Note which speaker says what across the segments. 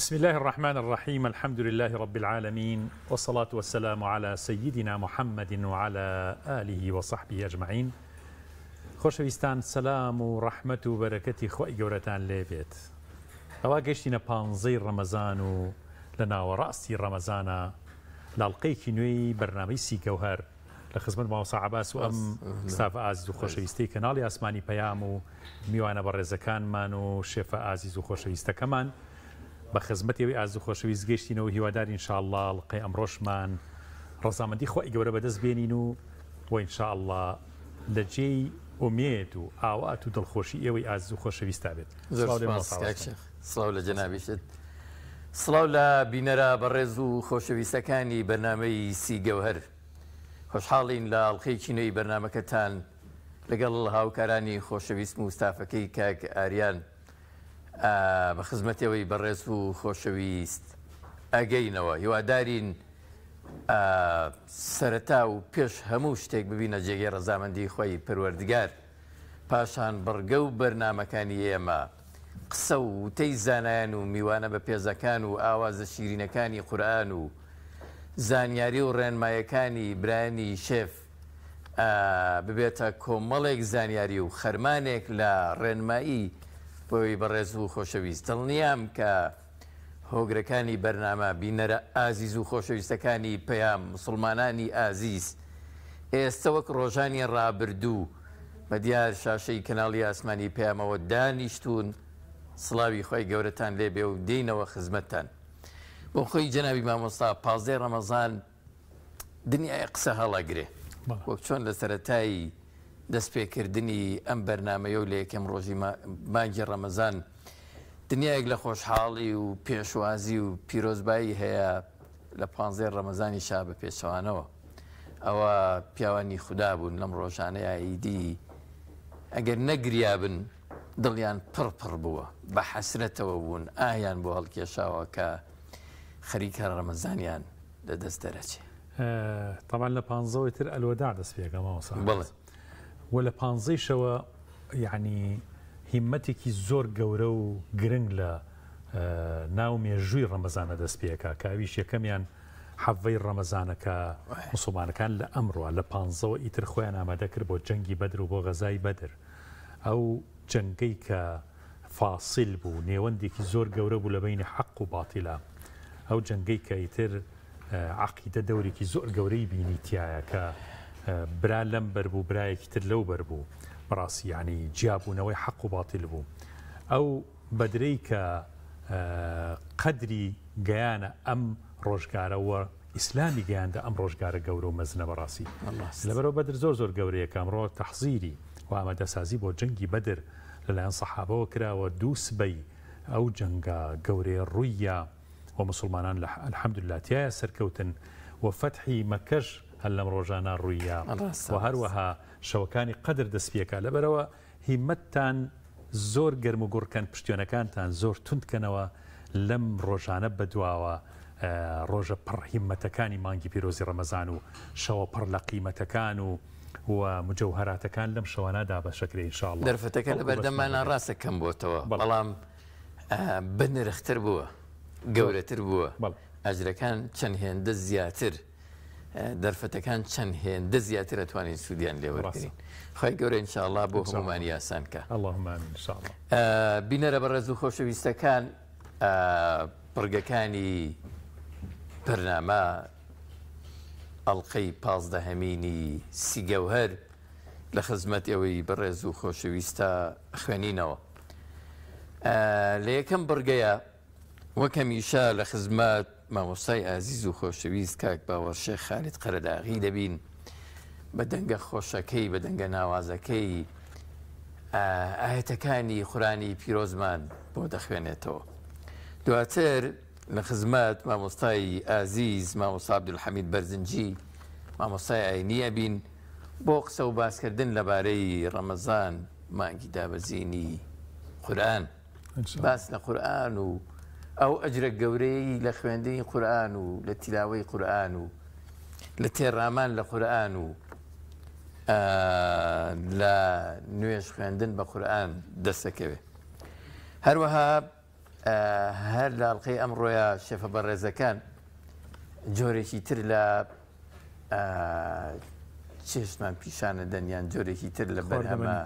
Speaker 1: بسم الله الرحمن الرحيم. الحمد لله رب العالمين، والصلاة والسلام على سيدنا محمد وعلى آله وصحبه أجمعين. خۆشەویستان، سەلام و ڕەحمەت و بەرەکەتی خۆی گەورەتان لێبێت. ئەوا گەشتینە 15 ڕەمەزان و لە ناوەڕاستی ڕەمەزانە لاڵقەیەکی نوێی بەرنامەی سیگەوهەر لە خزمەت مامۆستا عەباس و ئەم ستاف ئازیز و خۆشەویستەی کەناڵی ئاسمانی پەیام و میوانە بەڕێزەکانمان و شێفە ئازیز و خۆشەویستەکەمان بە خزمەتەوەی ئاز و خۆشەویست گەشتینەوە. هیوادارین ئینشاءالله ڵقەی ئەمڕۆشمان ڕەزامەندی خۆی گەورە بەدەست بێنین و ئینشاءالله لە جێی ئومێد و ئاوات و دڵخۆشی ئێوەی ئاز و خۆشەویستا بێت.
Speaker 2: سڵاو لە جەنابیشت، سڵاو لە بینەرە بەڕێز و خۆشەویستەکانی بەرنامەی سیگەوهەر. خۆشحاڵین لە ئەڵقەیەکی نوێی بەرنامەکەتان لەگەڵ هاوکارانی خۆشەویست و ستافەکەی کاک ئاریان بە خزمەتەوەی بەڕێز و خۆشەویست ئەگەینەوە. هیوادارین سەرەتا و پێش هەموو شتێک ببینە جێگەی ڕەزامەندی خۆی پەروەردگار، پاشان بڕگە و بەرنامەکانی ئێمە قسە و وتەی زانایان و میوانە بە پێزەکان و ئاوازە شیرینەکانی قورئان و زانیاری و ڕێنمایەکانی برانی شێف ببێتە کۆمەڵێک زانیاری و خەرمانێک لە ڕێنمایی بۆی بەڕێز و خۆشەویست. دڵنیام کە هۆگرەکانی بەرنامە بینەرە ئازیز و خۆشەویستەکانی پەیام، مسلمانانی ئازیز، ئێستا وەک ڕۆژانی ڕابردوو بە دیار شاشەی کەناڵی ئاسمانی پەیامەوە دانیشتون. سڵاوی خۆی گەورەتان لێبێ و دێینەوە خزمەتتان. بۆ خۆی جەنابی مامۆستا، 15 ڕەمەزان دنیای قسە هەڵەگرێ، وەک چۆن لە سەرەتایی دەستپێکردنی ئەم بەرنامەیە و لە یەکەم ڕۆژی مانگی ڕەمەزان دنیایەک لە خۆشحاڵی و پێشوازی و پیرۆزبایی هەیە لە 15 ڕەمەزانی شا بە پێچەوانەوە. ئەوە پیاوانی خوددا بوون لەم ڕۆژانەیە ئیدی، ئەگەر نەگریابن دڵیان پڕپڕ بووە، بە حەسرەتەوە بوون، ئایان بۆ هەڵکێشاوە کە خەریکە ڕەمەزانیان لەدەست دەرەچێ.
Speaker 1: طبعا لە 15 تر ئەلوەدا دەست پێکەمەوە
Speaker 2: بڵێ،
Speaker 1: و لە 15 شەوە یعنی هیمەتێکی زۆر گەورە و گرنگ لە ناو مێژووی ڕەمەزانە دەست پێکا، کاویش یەکەمیان حەڤەی ڕەمەزانەکە موسڵمانەکان لە ئەمڕۆ لە 15 ئیتر خۆیان ئامادە کرد بۆ جەنگی بەدر و بۆ غەزای بەدر. ئەو جەنگەی کە فاسیل بوو، نێوەندێکی زۆر گەورە بوو لە بینی حەق و باتیلە، ئەو جەنگەی کە ئیتر عەقیدە دەورێکی زۆر گەورەی بینیتیایە کە برا لەم بەربوو برایەکی تر لەو بەربوو، بەڕاستی یعنی جیابوونەوەی حەق و باتیل بوو. ئەو بەدرەی کە قەدری گەیانە ئەم ڕۆژگارەوە ئیسلامی گەیاندە ئەم ڕۆژگارە گەورە و مەزنە بەڕاستی. لەبەرەوە بەدر زۆر زۆر گەورەیە، کامڕۆ تەحزیری و ئامادەسازی بۆ جەنگی بەدر لەلایەن سەحابەوە کراوە. دوو سبەی ئەو جەنگە گەورەیە ڕوویە و مسلمانان الحەمدولله تایە سەرکەوتن و فەتحی مەکەش هەر لەم ڕۆژانە ڕوویە و هەروەها شەوەکانی قەدر دەست پێکا. لەبەرەوە هیمەتتان زۆر گەرم و گوڕکەن، پشتیوانەکانتان زۆر توندکەنەوە لەم ڕۆژانە بەدواوە، ڕۆژە پڕ هیمەتەکانی مانگی پیرۆزی ڕەمەزان و شەوە پڕ لە قیمەتەکان و مجەوهەراتەکان لەم شەوانەدا بە شەکرێ ئینشاءالله.
Speaker 2: دەرفەتەکە لە بەردەمانە ڕاستە کەم بۆتەوە، بەڵام بنرختر بووە، گەورەتر بووە، ئەجرەکان چەند هێندە زیاتر، دەرفەتەکان چەند هێندە زیاتر ئەتوانین سوودیان لێوەرگرین. خۆی گەورە ئینشاءالله بۆ هەمومانی ئاسانکە.
Speaker 1: اللهم آمین ئینشاءالله.
Speaker 2: بینەرە بەڕێز و خۆشەویستەکان، پڕگەکانی بەرنامە ئەڵقەی 15هەمینی سیگەوهەر لە خزمەت ئێوەی بەڕێز و خۆشەویستە خوێنینەوە. لە یەکەم بڕگەیە وەکەمیشە لە خزمەت مامۆستای ئازیز و خۆشەویست کاک باوەڕشێخ خالید قەرەداغی دەبین بە دەنگە خۆشەکەی، بە دەنگە ناوازەکەی ئاەتەکانی قورئانی پیرۆزمان بۆ دەخوێنێتەوە. دواتر لە خزمەت مامۆستای ئازیز مامۆستا عەبدولحەمید بەرزنجی، مامۆستای ئاینی ئەبین بۆ قسە و باسکردن لەبارەی ڕەمەزان، مانگی دابەزینی قورئان، باس لە قورئان و ئەو ئەجرە گەورەی لە خوێندنی قورئان و لە تیلاوەی قورئان و لە تێڕامان لە قورئان و لە نوێژ خوێندن بە قورئان دەستەکەوێت. هەروەها هەر لە ئەڵقەی ئەمڕۆیە شێفە بەڕێزەکان جۆرێکی تر لە چێشتمان پیشانە دەنیان جۆرێکی تر لە بەرهەمە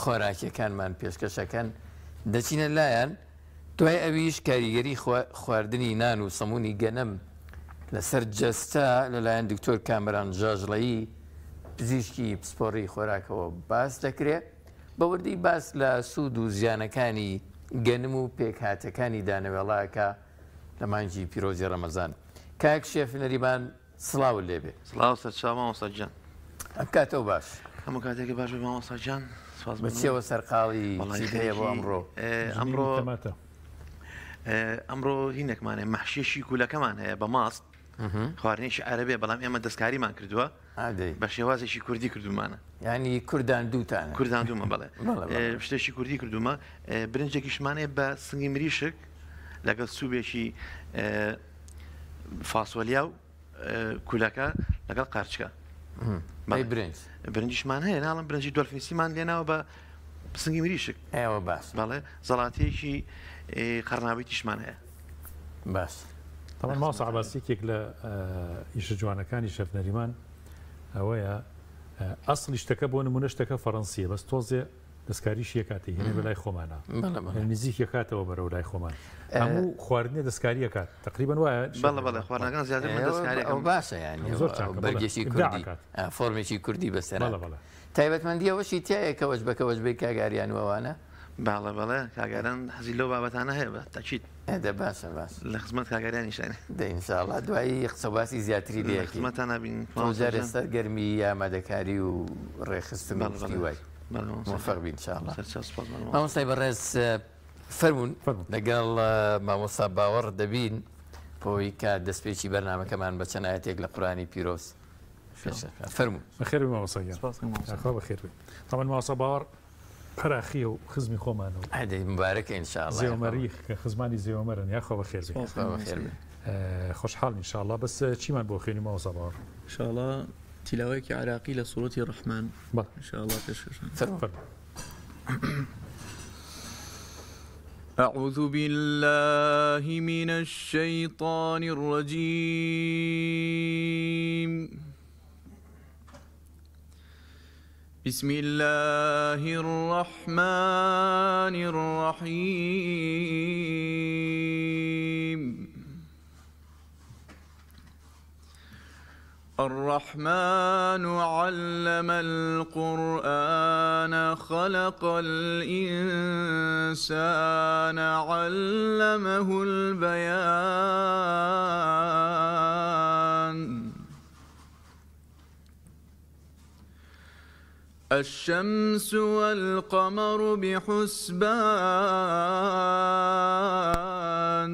Speaker 2: خۆراکیەکانمان پێشکەشەکەن دەچینە لایەن دوای ئەویش کاریگەری خواردنی نان و سەمونی گەنم لەسەر جەستە لەلایەن دکتۆر کامران ژاژڵەیی پزیشکی پسپۆڕی خۆراکەوە باس دەکرێت بە وردی باس لە سوود و زیانەکانی گەنم و پێکهاتەکانی دانەوێڵاکە لە مانگی پیرۆزی ڕەمەزان. کاک شێف نەریمان سڵاو لێبێ.
Speaker 3: سڵاو سەرچاو مامۆستاجان.
Speaker 2: ئەکاتەوە باش.
Speaker 3: هەموو کاتێکی باش بێ مامۆستاجان.
Speaker 2: بچیەوە سەرقاڵی هەیە بۆ ئەمڕۆ.
Speaker 3: ئەمڕۆ هینێکمانێ مەحشیشی کولەکەمان هەیە بە ماست خواردنێکی عەرەبێ بەڵام ئێمە دەستکاریمان کردووە بە شێوازێکی کوردی کردومانە.
Speaker 2: ینی کوردان دووتانە.
Speaker 3: کوردان دوومە بەڵێ شتێکی کوردی کردومە. برنجێکیشمانەیە بە سنگی مریشک لەگەڵ سوبێکی فاسۆلیا و کولەکە لەگەڵ قارچکە. برنجیشمان هەیە ناڵم برنجی دۆلفینسیمان لێناوە بە سنگی مریشک.
Speaker 2: ئێوە باش.
Speaker 3: بەڵێ زەڵاتەیەکی قەرناویتیشمان هەیە.
Speaker 2: باش.
Speaker 1: طبعا ماوەسا عەباسیەکێک لە ئیشە جوانەکانی شێف نەریمان ئەوەیە ئەسڵی شتەکە بۆ نمونە شتەکە فەڕەنسیە بەس تۆزێ دەستکاریشی کاتی هێنێ بە لای خۆمانە نزیک کاتەوە بەرەو لای خۆمان هەموو خواردنێ دەستکاری کات تقریبان وایە
Speaker 3: بەڵێ خواردنەکان زیاتر
Speaker 2: ئەو باشە ینی بەرگێکی کوردی فۆرمێکی کوردی بەسەر تایبەتمەندیەوەشی تایە کە وەش بەکە وەش بێ کاگاریان وەوانە
Speaker 3: بەڵێ کاگەران حەزی لەو بابەتانە هەیە بە تاچیت
Speaker 2: دە باشە باش
Speaker 3: لە خزمەت کاگەریانیشانێ
Speaker 2: ئینشاءڵڵا دوایی قسەباسی زیاتری لێ
Speaker 3: خزمەتان نبین
Speaker 2: ئێستا گەرمی ئامادەکاری و ڕێخستن وای موفق بین انشاءالله. مامۆستای بەڕێز فەرموون لەگەڵ مامۆستا باوەڕ دەبین بۆی کە دەستپێکی بەرنامەکەمان بە چەند ئاەتێک لە قورئانی پیرۆز فەرموون.
Speaker 1: بەخێر بێ مامۆستا گیان. بەخێر بێ. طبعا مامۆستا باوەڕ پەراخیە و خزمی خۆمانەوە.
Speaker 2: ئەدەی مبارەکە ئینشاءالله.
Speaker 1: زێوەمەری کە خزمانی زێوەمەرن یاخوا بەخێر بێ. خۆشحاڵ ئینشاءالله بەس چیمان بۆ خوێنی مامۆستا باوەڕ؟
Speaker 4: ئینشاءالله تلاوەیەکی عراقی لە سوورەتی ڕەحمان ئینشاءالله پێشکەشان. أعوذ بالله من الشيطان الرجيم. بسم الله الرحمن الرحيم. الرحمن علم القرآن خلق الإنسان علمه البيان. الشمس والقمر بحسبان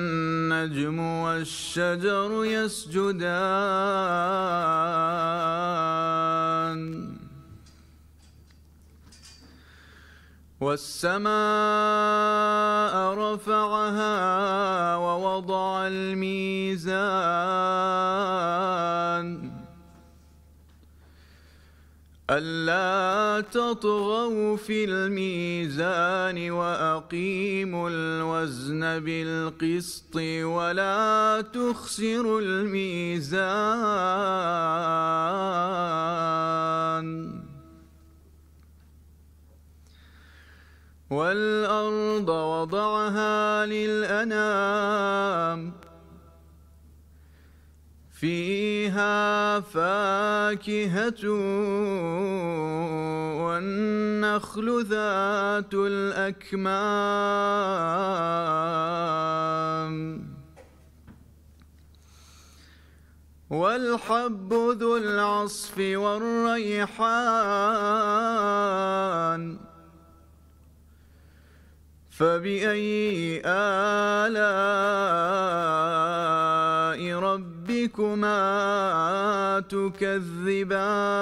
Speaker 4: والنجم والشجر يسجدان والسماء رفعها ووضع الميزان ألا تطغوا في الميزان وأقيموا الوزن بالقسط ولا تخسروا الميزان. والأرض وضعها للأنام فيها فاكهة والنخل ذات الأكمام والحب ذو العصف والريحان فبأي آلاء ربكما تكذبان.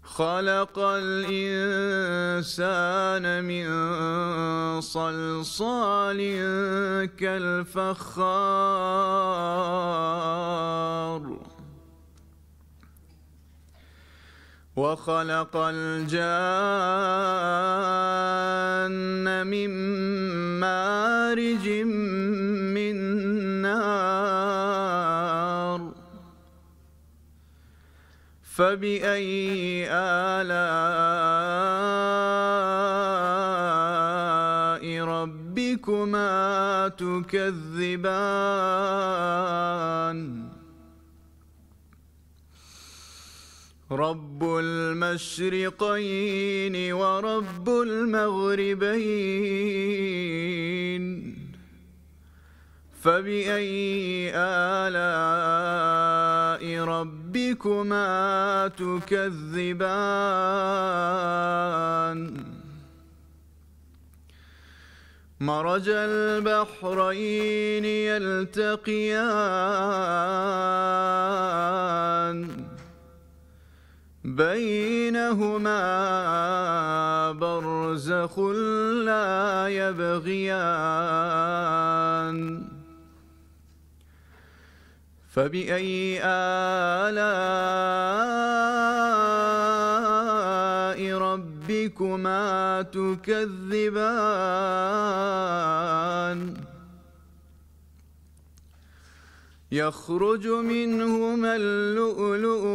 Speaker 4: خلق الإنسان من صلصال كالفخار وخلق الجان من مارج من نار فبأي آلاء ربكما تكذبان رب المشرقين ورب المغربين فبأي آلاء ربكما تكذبان مرج البحرين يلتقيان بينهما برزخ لا يبغيان فبأي آلاء ربكما تكذبان يخرج منهما اللؤلؤ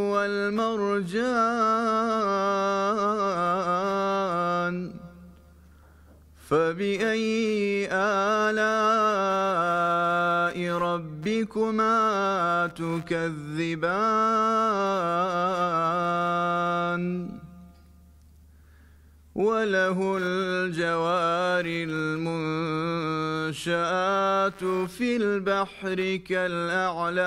Speaker 4: والمرجان فبأي آلاء ربكما تكذبان وله الجوار المنشآت في البحر كالأعلام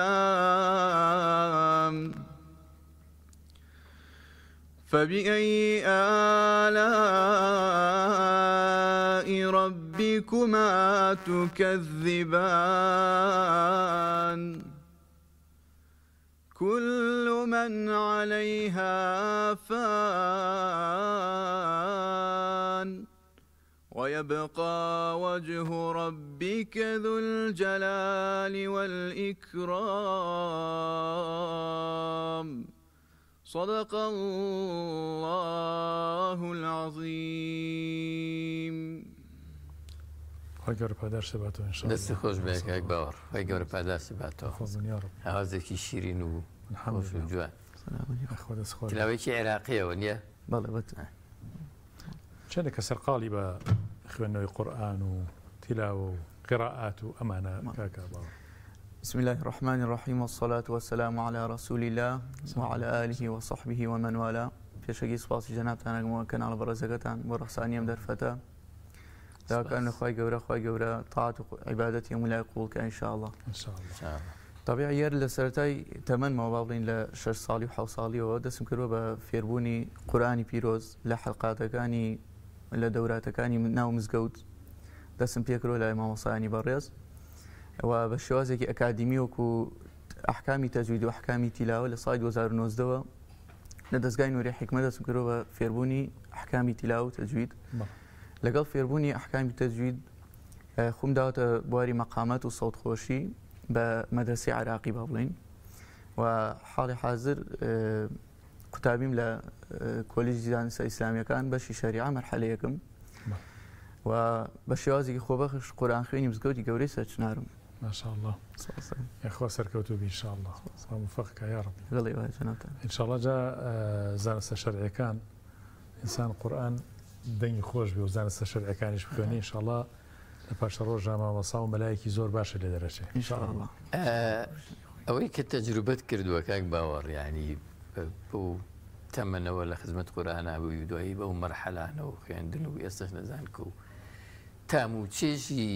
Speaker 4: فبأي آلاء ربكما تكذبان كل من عليها فان ويبقى وجه ربك ذو الجلال والإكرام صدق الله العظيم.
Speaker 1: خواهی گەورە پاداشت بێتەوە ئینشاءالله.
Speaker 2: دەستی خۆش بێ کاک باوەڕ، خواهی گەورە پاداشت بێتەوە.
Speaker 1: فەزڵ یا رب.
Speaker 2: ئاوازێکی شیرین و خۆش و جوان. تلاوەیەکی عێراقیەوە نییە؟
Speaker 4: بەڵێ بەتە.
Speaker 1: چەندێکە سەرقاڵی بە خوێندنەوەی قورئان و تیلاوە و قراءات و ئەمانە کاکا باوەڕ.
Speaker 4: بسم الله الرحمن الرحيم والصلاة والسلام على رسول الله وعلى آله وصحبه ومن والاه. پێشەکی سوپاسی جەنابتان کەناڵە بەڕێزەکەتان بۆ ڕەخسانیم دەرفەتە داوەکان خی گەورە تاعات و عیبادەتی هەموو لای قوڵکە ئینشاءالله. طبیعی یار لە سەرەتای تەمەنمەوە با بڵین لە 6 ساڵی و 7 ساڵیەوە دەستم کردووە بە فێربوونی قورئانی پیرۆز لە حەلقاتەکانی لە دەوراتەکانی ناو مزگەوت دەستم پێکرۆ لای مامۆسایانی بەڕێز و بە شێوازێکی ئەکادیمی وەکو ئەحکامی تەجوید و ئەحکامی تیلاوە لە ساڵی 2009ەوە لە دەستگای نووری حیکمە دەستم کردووە بە فێربوونی ئەحکامی تیلاوە و تەجوید. لەگەڵ فێربوونی ئەحکامی تەجوید خۆم داوەتە بواری مەقامەت و سەوتخۆشی بە مەدرسەی عێراقی با بڵین و حاڵی حازر قوتابیم لە کۆلیژی زانستە ئیسلامیەکان بەشی شەریعە مەرحەلەیەکم و بە شێوازێکی خۆبەخش قورئان خوێنی مزگەوتی گەورەی سەرچنارم.
Speaker 1: ماشاءالله. یاخوا سەرکەوتوبی ئینشاءالله. موفقکە یا رب.
Speaker 4: دڵی وایە جەنابتان.
Speaker 1: ئینشاءالله جا زانستە شەرعیەکان ئینسان قورئان دەنگی خۆش بێ و زانستە شەرعیەکانیش بخوێنی ئینشاءالله لە پاشە ڕۆژە مامۆستا و مەلایەکی زۆر باشە لێ دەرەچێت
Speaker 4: ئینشاءالله.
Speaker 2: ئەوەی کە تەجروبەت کردووە کاک باوەڕ یعنی بۆ تەمەنەوە لە خزمەت قورئانە بووی دوایی بەو مەرحەلانەوە خوێندن و ئێستش نەزان کە و تام و چێژی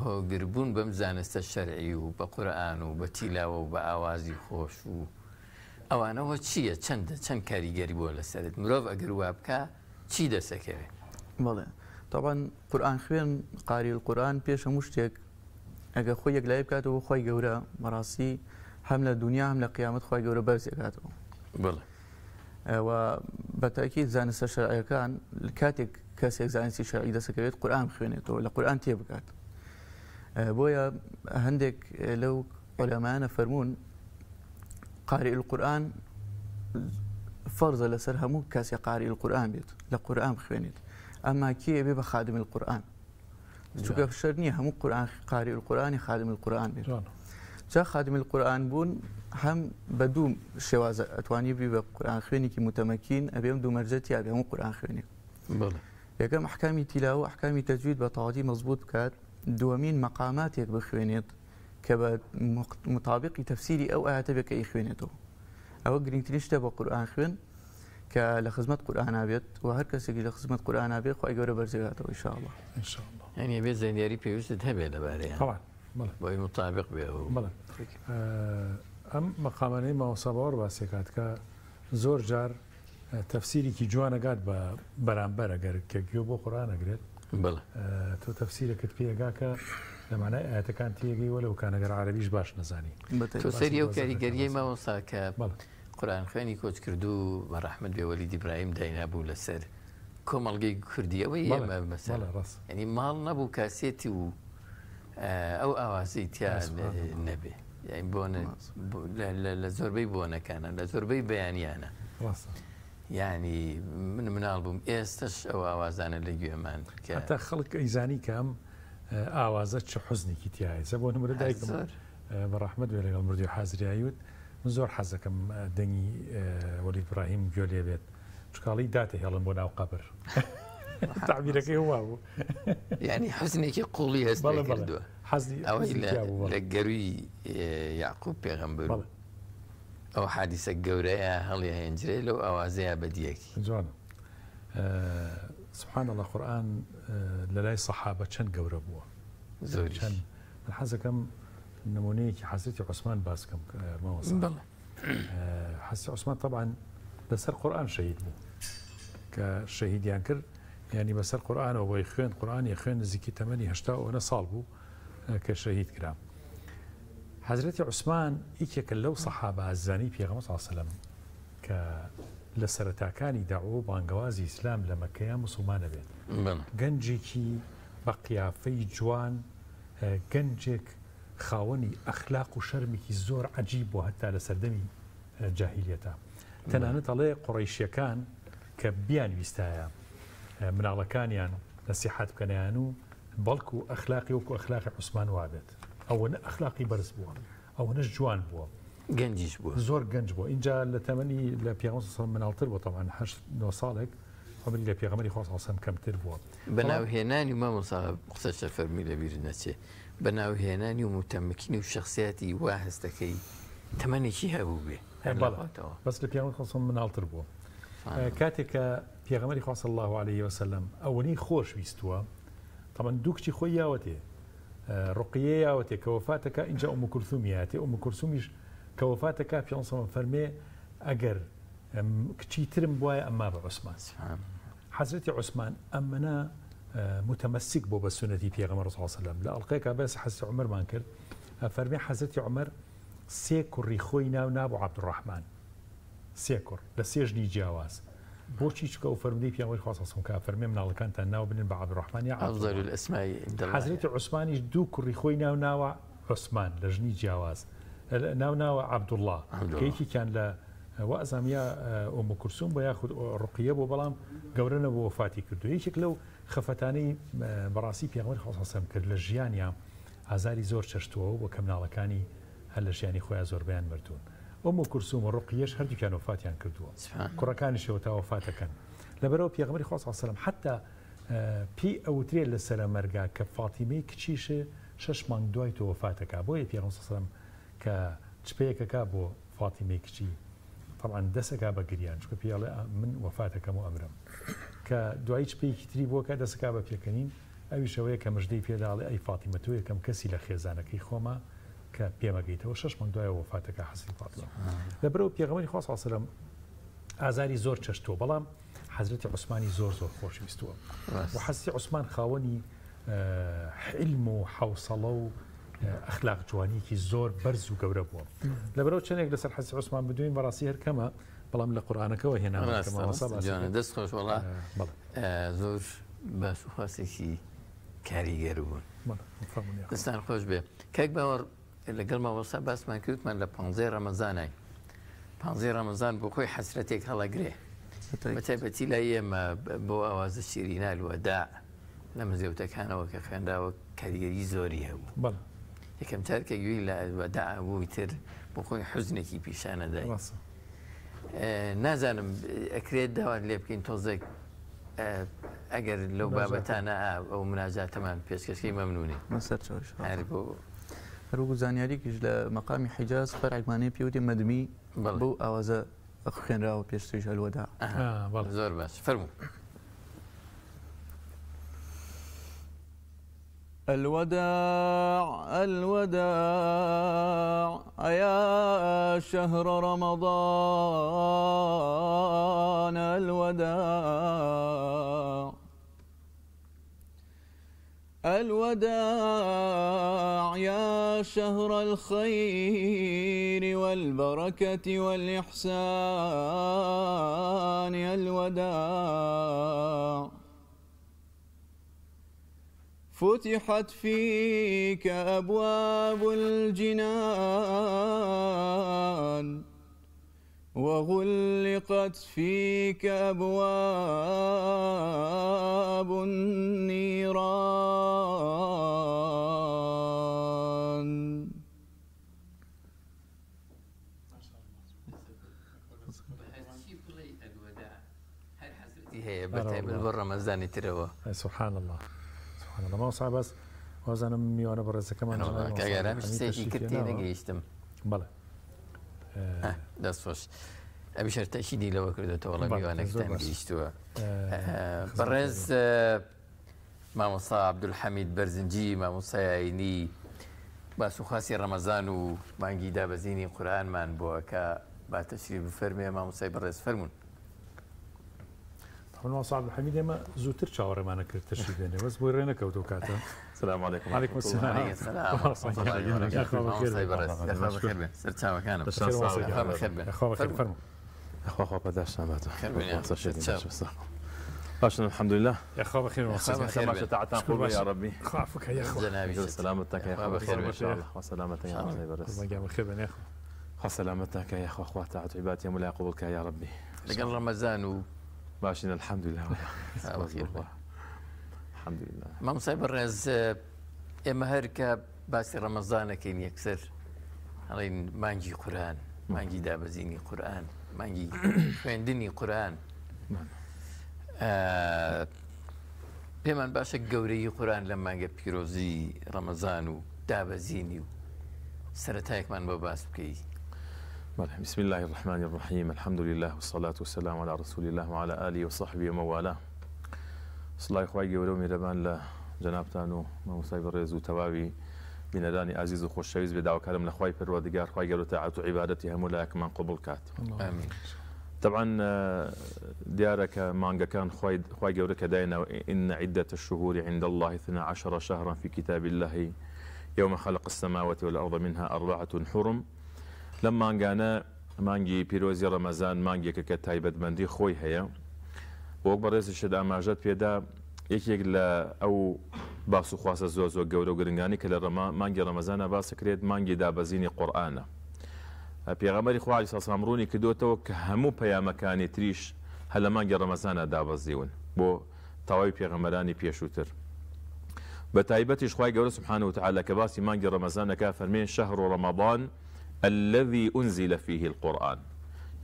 Speaker 2: هۆگربوون بەم زانستە شەرعی و بە قورئان و بە تیلاوە و بە ئاوازی خۆش و ئەوانەوە چییە چەند کاریگەری بۆ لەسەرت مرۆڤ ئەگەر وا بکە چی دەسەکەوێت؟
Speaker 4: بەڵێ طبعا قورئان خوێن قاری القورئان پێش هەموو شتێک ئەگە خۆی یەکلای بکاتەوە خۆی گەورە بەڕاستی هەم لە دنیا هەم لە قیامەت خۆی گەورە بەرزێکاتەوە.
Speaker 2: بڵێ
Speaker 4: و بەتاکید زانستە شەرعیەکان کاتێک کەسێک زانستی شەرعی دەسەکەوێت قورئان بخوێنێتەوە لە قورئان تێ بکات. بۆیە هەندێک لەو عولەمایانە فەرموون قاری القورئان فەرزە لەسەر هەموو کەسێ قاری القورآن بێت لە قورآن بخوێنێت ئەمما کێ بێ بە خادم القورآن چونکە شەرط نییە هەموو قورآن قاری القورآنی خادم القورآن بێت جا خادم القورآن بوون هەم بە دوو شێوازە ئەتوانی بی بە قورآن خوێنێکی متەمەکین ئەبێم دوو مەرجەتی ئەبێ هەموو قورآن خوێنێت یەکەم ئەحکامی تیلاوە ئەحکامی تەجوید بە تەواوی مەزبوط بکات دووەمین مەقاماتێک بخوێنێت کە بە مطابقی تەفسیری ئەو ئاەتە بێت کە ئیخوێنێتەوە ئەوە گرنگترین شتە بە قورآن خوێن کە لە خزمەت قورآن بێت و هەر کەسێکی لە خزمەت قورآن بێت خۆی گەورە بەرزێگاتەوە ئینشاءالله
Speaker 2: يعني بێت زانیاری پێویستت هەبێت لەبارەیە بۆی مطابق بێ
Speaker 1: ئەم مەقامانەی ماوەسابەوەڕ باسێکات کە زۆر جار تەفسیرێکی جوانەگات بە بەرامبەر ئەگەر کە گوێ بۆ قورآن ئەگرێت تۆ تەفسیرەکەت پێگاکە لەمانای ئاەتەکان تێگەی وە لەو کانەگەر عەرەبیش باش نەزانی
Speaker 2: تۆ سەری ئەو کاریگەریەی مامۆستا کە قورآن خوێنی کۆچ کردو بە ڕەحمەت بێ وەلید ئیبراهیم داینابوو لەسەر کۆمەڵگەی کوردیەوەی ئێمە مەسەر ینی ماڵ نەبوو کاسێتی و ئەو ئاوازەی تیا نەبێ یعنی بۆنە لە زۆربەی بۆنەکانە لە زۆربەی بەیانیانە یعنی من مناڵ بووم ئێستش ئەو ئاوازانە لە گوێمان
Speaker 1: تا خەڵک ئەیزانی کە ئەم ئاوازە چ حوزنێکی تایە بۆ نمرە دایک بە ڕەحمەت وێ لەگەڵ مردی و حازریایوت من زۆر حەزەکەم دەنگی وەلید ئیبراهیم گوێ لێ بێت چکاڵی داتە هێڵن بۆ ناو قەبر تعبیرەکەی هوا بوو
Speaker 2: یعنی حوزنێکی قوڵی هەست کردووە ئەوەی لە گەروی یعقوب پێغەمبەر ئەو حادیسە گەورەیە هەڵی هێنجرێ لەو ئاوازەیە بەدیەکی
Speaker 1: جوانە سبحان الله قورآن لە لای سەحابە چەند گەورە بووە
Speaker 2: زۆر
Speaker 1: چەند من حەزەکەم نمونەیەکی حەزرەتی عوسمان باس بکەم حەزرەتی عوسمان طبعا لەسەر قورآن شەهید بوو کە شەهیدیان کرد یعنی بەسەر قورآنەوە بۆی خوێن قورآنی خوێن نزیکی تەمەنی 89 ساڵ بوو کە شەهید کرا حەزرەتی عوسمان یەکێکە لەو سەحابە ئازانی پێغەمبەر صلی الله علیه وسلم کە لە سەرەتاکانی داعوە و بانگەوازی ئیسلام لە مەکەیە موسڵمانە بێت گەنجێکی بە قیافەی جوان گەنجێک خاوەنی ئەخلاق و شەرمێکی زۆر عەجیب بوو هەتا لە سەردەمی جاهیلیەتە تەنانەت ئەڵێ قوڕەیشیەکان کە بیانویستایە مناڵەکانیان نەسیحەت بکەنیان و بەڵکو ئەخلاقی وەکو ئەخلاقی عوسمان وابێت ئەوە ئەخلاقی بەرز بووە ئەوە نەش جوان بووە
Speaker 2: گەنجیش بووە
Speaker 1: زۆر گەنج بووە اینجا لە تەمەنی لە پێغەمبەر مناڵتر بووە تەمان 8 ساڵێک عمری لە پێغەمبەری خوا صلی الله علیه و سلم کەمتر بووە
Speaker 2: بەناوهێنانی مامۆستا قسەشە فەرمی لەبیر نەچێ بەناوهێنانی و متەمەکینی و شخصیەتی وا هەستەکەی تەمەنێکی هەبوو بێ
Speaker 1: بەس لە پێغەمبەری خوا صلی مناڵتر بووە کاتێک کە پێغەمبەری خوا صلی الله علیه و سلم ئەوەی خۆش ویستووە طبعا دوو کچی خۆی یاوەتێ ڕقیە یاوەتێ کە وەفاتەکە اینجا ئوم کولثومی هاتێ ئوم کولثومیش کە وەفاتەکە پێغەمبەر فەرمێ ئەگەر کچی ترم بواە ئەمما بە عوسمان حەزرەتی عوسمان ئەمەنە متەمەسک بۆ بە سونەتی پێغەمبەر صلی الله علیه و سلم لە ئەڵقەیەکە بەس حەزرەتی عومەرمان کرد فەرمێ حەزرەتی عومەر سێ کوڕی خۆی نابوو عەبدوڕەحمان سێ کوڕ لە سێ ژنی جیاواز بۆچی چکە و فەرمودەی پێغەمبەری خوا صلی الله علیه و سلم کە فەرمێ مناڵەکانتان ناو بنێن بە عەبدوڕەحمان یا
Speaker 2: ئەفضل الاسماء عند الله
Speaker 1: حەزرەتی عوسمانیش دوو کوڕی خۆی ناوە عوسمان لە ژنی جیاواز ناوە عەبدوڵڵا کە یەکێکیان لە وەزامیە ئوم کولثوم بە یاخود ڕقیە بۆ بەڵام گەورە بۆ وفاتی کردو یەکێک لەو خەفەتانەی بەڕاستی پێغەمبەری خوا صلی الله علیه و سلم کرد لە ژیانیان ئازاری زۆر چەشتووە بۆ کە مناڵەکانی هەر لە ژیانی خۆیان زۆربەیان مردوون ئوم کولثوم و ڕقیەش هەردووکیان وفاتیان کردووە کوڕەکانیشەوە تا وفاتەکەن لەبەرەوە پێغەمبەری خوا صلی الله علیه و سلم حتا پێی ئەوترێت لە سەرە مەرگا کە فاتیمەی کچیشە 6 مانگ دوای تۆ وفاتەکە بۆیە پێغەمبەر صلی الله علیه و سلم کە چپەیەکەکە بۆ فاتیمەی کچی طبعا دەسەکە بە گریان چکە پێڵێ من وفاتەکەم و ئەمرم کە دوایی چپەیەکی تری بووە کە دەسەکە بە پێکەنین ئەویشەوەیە کە مژدەی پێداڵێ ئەی فاتیمە تۆ یەکەم کەسی لە خێزانەکەی خۆمە کە پێمەگەیتەوە 6 مانگ دوای وفاتەکە حەزرەتی فاتیمە لەبەرەوە پێغەمبەری خوا صلی الله علیه و سلم ئازاری زۆر چەشتووە بەڵام حەزرەتی عوسمانی زۆر خۆشویستووە و حەزرەتی عوسمان خاوەنی حلم و حوسڵە و ئەخلاق جوانیکی زۆر بەرز و گەورە بووە لەبەرەوە چەندێک لەسەر حەزرەتی عوسمان بدوین بەڕاستی هەر کەمە بەڵام لە قورئانەکەەوە هێناوە
Speaker 2: دەست خۆش وەڵا زۆر باش و خاصێکی کاریگەر بوون دەستان خۆش بێ کەک باوەڕ لەگەڵ مامۆستا باسمان کردمان لە 15 ڕەمەزانای پانزەی ڕەمەزان بۆ خۆی حەسرەتێک هەڵەگرێ بەتایبەتی لای ئێمە بۆ ئاوازە شیرینە الوەداع لە مزگەوتەکانەوە کە خوێندراوە کاریگەری زۆری هەبوو یەکەم جارکە گوێی لە الوەداع بووی تر بۆ خۆی حوزنێکی پیشانەدای نازانم ئەکرێت داوات لێ بکەین تۆزێک ئەگەر لەو بابەتانە ئەو مناجاتەمان پێشکەشکەی مەمنونی
Speaker 4: هەروەکو زانیاریکیش لە مەقامی حیجاز فەرعێکمانەیە پێوتێ مەدمی بۆ ئاوازە خوێنراوە پێشتریش الوەداع
Speaker 2: زۆر باش فەرموو
Speaker 4: الوداع الوداع يا شهر رمضان الوداع الوداع يا شهر الخير والبركة والإحسان الوداع فتحت فيك أبواب الجنان وغلقت فيك أبواب النيران
Speaker 2: هي بالبر رمضان تروا
Speaker 1: سبحان الله سبحان الله ما صعب بس وزن أمي وأنا برز كمان
Speaker 2: كأجرام شتي كتير نجيشتم
Speaker 1: بلى
Speaker 2: دەستخۆش ئەبی شەرتەشیدی لەوە کردێتەوە وەڵام میوانەکەتان گەیشتووە بەڕێز مامۆستا عەبدولحەمید بەرزنجی مامۆستای ئاینی باسوخواسی ڕەمەزان و مانگی دابەزینی قورئانمان بووە کە با تەشریف بفەرمێ مامۆستای بەڕێز فەرموون.
Speaker 1: مامۆستا عەبدولحەمید ئێمە زووتر چاوەڕێمانە کرد تەشریف بێنێ بەس بۆی ڕێ نەکەوتەوە کاتە.
Speaker 5: السلام عليكم.
Speaker 1: وعليكم السلام.
Speaker 5: أخوة بداش نبات. عشان الحمد لله.
Speaker 1: يا أخوة بخير
Speaker 5: وسلامة. ما شتعت نقول يا ربي.
Speaker 1: خافك يا أخوة.
Speaker 5: سلامتك يا أخوة بخير إن شاء الله وسلامتك يا ربي برس.
Speaker 1: الله يجعل خير يا أخوة.
Speaker 5: وسلامتك يا أخوة أخوات تعت عبادتي ولا يقبلك يا ربي.
Speaker 2: لقى رمضان
Speaker 5: ماشيين الحمد لله. الحمد لله.
Speaker 2: مام صاحب الرز ئێمە هەر کە باسی ڕەمەزانەکەین یەکسەر ئەڵێن مانگی قورئان مانگی دابەزینی قورئان مانگی خوێندنی قورئان پێمان باشە گەورەی قورئان لە مانگە پیرۆزی ڕەمەزان و دابەزینی و سەرەتایەکمان بۆ باس بکەی.
Speaker 5: بسم الله الرحمن الرحيم الحمد لله والصلاة والسلام على رسول الله وعلى آله وصحبه ومن والاه. سڵای خوای گەورە و میرەبان لە جەنابتان و مامۆستای بەڕێز و تەواوی بینەرانی ئازیز و خۆشەویست بێ داواکارم لە خوای پەروەردگار خوای گەورە تاعات و عیبادەتی هەموو لایەکمان قبوڵ کات. طبعا دیارە کە مانگەکان خوای گەورە کە داینەوە إن عدة الشهور عند الله 12 شهرا في كتاب الله يوم خلق السماوات والأرض منها 4 حرم. لەم مانگانە مانگی پیرۆزی ڕەمەزان مانگێکە کە تایبەتمەندی خۆی هەیە. وەک بەڕێزیشت ئاماژەت پێدا یەکێک لە ئەو باس و خواسە زۆر زۆر گەورە و گرنگانی کە لە مانگی ڕەمەزانە باسەکرێت مانگی دابەزینی قورئانە. پێغەمبەری خوا عەلەیهی سەلام ڕوونی کردوتەوە کە هەموو پەیامەکانی تریش هە لە مانگی ڕەمەزانە دابەزیون بۆ تەواوی پێغەمبەرانی پێشووتر. بە تایبەتیش خوای گەورە سبحانه وتعالى کە باسی مانگی ڕەمەزانەکە فەرمێن شهر رمضان الذي أنزل فيه القرآن.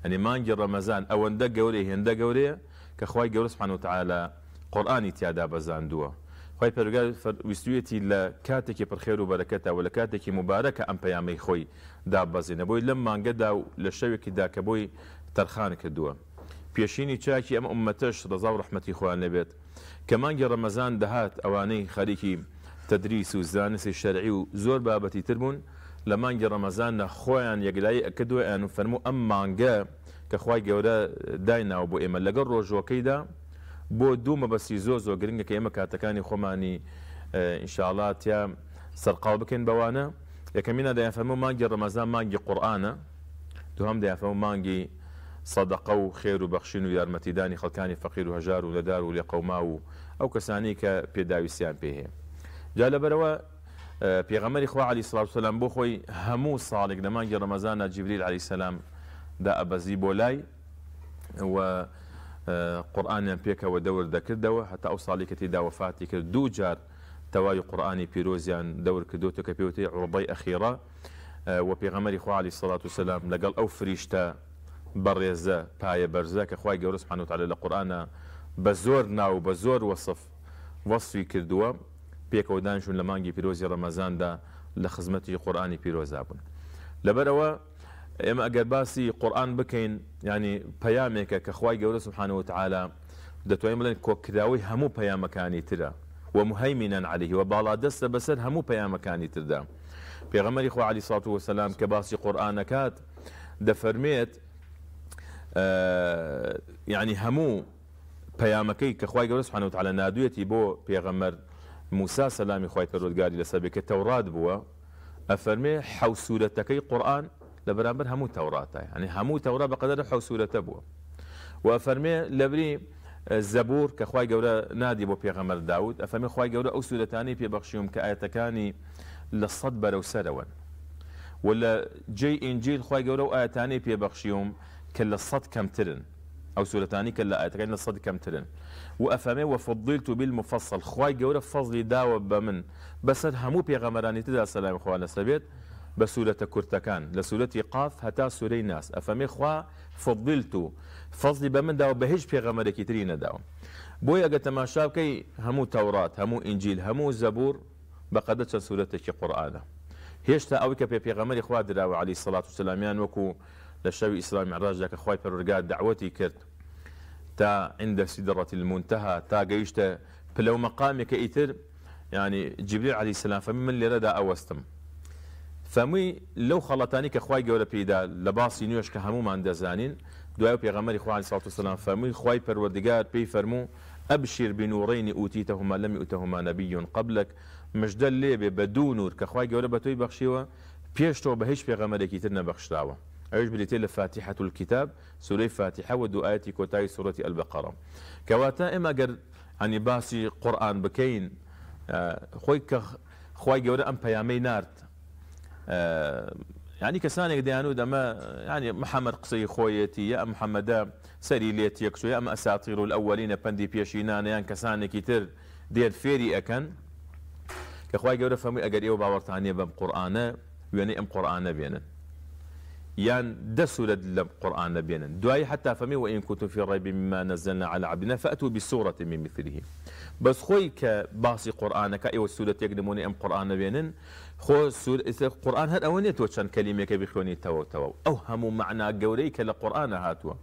Speaker 5: يعني مانگی ڕەمەزان ئەوەندە گەورەی هێندە گەورەیە کە خوای گەورە سبحانه وتعالى قورئانی تیادا بەزاندووە. خوای پەروەردگار ویستویەتی لە کاتێکی پڕخێر و بەرەکەتە و لە کاتێکی مبارەکە ئەم پەیامەی خۆی دابەزێنە بۆی لەم مانگەدا و لە شەوێکیدا کە بۆی تەرخان کردووە. پێشینی چاکی ئەم ئومەتەش ڕەزا و ڕەحمەتی خۆیان لێبێت کە مانگی ڕەمەزان دەهات ئەوانەی خەریکی تەدریس و زانستی شەرعی و زۆر بابەتی تر بوون لە مانگی ڕەمەزانە خۆیان یەکلایی ئەکردووە و فەرموو ئەم مانگە کە خوای گەورە دایناوە بۆ ئێمە لەگەڵ ڕۆژوەکەیدا بۆ دوو مەبەستی زۆر زۆر گرنگە کە ئێمە کاتەکانی خۆمانی ئینشاءڵڵا تیا سەرقاڵ بکەین بەوانە. یەکەمینە دەیان فەرموو مانگی ڕەمەزان مانگی قورئانە، دووهەم دەیان فەرموو مانگی سەدەقە و خێر و بەخشین و یارمەتیدانی خەڵکانی فەقیر و هەژار و لەدار و لێقەوما و ئەو کەسانی کە پێداویستیان پێ هەیە. جا لەبەرەوە پێغەمبەری خوا عەلەیهی سەڵات وسەلام بۆ خۆی هەموو ساڵێک لە مانگی ڕەمەزانە جیبریل عەلەیهی سەلام دا ئەبەزی بۆ لای و قورآانیان پێکەوە دەور دەکردەوە هەتا ئەو ساڵی کە تێدا وەفاتی کرد 2 جار تەواوی قورآانی پیرۆزیان دەور کردوتە کە پێوتەی عوڕبەی ئەخیرە و پێغەمبەری خوا عەلەیهی سەڵات وسەلام لەگەڵ ئەو فریشتە بەڕێزە پایە بەرزە کە خوای گەورە سوبحانە وتعالە لە قورئانە بە زۆر ناو بە زۆر وەصفی کردووە پێکەوە دانیشتون لە مانگی پیرۆزی ڕەمەزاندا لە خزمەتی قورئانی پیرۆزا بوون. لەبەرەوە ئێمە ئەگەر باسی قورئان بکەین ینی پەیامێکە کە خوای گەورە سوبحانە وتعالە دەتوانین بڵێن کۆکراوەی هەموو پەیامەکانی ترە ومهيمنا عليه وباڵا دەستە بەسەر هەموو پەیامەکانی تردا. پێغەمبەری خوا عەلەیهی سەڵات وسەلام کە باسی قورئان دەکات دەفەرمێت یعنی هەموو پەیامەکەی کە خوای گەورە سوبحانە وتعالە نادوێتی بۆ پێغەمبەر موسا سەلامی خوای پەروەردگاری لەسەر بێت کە تەورات بووە ئەفەرمێ 7 سوورەتەکەی قورئان لە بەرامبەر هەموو تەوراتە یعنی هەموو تەورات بەقەدەر 7 سوورەتە بووە و ئەفەرمێ لەبری زەبور کە خوای گەورە نادی بۆ پێغەمبەر داود ئەفەرمێ خوای گەورە ئەو سوورەتانەی پێبەخشیوم کە ئاەتەکانی لە 100 بەرەو سەرەوەن و لە جێی ئینجیل خوای گەورە و ئاەتانەی پێبەخشیوم کە لە 100 کەمترن ئەو سوورەتانی کە لە ئاەتەکانی لە 100 کەمترن و ئەفەرمێ وفضلت بالمفصل خوای گەورە فەزلی داوە بە من بەسەر هەموو پێغەمبەرانی تردا سەلامی خوا لەسەر بێت بە سوورەتە کورتەکان لە سوورەتی قاف هەتا سوورەی ناس ئەفەرمێ خوا فضلت فەزلی بە من داوە بە هیچ پێغەمبەرێکی تری نەداوە. بۆی ئەگە تەماشا بکەی هەموو تەورات هەموو ئینجیل هەموو زەبور بەقەدەر چەند سوورەتێکی قورئانە هێشتا ئەوەی کە پێغەمبەری خوا دراوە عەلەیهی سەڵات وسەلامیان وەکو لە شەوی ئیسرا میعراجدا کە خوای پەروەردگار دعوەتی کرد تا عند سدرة المنتهى تا گەیشتە پلە و مەقامێکە ئیتر ینی جیبریل عەلەیهی سەلام فەرمی من لێرەدا ئەوەستم فەرمووی لەو خەڵەتانی کە خوای گەورە پێیدا لە باسی نوێش کە هەمومان دەزانین دوای پێغەمبەری خوا عەلەیهی سەڵات وسەلام فەرمووی خوای پەروەردگار پێی فەرموو ئەبشر بنورین ئوتیتەهما لەم یؤتەهما نەبی قبلك مژدە لێبێ بە 2 نور کە خوای گەورە بە تۆی بەخشیوە پێشتەوە بە هیچ پێغەمبەرێکی تر نەبەخشراوە. ئەوش بریتێ لە فاتحة الكتاب سورەی فاتحە و 2 ئاەتی کۆتایی سوورەتی البەقەرە کەواتە ئێمە گەر هەنی باسی قورئان بکەین خۆی کە خوای گەورە ئەم پەیامەی نارد ینی کەسانێک دەیانوت ئەمە ینی محەممەد قسەی خۆیەتی یا ئەم محەممەدە سەری لێت یەکسوی ئەمە ئەساتیر الأولینە پەندی پێشینانەیان کەسانێکی تر دێر فێری ئەکەن کە خوای گەورە فەرمووی ئەگەر ئێوە باوەڕتانیە بەم قورئانە وێنەی ئەم قورئانە بێنن یان 10 سورة لم قرآن بينن دعاء حتى فمي وإن كنتم في ريب مما نزلنا على عبدنا فأتوا بسورة من مثله بس خوي كباصي قرآن كأي والسورة يقدمون أم قرآن بينن خو سورة قرآن هاد أولية توشان كلمة كبيخوني تو أو هم معنى جوري كلا قرآن هاتوا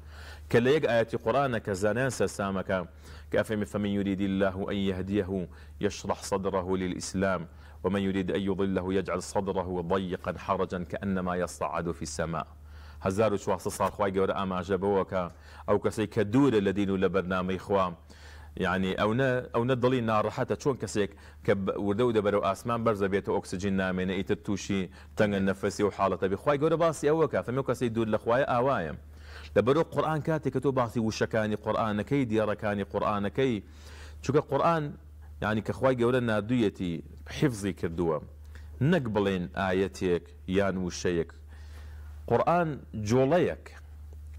Speaker 5: كلا يق آيات قرآن كزانان سامك كأفهم فمن يريد الله أن يهديه يشرح صدره للإسلام ومن يريد أن يضله يجعل صدره ضيقا حرجا كأنما يصعد في السماء هزار شخص صار خواي جورا أما عجبوك أو كسي كدور الذين لبرنامج إخوان يعني أو ندلي نار حتى شون كسيك وردو دبرو أسمان برزة بيتو أكسجين نامين إيتر توشي تنغ النفسي وحالة بخواي جورا باسي أوكا فميو كسي دور لخواي أوايم لبرو قرآن كاتي كتو باسي وشكاني قرآن كي دياركاني قرآن كي شوك القرآن يعني كخواي جورا نادويتي حفظي كردوه نقبلين آياتك يان وشيك قرآن جوليك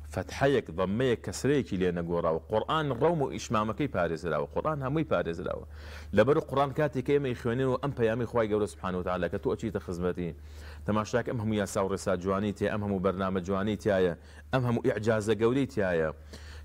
Speaker 5: فتحيك ضميك كسريك لينا قورا وقرآن الروم وإشمامكي بارز راو قرآن همي بارز راو لبرو قرآن كاتي كيما يخوانين وأم بيامي خواي قولوا سبحانه وتعالى كتو أشيت خزمتي تماشاك أم هم ياساو رسال جوانيتي أم هم برنامج جوانيتي آية أم هم إعجاز قوليتي آية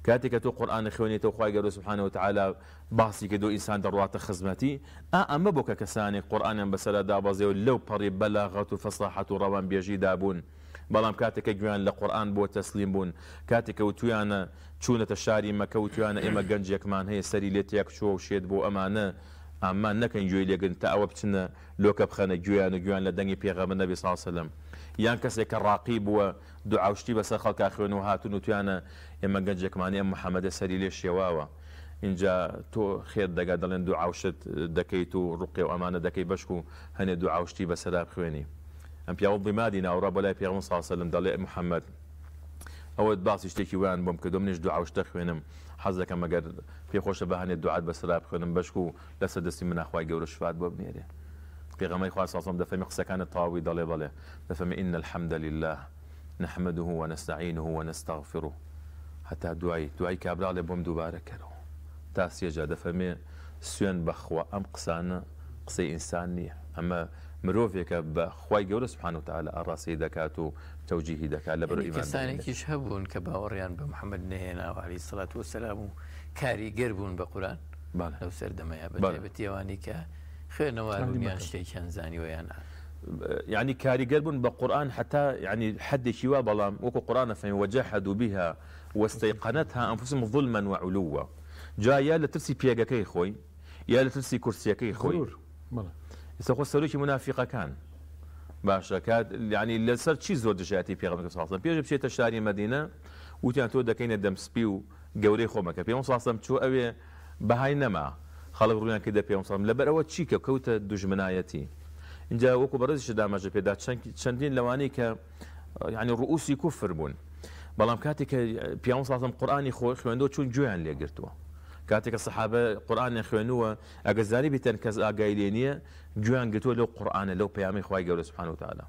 Speaker 5: كاتي كتو قرآن خوانيتي خواي قولوا سبحانه وتعالى باسی که دو انسان دروات خزمتی اما بوکا کسانی قرآن بسلا دابازی و لو پری بلاغت و فصاحت و روان بیجی دابون بلام کاتێک گویان لە قورئان بۆ تەسلیم بوون کاتێک کە وتویانە چوونەتە شاری مەکە وتویانە ئێمە گەنجێکمان هەیە سەری لێ تێک چووە و شێت بۆ ئەمانە ئەمان نەکەن گوێی لێگرن تا ئەوە بچنە لۆکە بخەنە گویان و گویان لە دەنگی پێغەمبەر نەبی صلی الله علیه وسلم یان کەسێک کە ڕاقی بووە دوعاوشتی بەسەر خەڵکا خوێن و هاتون وتویانە ئێمە گەنجێکمان ئێمە محەممەدە سەری لێ شێواوە اینجا تۆ خێر دەگا دەڵێن دوعاوشت دەکەیت و ڕوقێ و ئەمانە دەکەی بەشک و هەنێ دوعاوشتی بەسەرا بخوێنی ئەم پیاوە ڕیمادی ناوڕا بۆ لای پێغەمبەر صلی الله علیه وسلم دەڵێ محەممەد ئەوە باسی شتێکی ویان بۆم کردو منیش دوعاوشتە خوێنم حەز دەکەم ئەگەر پێخۆشە بە هەنێ دوعات بەسەرا بخوێنم بەشک و لەسەر دەستی من ناخوای گەورە شفاعت بۆ بنێرێ پێغەمبەری خوا صلی الله علیه وسلم دەفەرمێ قسەکانت تەواوی دەڵێ بەڵێ دەفەرمێ ئین الحەمدە لله نحمده ونستعينه ونستغفره حتى دعای کابرا لێ بۆم دووبارە کەرەوە تا سێجا دەفەرمێ سوێن بەخوا ئەم قسانە قسەی ئینسان نییە ئەمە مرۆڤێکە بە خوای گەورە سبحانه وتعالى ئاڕاستەی دەکات و تەوجیهی دەکات لەبەر ئیمان
Speaker 2: کەسانێکیش هەبوون کە باوەڕیان بە محەممەد نەهێناوە عەلەیهی سەڵات وەسەلام و کاریگەر بوون بە قورئان لەو سەردەمەیە بەتایبەتی ئەوانەی کە خوێنەواربوونیان شتێکیان زانیوەیان
Speaker 5: يعني كاريجر بون بقرآن حتى يعني حد شوا بلام وكو قرآن فهم وجحدوا بها واستيقنتها أنفسهم ظلما وعلوا جاء يا لترسي بيجاكي خوي يا لترسي كرسيكي خوي يسخو السلوكي منافقة كان باشا كاد يعني لسر شي زور دجاتي بيغمك صلى الله عليه وسلم بيجي بشي تشاري مدينة وتيان تو دكين الدم سبيو جوري خومك بيغم صلى الله عليه وسلم شو أبي بهاي نما خلق رونا كده بيغم صلى الله عليه وسلم لبر أول شيكا كوتا دجمنايتي اینجا وەکو بەڕێزیش داماژە پێدا چەندین لەوانەی کە یعنی ڕؤوسی کوفر بوون بەڵام کاتێک کە پیامبەر صلی الله علیه و قورئانی خۆی خوێندەوە چون گوێیان لێگرتووە کاتێک کە سەحابە قورئانیان خوێنووە ئەگەر زانی بیتەن کەس ئاگای لێ نییە گوێیان گرتووە لەو قورئانە لەو پەیامی خوای گەورە سبحانه وتعالى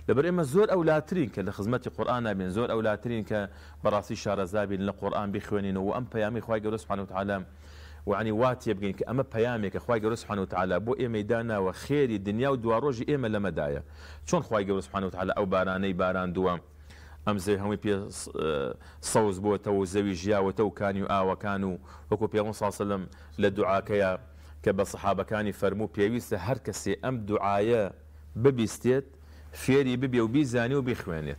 Speaker 5: لەبەر ئێمە زۆر ئەولاترین کە لە خزمەتی قورئان بین زۆر ئەولاترین کە بەڕاستی شارەزا بین لە قورئان بخوێنینەوە و ئەم پەیامی خوای گەورە سبحانه وتعالى وعني واتي يبقين كأما بيامك أخوي جل سبحانه وتعالى بو إيمي دانا وخيري الدنيا ودواروجي إيما لما دايا شون أخوي جل سبحانه وتعالى أو باراني باران دوا أم زي هم بي صوز بو تو زوجيا وتو كانوا وكانوا وكو بيغون صلى الله عليه وسلم للدعاء كيا كبالصحابة كان يفرموا بيويس هركسي أم دعايا ببيستيت فيري ببي وبيزاني وبيخوانيت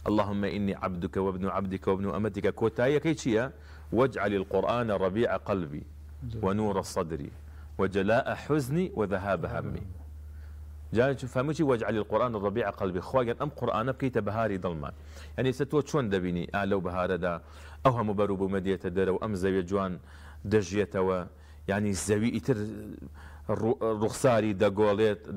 Speaker 5: اللهم إني عبدك وابن عبدك وابن أمتك كوتايا كيتشيا واجعل القرآن ربيع قلبي ونور الصدر وجلاء حزني وذهاب همي جاء فهمتي واجعل القرآن ربيع قلبي خواجا أم قرآن بكيت بهاري ظلمان يعني ستوت شون دبيني لو بهار دا أو هم بروب مدية درو أم زوي جوان دجية و يعني زوي إتر رخصاري دقوريت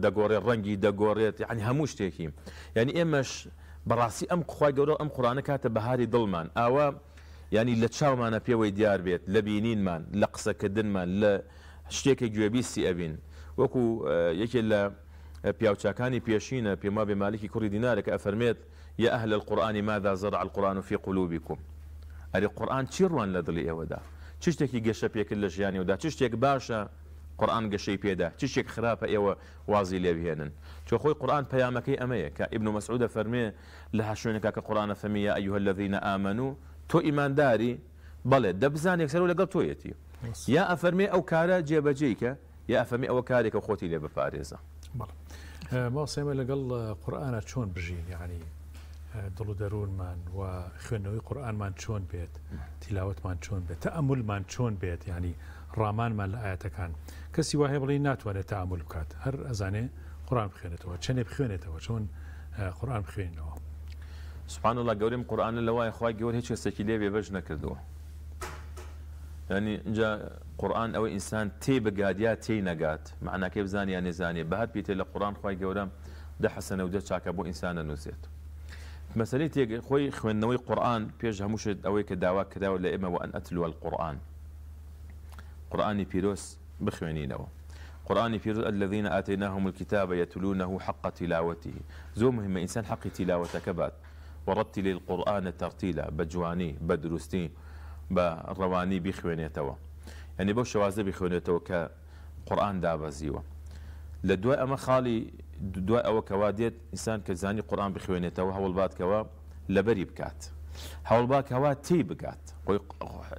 Speaker 5: رنجي دقوريت يعني هموش تيكيم يعني إمش براسي أم خواجا أم قرآن كاتب بهاري ظلمان أو يعني لە چاومانە پێوەی دیار بێت لە بینینمان لە قسەکردنمان لە شتێکی گوێبیستی ئەبین وەکو یەکێ لە پیاوچاکانی پێشینە پێما بێ مالکی کوڕی دینارێک ئەفەرمێت يا أهل القرآن ماذا زرع القرآن في قلوبكم ئەری قورئان چی ڕوان لە دڵی ئێوەدا چ شتێکی گەشە پێکرد لە ژیانیەوەدا چ شتێک باشە قورئان گەشەی پێدا چ شتێک خراپە ئێوە وازی لێ بهێنن چۆ خۆی قورئان پەیامەکەی ئەمەیە کە ئیبن مەسعود فەرمێ لە شوێنێکا کە قورئان فەرمێ يا أيها الذين آمنوا تو ئیمانداری بەڵێ دەبزانێک سەر لەگەڵ تۆیەتی یا ئەفەرمێ ئەو کارە جێبەجێیکە یا ئەفەرمێ ئەوە کارێکە خۆتی لێ بپارێزە
Speaker 1: ماسێمە لەگەڵ قورئانە چۆن بژین یعنی دڵ و دەروونمان و خوێندنەوەی قورئانمان چۆن بێت تیلاوەتمان چۆن بێت تەئەمولمان چۆن بێت یعنی ڕامانمان لە ئاەتەکان کەسی وایە بڵێ ناتوانێت تەئەمول بکات هەر ئەزانێ قورئان بخوێنێتەوە چەندێ بخوێنێتەوە چۆن قورئان بخوێنەوە
Speaker 5: سبحان الله گەورەی قورئان لەوای خوای گەورە هیچ کەسێکی لێ بێبەش نەکردووە يعني جا قرآن أو إنسان تي بقاديا تي نجات معنا كيف زاني يعني زاني بهاد بيتي القرآن خوي جورام ده حسنة وده شاك أبو إنسان نوزيت مسألة تيجي خوي خوينوي قرآن بيجه مش أويك دعوة كذا ولا إما وأن أتلو القرآن قرآني بيروس بخوينينه قرآني بيروس الذين آتيناهم الكتاب يتلونه حق تلاوته زو مهم إنسان حق تلاوته كبات ورتل القرآن ترتيلا بجواني بدرستي برواني بخوينيتوا يعني بو شوازه بخوينيتوا كقرآن دابزيوا لدواء أما خالي دواء أو كواديت إنسان كزاني قرآن بخوينيتوا هول بات كوا لبري بكات هول بات كوا تي بكات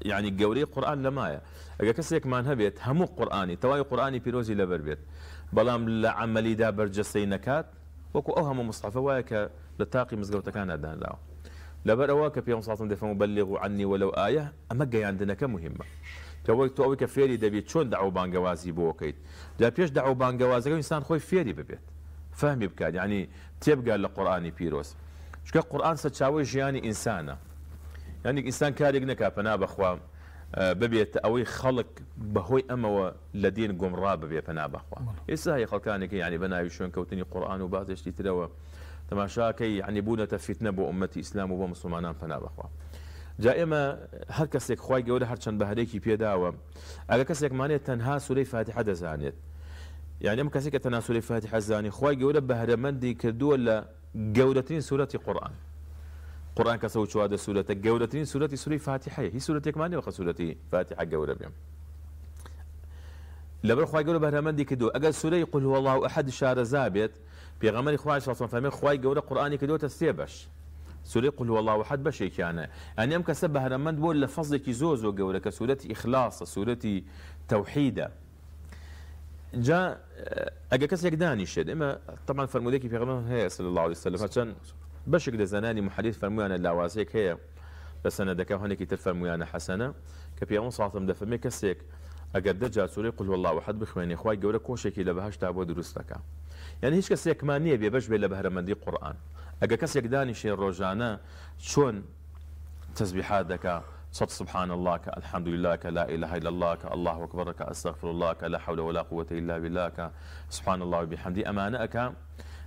Speaker 5: يعني جوري قرآن لمايا أجا كسيك ما نهبيت همو قرآني تواي قرآني بيروزي لبر بيت بلام لعملي دابر جسينكات وكو أوهم مصحف وايك لتاقي مزقوتا كان هذا لا لبر أواك في يوم صلاة دفع مبلغ عني ولو آية أما جاي عندنا كمهمة توي كفيري دبيت شون دعوا بانجوازي بوكيت جا بيش دعوا بانجوازي إنسان خوي فيري ببيت فهمي بكاد يعني تبقى للقرآن بيروس شو القرآن ستشاوي جياني إنسانة يعني إنسان كاريجنا كابنا بخوا ببيت أوي خلق بهوي أما لدين قمرا ببيت بنا بخوا إسا هي خلقانك يعني بنا شلون كوتني قرآن وبعض شيء تدوا تماشاكي يعني بونا تفتنا بو أمتي إسلام وبو مسلمان فنا بخوا جائما هر کەسێک خوای گەورە هەرچەند بەهرێکی پێداوە ئەگە کەسێک مانێت تەنها سوورەی فاتحە دەزانێت یعنی ئەم کەسێک کە تەنها سوورەی فاتحە زانی خوای گەورە بەهرەمەندی کردووە لە گەورەترین سوورەتی قورئان قورآن کە 114 سوورەتە گەورەترین سوورەتی سوورەی فاتحەیە هیچ سوورەتێکمان نییە وەخە سوورەتی فاتحە گەورە بێ لەبەر خوای گەورە بەرهەمەندی کردو ئەگەر سوورەی قل هو الله ئەحد شارەزا بێت پێغەمبەری خوا صلی الله علیه و سلم خوای گەورە قورآنی کردوتە سێ بەش سوورەی قل هو الله ئەحد بەشێکیانە ئەنی ئەم کەسە بەهرەمەند بۆ لە فەزڵێکی زۆر زۆر گەورە کە سوورەتی ئیخلاسە سوورەتی تەوحیدە جا ئەگە کەسێک دانیشێت ئێمە طبعا فەرمودێکی پێغەمبەر هەیە صلی الله عليه وسلم هەرچەند بەشێک لە زەنانی محەدیث فەرمویانە لاوازەیەک هەیە لە سەنەدەکە هەنێکی تر فەرمویانە حەسەنە کە پێغەمبەر صلی الله عليه وسلم دەفەرمێ کەسێک ئەگەر دەجا سوورەی قل هو الله ئەحد بخوێنێ خوای گەورە کۆشێکی لە بەهەشتا بۆ دروست دەکا یعنی هیچ کەسێکمان نییە بێبەش بێت لە بەهرەمەندی قورئان ئەگە کەسێک دانیشێ ڕۆژانە چۆن تسبیحات دەکا صد سبحان الله الحمد لله لا اله الا الله الله اكبر استغفر الله لا حول ولا قوه الا بالله سبحان الله وبحمده امانه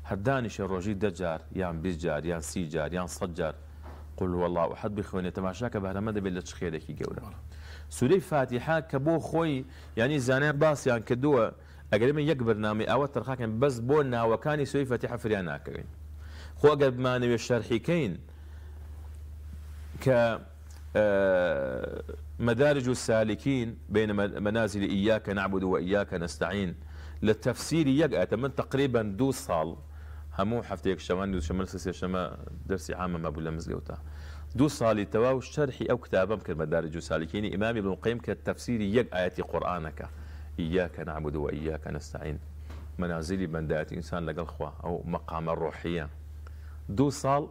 Speaker 5: هردانش الروجي دجار يان 20 جار يان 30 جار يان 100 جار قل هو الله احد بخوانه تماشاك بهرمده بلا تخيرك جوله سوره فاتحه كبو خوي يعني زانه باس يعني كدوه اگر من يك برنامج او ترخاكن بس بولنا وكان سوره فاتحه فريانا كاين خو اگر ما نوي شرحي كاين ك مدارج السالكين بين منازل إياك نعبد وإياك نستعين للتفسير يقعت من تقريبا 2 صال همو حفتيك شمان شمال سيسي شما درسي عامة ما بولا مزقوتا 2 صال تواو شرحي أو كتابا كالمدارج السالكين إمام ابن القيم كالتفسير يقعت قرآنك إياك نعبد وإياك نستعين منازل بندات إنسان لقى خوا أو مقام الروحية 2 صال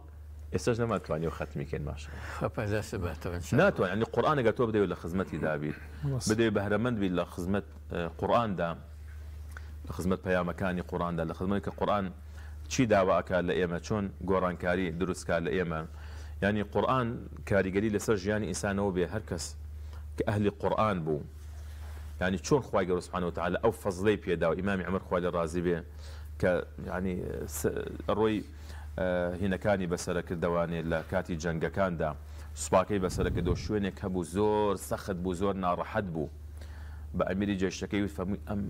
Speaker 5: استاذ ما تواني وختمي كان ما شاء الله
Speaker 2: فبدا سبعته ان شاء الله
Speaker 5: ناتو يعني القران قالوا بده ولا خدمتي دابير بده بهرمند بلا خدمت قران دا خدمت بيا مكاني قران دا خدمت القران شي داوا كان لايما شلون قران كاري دروس كان لايما يعني قران كاري قليل لسج يعني انسان هو به هركس كاهل القران بو يعني شلون خوي سبحانه وتعالى او فضلي بيدا امام عمر خوالي الرازي به ك يعني الروي هینەکانی بەسەرە کردەوانێ لە کاتی جەنگەکاندا سوپاکەی بەسەرە کردەوە شوێنێک هەبوو زۆر سەخت بوو زۆر ناڕەحەت بوو بە ئەمیری جێشتەکەی وت فەرمووی ئەم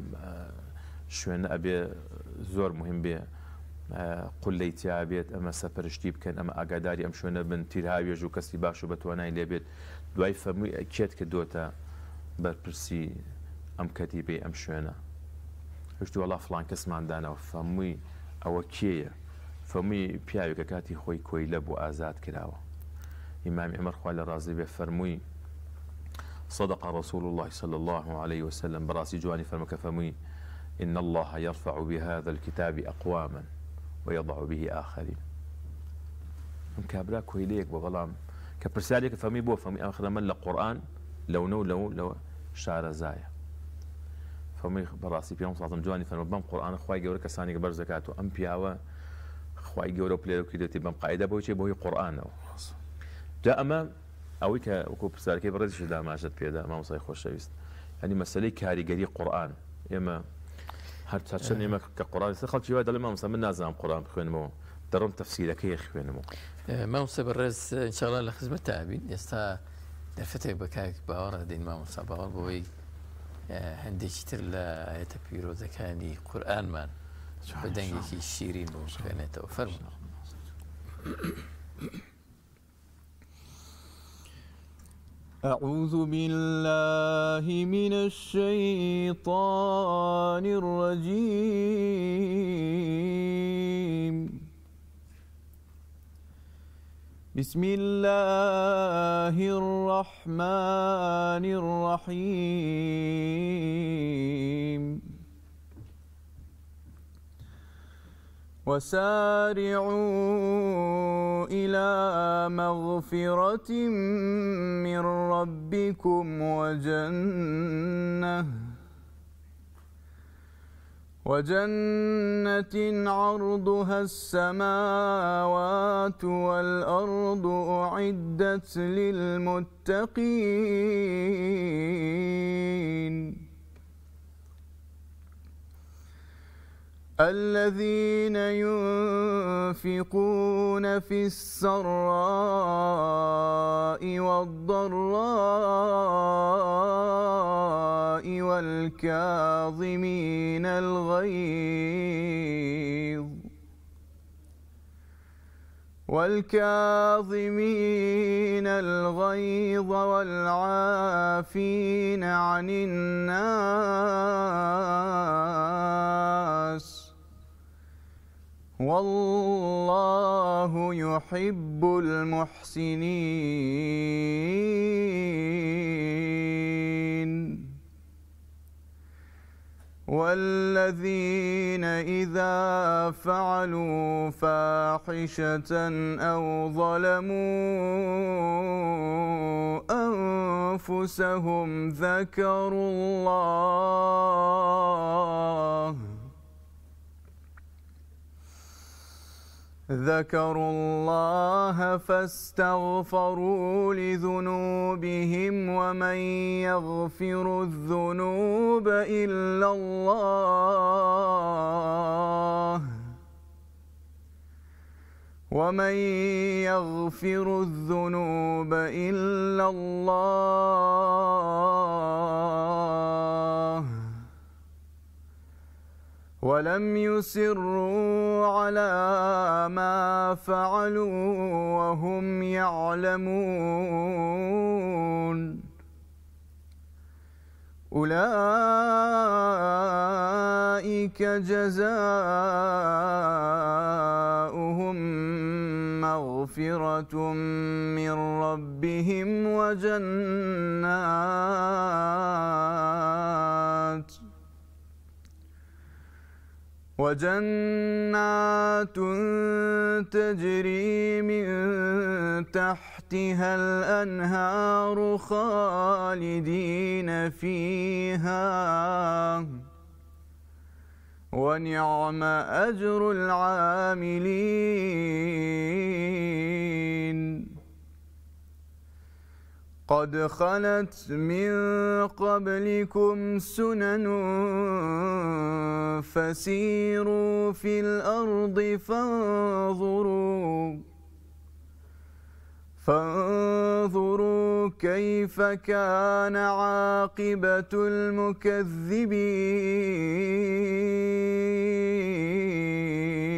Speaker 5: شوێنە ئەبێ زۆر مهم بێ قولەی تیا بێت ئەمە سەپەرشتی بکەن ئەمە ئاگاداری ئەم شوێنە بن تیرهاوێژ و کەسی باش و بەتوانای لێبێت دوای فەرمووی کێت کردوتە بەرپرسی ئەم کەتیبەی ئەم شوێنە هشتی وەڵا فڵان کەسمان دانەوە فەرمووی ئەوە کێیە فەرمووی پیاوێکە کاتی خۆی کۆیلە بوو ئازاد کراوە ئیمامی عومەر خوا لە ڕازی بێ فەرمووی صدق رسول الله صلى الله عليه وسلم براسي جواني فرمك فمي إن الله يرفع بهذا الكتاب أقواما ويضع به آخرين مكابرا كويليك بغلام كبرساليك فمي بو فمي آخر من لقرآن لو شعر زايا فمي براسي بيوم صلاة جواني فرمك بام قرآن خواي جورك كساني قبر زكاته أم بياوا خواي جورك بليرو كيدتي بام قاعدة بوشي بوهي قرآن جاء أما ئەوەی کە وەکو پرسیارەکەی بەڕێزیش داماژت پێدا مامۆستای خۆشەویست ینی مەسەلەی کاریگەری قورئان ئێمە هەر چەند ئێمە کە قورئان خەڵکی وا دەڵێ مامۆستا من نازانم قورئان بخوێنمەوە دەڕۆم تەفسیرەکەی خوێنمەوە
Speaker 2: مامۆستا بەڕێز ئینشاءڵڵا لە خزمەتتا بین ئێستا دەرفەتێک بە کاک باوەڕ دەدەین مامۆستا باوەڕ بۆی هەندێکی تر لە ئاەتە پیرۆزەکانی قورئانمان بە دەنگێکی شیرین بۆ خوێنێتەوە فەرموو
Speaker 4: أعوذ بالله من الشيطان الرجيم بسم الله الرحمن الرحيم وسارعوا إلى مغفرة من ربكم وجنة عرضها السماوات والأرض أعدت للمتقين الذين ينفقون في السراء والضراء والكاظمين الغيظ والكاظمين الغيظ والعافين عن الناس والله يحب المحسنين والذين إذا فعلوا فاحشة أو ظلموا أنفسهم ذكروا الله فاستغفروا لذنوبهم ومن يغفر الذنوب إلا الله ولم يصروا على ما فعلوا وهم يعلمون أولئك جزاؤهم مغفرة من ربهم وجنات تجري من تحتها الأنهار خالدين فيها ونعم أجر العاملين قد خلت من قبلكم سنن فسيروا في الأرض فانظروا كيف كان عاقبة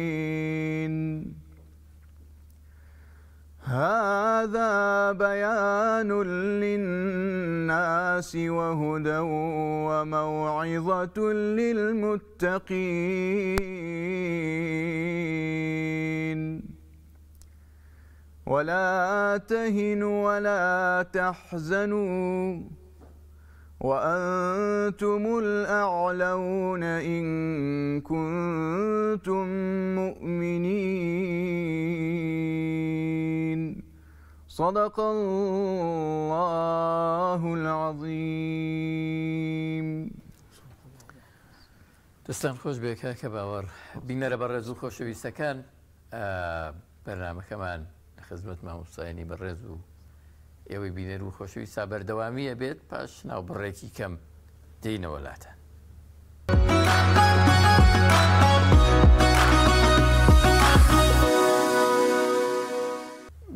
Speaker 4: المكذبين هذا بيان للناس وهدى وموعظة للمتقين ولا تهنوا ولا تحزنوا وأنتم الأعلون إن كنتم مؤمنين صدق الله العظيم.
Speaker 2: دەستان خۆش بێکە کە باوەڕ بینەرە بەڕێز و خۆشەویستەکان بەرنامەکەمان خزمەت مامۆستایانی بەڕێز و ئێوەی بینەر و خۆشەویستا بەردەوامیە بێت پاش ناو بڕێکی کەم دێینەوەلاتە.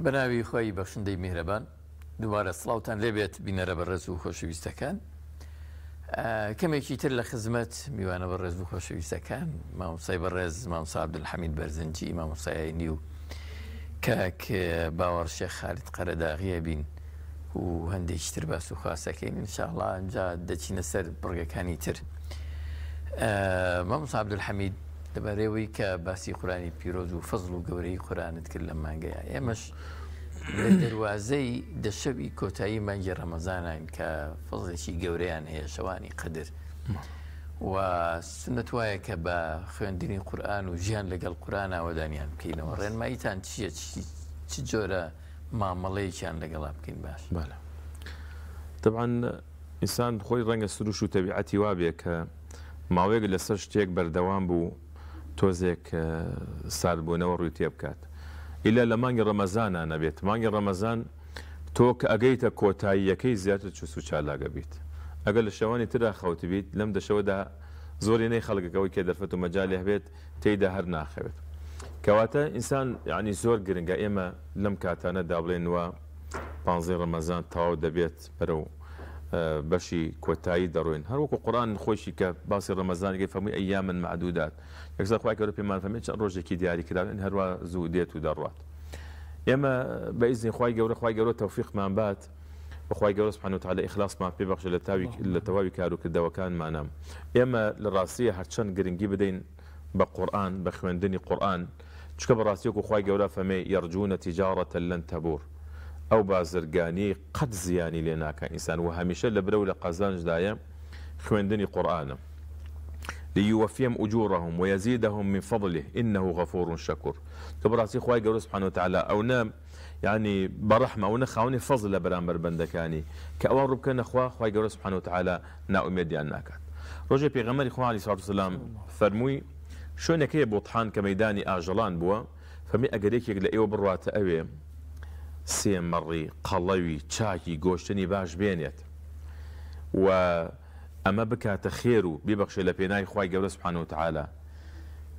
Speaker 2: بەناوی خۆی بەخشندەی میهرەبان دووبارە سڵاوتان لێبێت بینەرە بەڕێز و خۆشەویستەکان. کەمێکی تر لە خزمەت میوانە بەڕێز و خۆشەویستەکان مامۆستای بەڕێز مامۆستا عەبدولحەمید بەرزنجی مامۆستایانی و کاک باوەڕ شێخ خالید قەرەداغیە بین و هەندێکی تر باس و خواسەکەین ئینشاءڵڵا ئەنجا دەچینە سەر بڕگەکانی تر. مامۆستا عەبدولحەمید لەبارەوەی کە باسی قورآنی پیرۆز و فەزڵ و گەورەی قورآنت کرد لە مانگەیە ئێمەش لە دەواازەی دەشەوی کۆتایی مانگی ڕەمەزانین کە فەزڵێکی گەورەیان هەیە شەوانی قەدر و سنت وایە کە بە خوێندنی قورآن و ژیان لەگەڵ قورآن ئاوەدانیان بکەینەوە. ڕێنماییتان چییە چ جۆرە مامەڵەیەکیان لەگەڵا بکەین باش؟
Speaker 5: بەڵێ طبعاً ئینسان خۆی ڕەنگە سروش و تەبیعەتی وابێ کە ماوەیەک لەسەر شتێک بەردەوام بوو تۆزێک ساردبوونەوە ڕووی تێ بکات. ئیلا لە مانگی ڕەمەزانە نەبێت. مانگی ڕەمەزان تۆ کە ئەگەیتە کۆتاییەکەی زیاتر چوس و چالاگە بیت. ئەگەر لە شەوانی ترا خەوت بیت لەم دەشەوەدا زۆرینەی خەڵکەکەەوەی کێ دەرفەت و مەجالی هەبێت تێیدا هەر ناخەوێت. کەواتە ئینسان یعنی زۆر گرنگە ئێمە لەم کاتانەدا بڵێن وە 15 ڕەمەزان تەواو دەبێت بەرەو بەشی کۆتایی دەڕۆین. هەروەکو قورآن خۆشی کە باسی ڕەمەزانەکەی فەرمووی ئەیامن معدودات. یەکسەر خوای گەورە پێمان فەرمێت چەند ڕۆژێکی دیاری کراون هەروە زوو دێت و دەڕوات. ئێمە بەئیزنی خوای گەورە تەوفیقمان بات بەخوای گەورە سوبحانەهو وتعالە ئیخلاسمان پێبەخشێ لە تەواوی کاروکردەوەکانمانە. ئێمە لە ڕاستیە هەرچەند گرنگی بدەین بە قورئان بە خوێندنی قورئان، چکە بەڕاستی وەکو خوای گەورە فەرمێ یەرجونە تیجارەتەن لەن تەبور، ئەو بازرگانی قەت زیانی لێ ناکە ئینسان و هەمیشە لە برە و لە قەزانجدایە خوێندنی قورئانە. ليوفيهم أجورهم ويزيدهم من فضله إنه غفور شكور. كبراسي خواي جورس سبحانه وتعالى أو نام يعني برحمة أو نخاوني فضل برامبر بندكاني كأوان ربكنا خواي جورس سبحانه وتعالى ناؤم يدي عناكات. رجع بيغمر إخوان عليه الصلاة والسلام فرموي شو نكيب بطحان كميداني أجلان بوا فمي أجريك يقلقيو بروات أوي سيم مري قلوي تشاكي قوشتني باش بينيت و ئەمە بکاتە خێر و بیبەخشێ لە پێناوی خوای گەورە سوبحانەهو وتعالە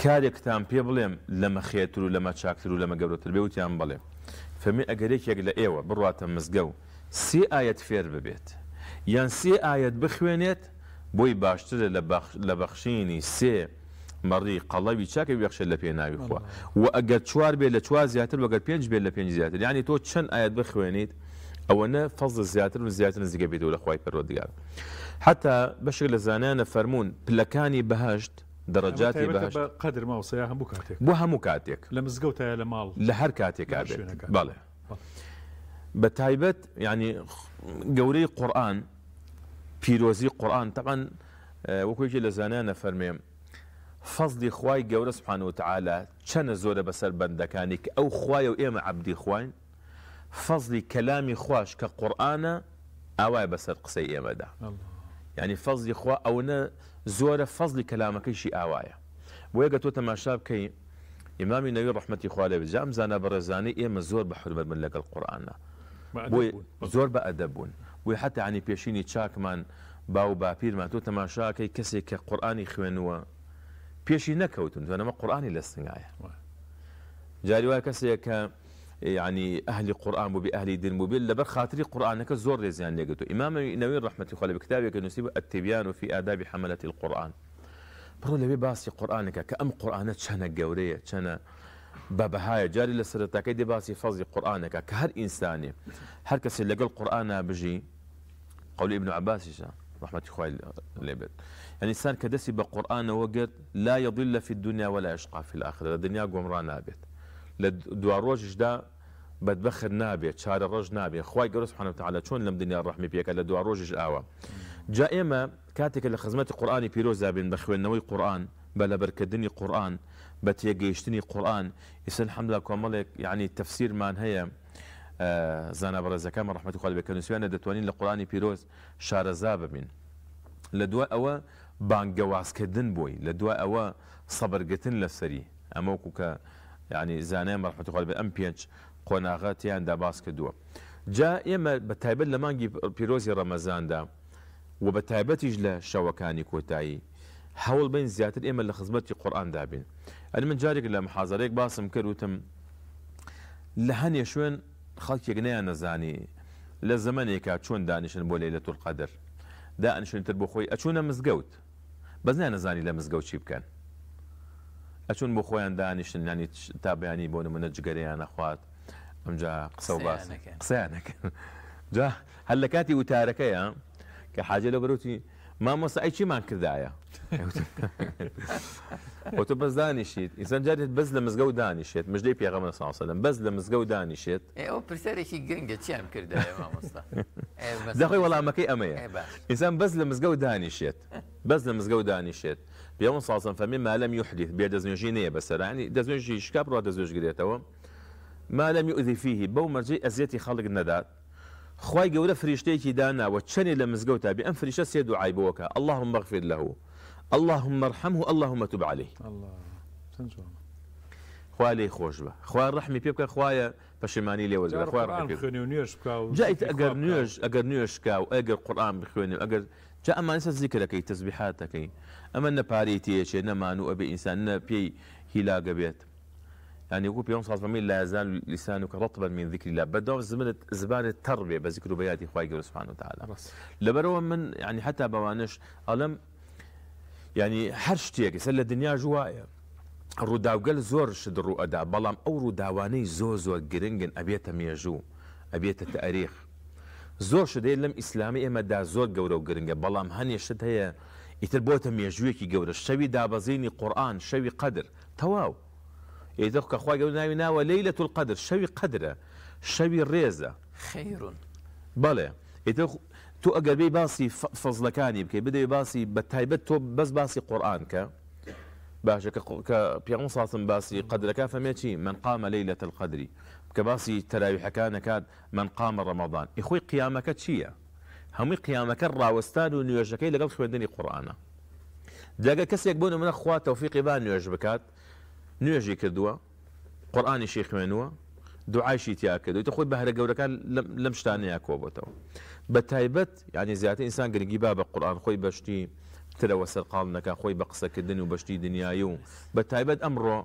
Speaker 5: کارێکتان پێ بڵێم لەمە خێرتر و لەمە چاکتر و لەمە گەورەتر بێ وتیان بڵێ فەرمی ئەگەرێکێک لە ئێوە بڕواتە مزگە و 3 ئایەت فێر ببێت یان 3 ئایەت بخوێنێت بۆی باشترە لە بەخشینی 3 مەڕی قەڵەوی چاکە ببەخشێت لە پێناوی خوا و ئەگەر 4 بێت لە 4 زیاتر وەگەر 5 بێت لە 5 زیاتر یعنی تۆ چەند ئایەت بخوێنیت ئەوەنە فەزل زیاتر و زیاتر نزیکە بێتەوە لە خوای پەروەردگار. حتى بشر لزانانا فرمون بلكاني بهشت درجاتي بهشت
Speaker 1: قدر ما وصيها هم بكاتك
Speaker 5: بوها مكاتك
Speaker 1: لمزقوتها لمال
Speaker 5: لهر كاتك عبد بالله بتايبت يعني قوري قرآن بيروزي قرآن طبعا وكويجي لزانانا فرمي فضل خواي قوري سبحانه وتعالى كان زورة بسر بندكانك او خواي وإيما عبدي خواين فضل كلامي خواش كقرآن اواي بسر قصي إيما ده الله. يعني فضل خوا او نا زور فضل كلامك شيء اوايا ويقى تو تماشا بكي امام النووي رحمه الله عليه بجام زانا برزاني ايما زور بحرمه من لقى القران زور بادبون وحتى يعني بيشيني تشاك مان باو بابير ما تو تماشا كي كسي كقراني خوينوا بيشي نكوتن انا ما قراني لسنايا جاري واي كسي ك يعني أهل قرآن وبأهل دين مبين لبر خاطري قرآنك زور رزيان لقيته إمام النووي رحمة الله عليه بكتابه كان يسيب التبيان في آداب حملة القرآن برو لبي باسي قرآنك كأم قرآنك شنا جورية شنا بابهاي جاري لسرتك دي باسي فضل قرآنك كهر إنساني هر كسي لقى القرآن بجي قول ابن عباس رحمة الله عليه يعني إنسان كدسي بقرآن وقت لا يضل في الدنيا ولا يشقى في الآخرة الدنيا قمران نابت لدواروجش دا بدبخر نابێت چارە ڕۆژ نابێت خوای گەورە سوبحانەهو وتعالە چۆن لەم دنیا ڕەحمی پێکە لە دواروجش ئاوە جا ئێمە کاتێکە لە خزمەتی قورئانی پیرۆزا بین بە خوێندنەوەی قورئان بە لەبەرکردنی قورئان بە تێگەیشتنی قورئان ئیسن حەمدڵا کۆمەڵێک یعنی تەفسیرمان هەیە زانا بەڕێزەکانمان ڕەحمەتی خوا لێ بێ کە نووسیویانە دەتوانین لە قورئانی پیرۆز شارەزا ببین لە دوای ئەوە بانگەوازکردن بووی لە دوای ئەوە سەبرگرتن لەسەری ئەمە وەکو کە يعني زانام رحمة الله عليه أمبيج قناغات يعني داباس كدوا جاء إما بتايبت لما نجي بيروزي رمضان دا وبتايبتيج له شوكاني كوتاي حاول بين زيادة إما اللي خدمتي قرآن دابين أنا من جارك لمحاضريك باسم كروتم لهني شوين خلق يقنيا نزاني لزمانيك شون دانشن بو ليلة القدر دانشن تربو خوي أشونا مزقوت بس نزاني لا مزقوت شي بكان أشون بۆ خۆیان دانیشتن ینی تابیانی بۆ نمونە جگەرەیان نەخوات ئەمجا قسە و باس قسەیانەکەن جا هەر لە کاتی وتارەکەیە کە حاجە لە بەروتی مامۆستا ئەی چیمان کردایە وتۆ بەس دانیشیت ئینسان جارێت بەس لە مزگەوت دانیشێت مژدەی پێغەمبەر صلی الله علیه وسلم بەس لە مزگەوت دانیشێت
Speaker 2: ئەو پرسیارێکی گرنگە چیان کردایە مامۆستا
Speaker 5: دەخۆی وەڵامەکەی ئەمەیە ئینسان بەس لە مزگەوت دانیشێت بەس لە مزگەوت دانیشێت بيوم صاصا فمن ما لم يحدث بيدزنجينيه بس يعني دزنجي شكاب رو دزنج قريتو ما لم يؤذي فيه بو مرجي ازيتي خلق الندات خواي قوله فريشتيكي دانا وتشني لمزقوتها بان فريشه سيدو عيبوكا اللهم اغفر له اللهم ارحمه اللهم تب عليه
Speaker 1: الله تنجو
Speaker 5: خوالي خوش به خوار رحمي بيبكا خوايا بشماني لي وزغ خوار رحمي جايت اجر نيوش كاو اجر قران بخويني اجر جاء ما نسى ذكرك تسبيحاتك اما نباريتي نمانو ابي انسان بي هلا قبيت يعني يقول بيوم صلى الله لا يزال لسانك رطبا من ذكر الله بدو زبان التربيه بذكر بيات اخوي سبحانه وتعالى لبرو من يعني حتى بوانش الم يعني حرشتيك سل الدنيا جوايا ڕووداوگەل زۆر شت ڕوو ئەدا بەڵام ئەو ڕووداوانەی زۆر گرنگن ئەبێتە مێژوو ئەبێتە تاریخ زۆر شدەیە لەم ئیسلامی ئێمەدا زۆر گەورە و گرنگە بەڵام هەنێ شت هەیە ئیتر بۆتە مێژوویەکی گەورە شەوی دابەزینی قورئان شەوی قەدر تەواو ئیتر کە خوا گەورە ناوی ناوە لەیلەة القەدر شەوی قەدرە شەوی ڕێزە
Speaker 2: خەیرون
Speaker 5: بەڵێ ئیتر تۆ ئەگەر بێ باسی فەزلەکانی بکەی بدەوێ باسی بە تایبەت تۆ بەس باسی قورئان کە باشە کە پێغەمبەر ساسم باسی قەدرەکە فەرمێ چی من قام لەیلەة القەدر کە باسی تەراویحەکانەکات من قام ڕەمەضان ئیخۆی قیامەکە چییە هەمووی قیامەکە ڕاوەستان و نوێژەکەی لەگەڵ خوێندنی قورئانە جاگە کەسێک بۆ نمونە خوا تەوفیقی با نوێژ بکات نوێژی کردووە قورئانیشی خوێنووە دوعایشی تیا کردو ئیتر خۆی بەهرە گەورەکان لەم شتانەیە کۆبێتەوە بە تایبەت یعنی زیاتر ئینسان گرنگی با بە قورئان خۆی بەشتی ترەوە سەرقاڵ نەکا خۆی بە قسەکردن و بەشتی دنیایی و بە تایبەت ئەمڕۆ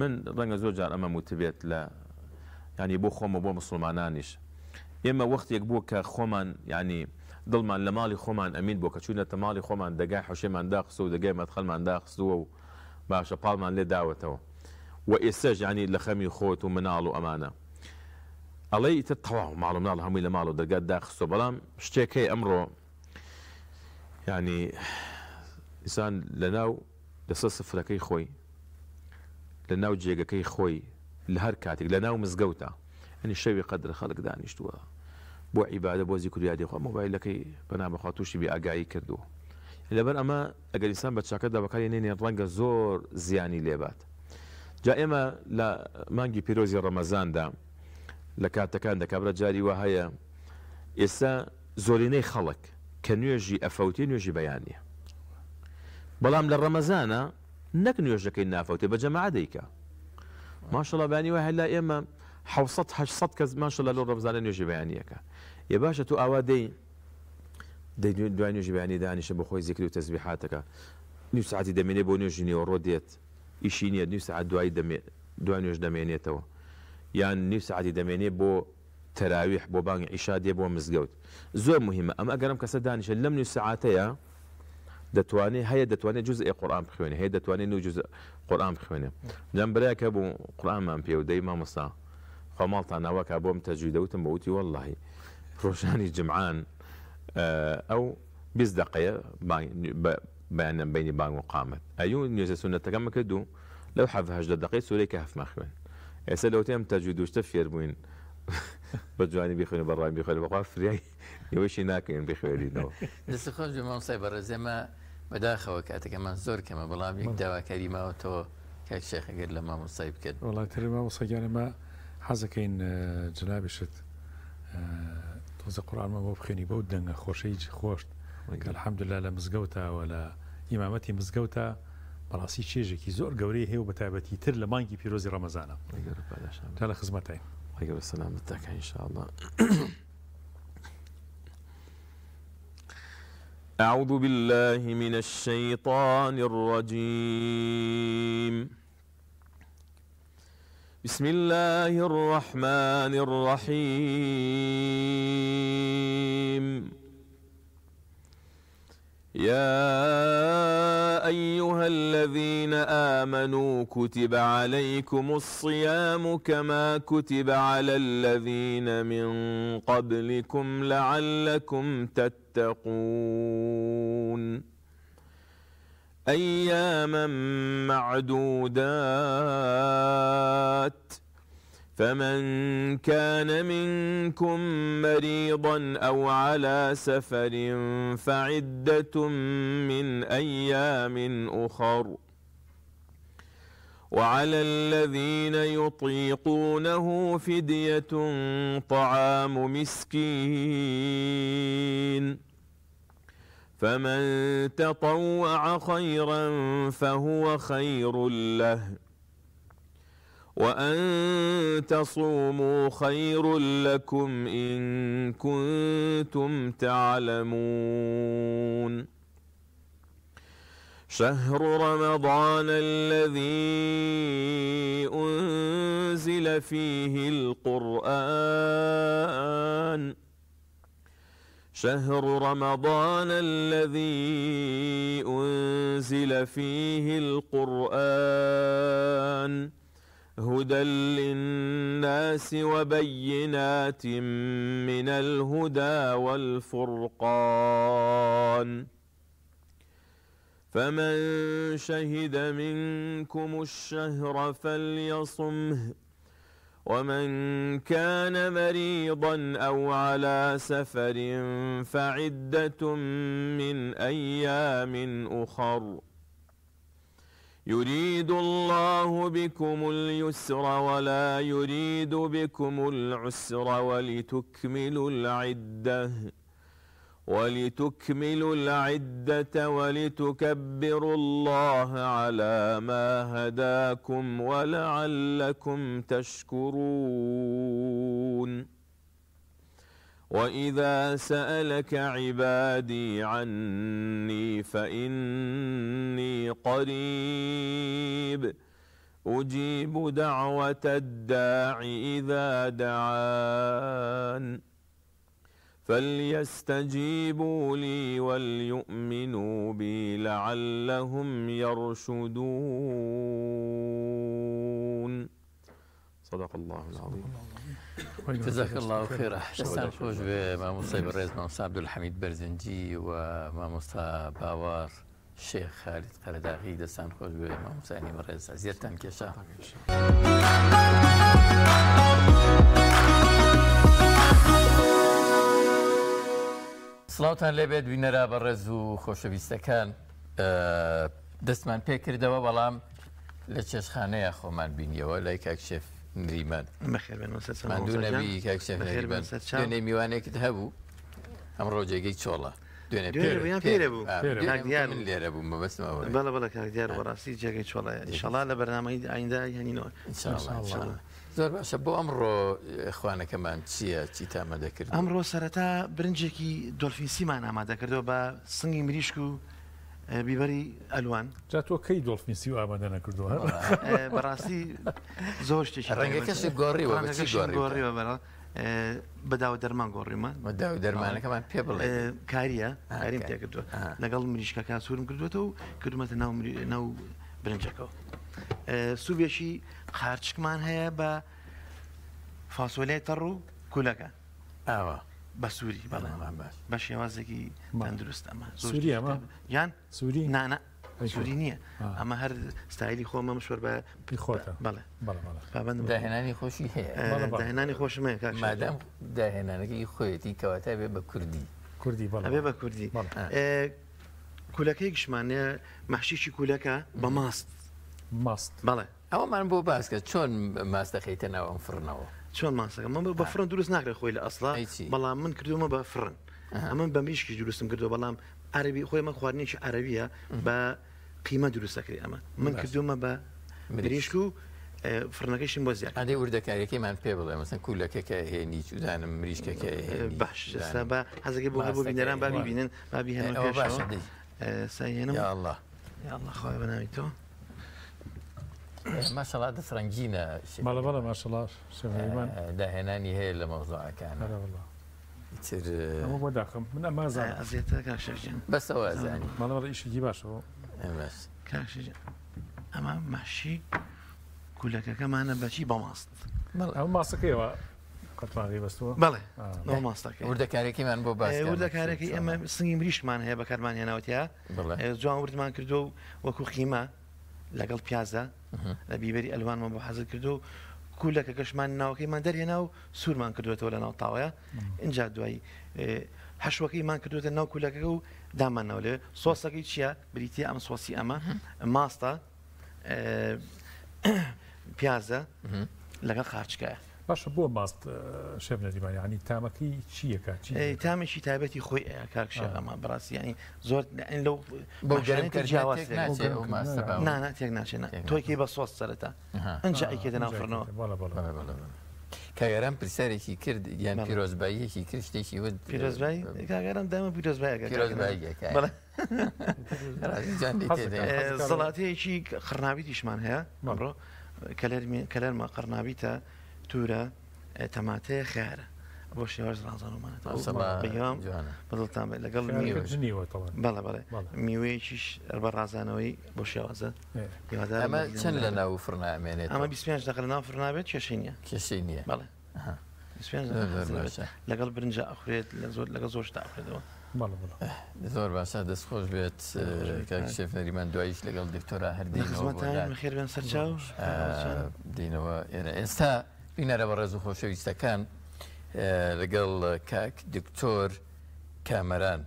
Speaker 5: من ڕەنگە زۆر جار ئەمە وتبێت لە ینی بۆ خۆمە بۆ مسلمانانیش ئێمە وەختێک بووە کە خۆمان ینی دڵمان لە ماڵی خۆمان ئەمین بۆ کە چوونەتە ماڵی خۆمان دەگای حوشێمان داخستەوە و دەگای مەدخەلمان داخستووە و باشە پاڵمان لێ داوەتەوە و ئێستاش ینی لە خەمی خۆت و مناڵ و ئەمانە ئەڵێ ئیتر تەواو ماڵ و مناڵ هەمووی لە ماڵ و دەرگات داخستەوە بەڵام شتێکەی ئەمڕۆ ینی ئینسان لەناو لەسەر سفرەکەی خۆی لە ناو جێگەکەی خۆی لە هەر کاتێک لە ناو مزگەوتە ئەنی شەوی قەدر خەڵک دانیشتووە بۆ عیبادە بۆ زیکر و یادی خوا مۆبایلەکەی بەنابەخوا تووشی بێ ئاگایی کردووە لەبەر ئەمە ئەگەر ئینسان بە چاکەدا بەکاری نێنێ ڕەنگە زۆر زیانی لێبات جا ئێمە لە مانگی پیرۆزی ڕەمەزاندا لە کاتەکاندا کابرا جاری وا هەیە ئێستا زۆرینەی خەڵک کە نوێژی ئەفەوتی نوێژی بەیانیە بەڵام لە ڕەمەزانە نەک نوێژەکەی نافەوتێ بە جەماعە دەیکە ماشەڵڵا بەیانی وای هەلا ئێمە 700 کەس ماشەڵڵا لەو ڕەمەزانە نوێژی بەیانیەکە ێ باشە تو ئاوا دەی دوای نوێژی بەیانی دانیشە بە خۆی زیکر و تەسبیحاتەکە نیو ساعتی دەمێنێ بۆ نوێژی نیوەڕۆ دێت ئیشی نییە نیو ساعت دوای نوێژ دەمێنێتەوە یان نیو ساعتی دەمێنێ بۆ تەراویح بۆ بانگی عیشا دێ بۆ مزگەوت زۆر مهمە ئەمە ئەگەرم کەسە دانیشە لەم نیو ساعاتەیە دەتوانێت جزئی قورئان بخوێنێ هەیە دەتوانێت نو جزء قورئان بخوێنێ جەم برایەکە بوو قورئانمان پێ و دەی مامۆستا خوا ماڵتان ناوەکە بۆم تەجویدەوتم بە وتی وەڵڵاهی ڕۆژانی جمعان ئەو 20 دقەیە بەیانە بینی بانگ و قامت ئەیوو نوێژە سونەتەکەمە کردو لەو 7 دقەی سوورەی کەهفمان خوێن ئێستا لەوتێم تەجوید وشتە فێر بووین بە جوانی بخوێنە بەڕای بخوێنە بەخوا فریای نوێشی ناکەین بخوێنینەوە
Speaker 2: دەست خۆش مامۆستای بەڕێزێمە بەداخەوە کاتەکەمان زۆر کەمە بەڵام یەک داواکاری ماوەتەوە کاک شێخەگەر لە مامۆستای بکەن
Speaker 1: وڵاتری مامۆستاگیانەمە حەزەکەین جنابیشت تۆزە قورئانمە بۆ بخوێنی بەو دەنگە خۆشەی خۆشت کە الحەمدوللا لە مزگەوتەوە لە ئیمامەتی مزگەوتە بەڕاستی چێژێکی زۆر گەورەی هەیە و بە تایبەتی تر لە مانگی پیرۆزی ڕەمەزانە تا لە خزمەتای
Speaker 5: خۆی سەلامت تاکە ئینشاءالله أعوذ بالله من الشيطان الرجيم بسم الله الرحمن الرحيم يا أيها الذين آمنوا كتب عليكم الصيام كما كتب على الذين من قبلكم لعلكم تتقون أياما معدودات فمن كان منكم مريضا أو على سفر فعدة من أيام أخر وعلى الذين يطيقونه فدية طعام مسكين فمن تطوع خيرا فهو خير له وأن تصوموا خير لكم إن كنتم تعلمون شهر رمضان الذي أنزل فيه القرآن شهر رمضان الذي أنزل فيه القرآن هدى للناس وبينات من الهدى والفرقان فمن شهد منكم الشهر فليصمه ومن كان مريضا أو على سفر فعدة من أيام أخر يريد الله بكم اليسر ولا يريد بكم العسر ولتكملوا العدة ولتكبروا الله على ما هداكم ولعلكم تشكرون وإذا سألك عبادي عني فإني قريب أجيب دعوة الداع إذا دعان فليستجيبوا لي وليؤمنوا بي لعلهم يرشدون. صدق الله العظيم.
Speaker 2: جزاك الله خير. دەستان خۆش بێ مامۆستای بەڕێز مامۆستا عەبدولحەمید بەرزنجی و مامۆستا باوار شێخ خالید قەرەداغی. دەستان خۆش بێ مامۆستایانی بەڕێز زیێرتان کێشا. سڵاوتان لێبێت بینەرا بەڕێز و خۆشەویستەکان. دەستمان پێ کردەوە بەڵام لە چێشخانەیە خۆمان بینیەوە لای کاکشێف نریمان. ماندوو نەبی کاکشێف نریمان. دوێنێ میوانێکت هەبوو ئەم ڕۆژێکی چۆڵە دوێنێ
Speaker 3: پێرە بوو
Speaker 2: لێرە بوو مەبەستمەوە.
Speaker 3: بەڵە بەڵە کاکدیار بەڕاستی جێگەی چۆڵەیە ئینشەڵا لە بەرنامەی ئایندا هێنینەوە.
Speaker 2: زۆر باشە. بۆ ئەمڕۆ خوانەکەمان چییە؟ چی تامە دەکرد؟
Speaker 3: ئەمڕۆ سەرەتا برنجێکی دۆلفینسیمان ئامادەکردەوە بە سنگی مریشک و بیبەری ئەلوان.
Speaker 1: جا تۆ کەی دۆڵفینسی و ئامادە نەکردووە؟
Speaker 3: بەڕاستی زۆر شتێکی
Speaker 2: ڕەنگەکەش گۆڕیوە
Speaker 3: گۆڕیوە بەرە بەداوە دەرمان گۆڕیمە
Speaker 2: بەداوە دەرمانەکەمان پێ بڵێ
Speaker 3: کاریە کاریم تێ کردووە لەگەڵ مریشکەکە سوورم کردوێتەوە و کردومەتە ناو برنجەکەەوە. سوبێکی خارچکمان هەیە بە فاسۆلای تەڕ و کولەکە
Speaker 2: ئاوە
Speaker 3: بە سووری بە شێوازێکی تەندروست ئەمە
Speaker 1: سووری ئەمە
Speaker 3: یان
Speaker 1: سووری
Speaker 3: نانە سووری نییە ئەمە هەر ستایلی خۆمە مشوەر بە
Speaker 1: پیخۆتە.
Speaker 3: بەڵێ
Speaker 2: داهێنانی خۆشی هەیە.
Speaker 3: داهێنانی خۆشمەیە
Speaker 2: مادام داهێنانەکەی خۆیەتی کەواتە بێ بە کوردی
Speaker 3: ئەبێ بە کوردی. کولەکەی گشمانەیە مەحشیشی کولەکە بە ماست بەڵێ
Speaker 2: ئەوەمان بۆ باسکە چۆن ماست دەخەیتە ناو ئەم فڕنەوە؟
Speaker 3: چۆن ماسەکە من بە فرن دروست ناکرێت خۆی لە ئەسڵا بەڵام من کردومە بە فرن ئەمە بە میشکی دروستم کردو بەڵام عەربی خۆی من خواردنێکی عەربیە بە قیمە دروستەکەی ئەمە من کردومە بە مریشک و فرنەکەیشم بۆ زیاد.
Speaker 2: ئەدەی وردەکاریەکەمان پێ بڵێ مەسەن کولەکەکە هێنی چودانم مریشکەکە
Speaker 3: باش بە حەزەکەی بۆ بینەران با ببینن با بیهێنەوە پێشەوە سایهێنم یا الله خۆی بەناوی تۆ.
Speaker 2: ماشەڵا دەفرەنگینە
Speaker 1: بەڵە ماشەڵا
Speaker 2: داهێنانی هەیە لە مەوزوعەکان
Speaker 1: بۆ داخم من ئەمازان
Speaker 3: ئەزیێتە کاشەژیان
Speaker 2: بەسەوە ئەزانی
Speaker 1: ماڵەوە ئیشێکی باشەوە
Speaker 3: کاشەژیان ئەمە ماشی کولەکەکەمانە بەچی بە ماست
Speaker 1: ئەو ماسەکەیەوە قەتماغی بەستووە.
Speaker 3: بەڵێ ئەو ماستەکە
Speaker 2: وردەکارێکیمان بۆ باس
Speaker 3: وردەکارێکی ئەمە سنگی مریشمان هەیە بەکارمان هێناوەتیا جوان وردمان کردو وەکو خیمە لەگەڵ پیازە لە بیبەری ئەلوانمان بۆ حەزت کردو کولەکە گەشمان ناوەکەیمان دەرهێنا و سوورمان کردوێتەوە لە ناو تاوەیە اینجا دوایی حەشوەکەیمان کردوێتە ناو کولەکەەکە و دامانەوە لێ سۆسەکەی چییە؟ بریتە ئەم سۆسی ئەمە ماستە پیازە لەگەڵ خارچکایە.
Speaker 1: باشە بۆ ماست شێف نەریمان ینی تامەکەی چیەکە
Speaker 3: تامێکی تایبەتی خۆی کاکشە ئەمە بڕاستی ینی زۆر لەو تێک ناچێت تۆیکی بە سۆس سەرەتا ئەنج ئەیکێتە ناوفڕنەوە.
Speaker 2: کاگەران پرسیارێکی کرد یان پیرۆزباییەکی کرد شتێکی ود
Speaker 3: پیرۆزبایی کاگەران دامە زەڵاتەیەکی قڕناویتیشمان هەیە کەلەرمە قڕناویتە تورە تەماتەیە خیارە بۆ شێوەش ڕازانمانێت
Speaker 2: جوانە
Speaker 3: بەدڵتان بێت لەگەڵ
Speaker 1: جنیوە
Speaker 3: بەڵێ بەڵێ میوەیەکیش بە ڕازانەوەی بۆ شێوازە
Speaker 2: ئەمە چەند لە ناو فرنامێنێت
Speaker 3: ئەمە 25 دقیقە لە ناو فرنابێت کێشەی نییە
Speaker 2: کێشەی نییە
Speaker 3: بەڵێ لەگەڵ برنجە ئەخورێت لەگەڵ زۆرشتا ئەخورێتەوە
Speaker 2: زۆر باشە دەستخۆش بێت شێف نەریمان دواییش لەگەڵ دکتۆرا هەردینەوە
Speaker 3: خێر بێن سەرچاو
Speaker 2: دینەوە ئێرە ئێستا بینەرە بە ڕێز و خۆشەویستەکان لەگەڵ کاک دکتۆر کامەران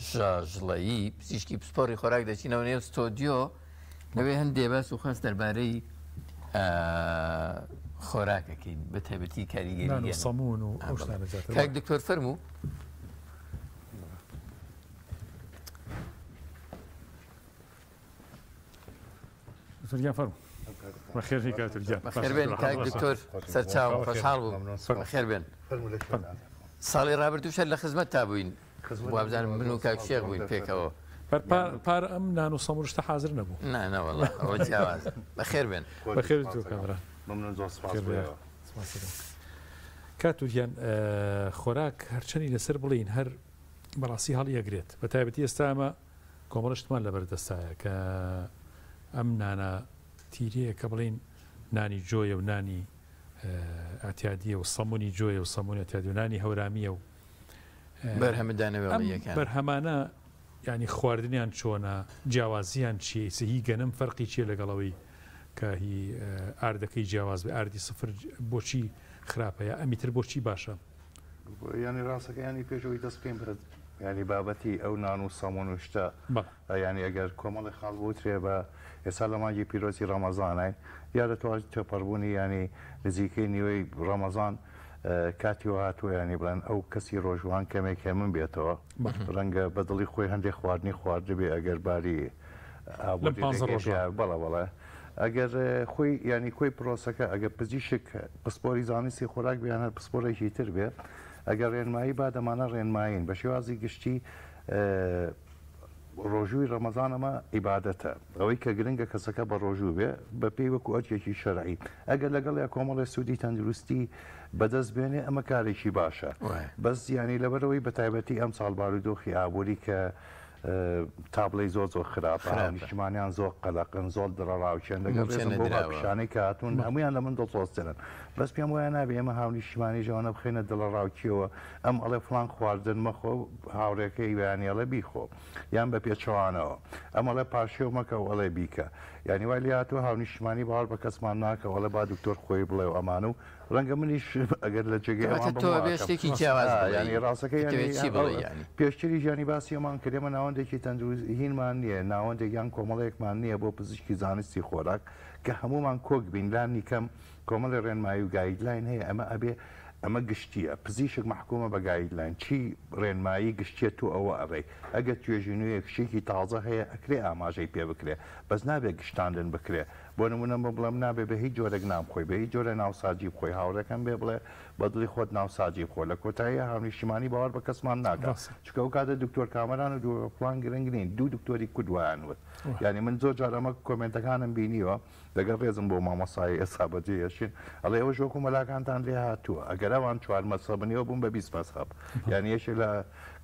Speaker 2: ژاژڵەیی پزیشکی پسپۆڕی خۆراک دەچینەوە نێو ستۆدیۆ لەوێ هەندێ باس و خواست دەربارەی خۆراکەکەین بە تایبەتی کاریگەری
Speaker 1: سەمون و
Speaker 2: کاک دکتۆر فەرموو
Speaker 1: فرمو بخير هيك ترجع
Speaker 2: بخير بين كاك دكتور سرچاو خوشحال بوو بخير بين ساڵی ڕابردووشە لە خزمەت تا بووین وابزانم من و کاک شێخ بووین پێکەوە
Speaker 1: پار ئەم نان و سەموڕشتە حاضر نەبوو
Speaker 2: ناوەڵ ئەوە جیاواز بەخێر بێن
Speaker 1: بەخێر تو کامرا کاتوریان خۆراک هەرچەنی لەسەر بڵین هەر بەڕاستی هەڵی ئەگرێت بە تایبەتی ئێستا ئەمە کۆمەڵشتمان لەبەردەستایە کە ئەم نانە تیرەیە کە بڵین نانی جۆیە و نانی ئاتیادیە و سەمونی جۆیە و سەمونی ئاتیادی و نانی هەورامیە و بەرهەمانە ینی خواردنیان چۆنە جیاوازیان چیە سهی گەنم فەرقی چیە لەگەڵەوەی کە هی ئاردەکەی جیاواز بە ئاردی سفر بۆچی خراپەیە ئەمیتر بۆچی باشە
Speaker 6: ینی ڕاستەکە ینی پێشەوەی دەست پێم برد ینی بابەتی ئەو نان و سەمون و شتە ینی ئەگەر کۆمەڵی خاڵ بوترێ بە ئێستا لە مانگی پیرۆزی ڕەمەزانای یا دەتوانێت تێپەڕبوونی ینی نزیکەی نیوەی ڕەمەزان کاتی و هاتووە ینی بڵێن ئەو کەسی ڕۆژوان کەمێک هێمن بێتەوە ڕەنگە بەدڵی خۆی هەندێک خواردنی خواردبێ ئەگەر باری بەڵە ئەگەر خۆی ینی کۆی پرۆسەکە ئەگەر پزیشک پسپۆری زانستی خۆراک بیان هەر پسپۆرێکی تر بێ ئەگەر ڕێنمایی با دەمانە ڕێنماین بە شێوازی گشتی ڕۆژووی ڕەمەزانەمە ئیبادەتە ئەوەی کە گرنگە کەسەکە بە ڕۆژوو بێ بە پێی وەکو ئەرکێکی شەرعی ئەگەر لەگەڵ یا کۆمەڵی سوودی تەندروستی بەدەست بێنێ ئەمە کارێکی باشە بەس ینی لەبەرەوەی بە تایبەتی ئەم ساڵ بارودۆخی ئابووری کە تابلەی زۆر خراپە نیشتمانیان زۆر قەلەقن زۆر دڕەڕاوچێن لەگەڵ پیشانەی کە هاتوون هەمویان لە من دڵتۆستێنن بەس پێم وایە نابێ ئێمە هاونیشتمانی ژەوانە بخێنە دڵەڕاوچیەوە ئەم ئەڵێ فڵان خواردن مەخۆ هاوڕێکەکەی بەیانێڵە بیخۆ یان بە پێچەوانەوە ئەم ئەڵێ پاشێو مەکە و ئەڵێ بیکە یانی وای لێ هاتووە هاونیشتمانی باوەڕ بە کەسمان ناکە ئەڵێ با دکتۆر خۆی بڵێ و ئەمان و ڕەنگە منیش ئەگەر لە جێگەی ینی ڕاستەکەی پێشتری ژیانی باسی ئەمان کردێمە ناوەندێکی تەندروست هینمان نییە ناوەندێک یان کۆمەڵەیەکمان نییە بۆ پزیشکی زانستی خۆراک کە هەمومان کۆک بین لانی کەم کۆمەڵی ڕێنمایی و گایدلاین هەیە ئەمە ئەبێ ئەمە گشتیە پزیشک محکومە بە گایدلاین چی ڕێنمایی گشتێت تو ئەوە ئەڕێ ئەگەر توێژینویە کشێکی تازە هەیە ئەکرێ ئاماژەی پێ بکرێ بەس نابێت گشتاندن بکرێ بۆ نمونە بڵم نابێ بە هیچ جۆرەك نامخۆی بە هیچ جۆرە ناوساجی بخۆی هاوڕەکەم بێ بڵێ بەدڵی خۆت ناوساجی بخۆ لە کۆتاییە هاونیشتمانی باوەڕ بە کەسمان ناکات چکە ئەو کاتە دکتۆر کامەران و دووپڵان گرنگ نین دوو دکتۆری کوردوایان وت یعنی من زۆر جار ئەمە کۆمنتەکانم بینیوە لەگەڵ ڕێزم بۆ مامۆسایی ئێستا بەجێهێشین ئەڵێ ئەوە ژۆک و مەلاکانتان لێ هاتووە ئەگەر ئەوان چوار مەسەبنیەوە بووم بە 20 مەسەب یعنی یەکێک لە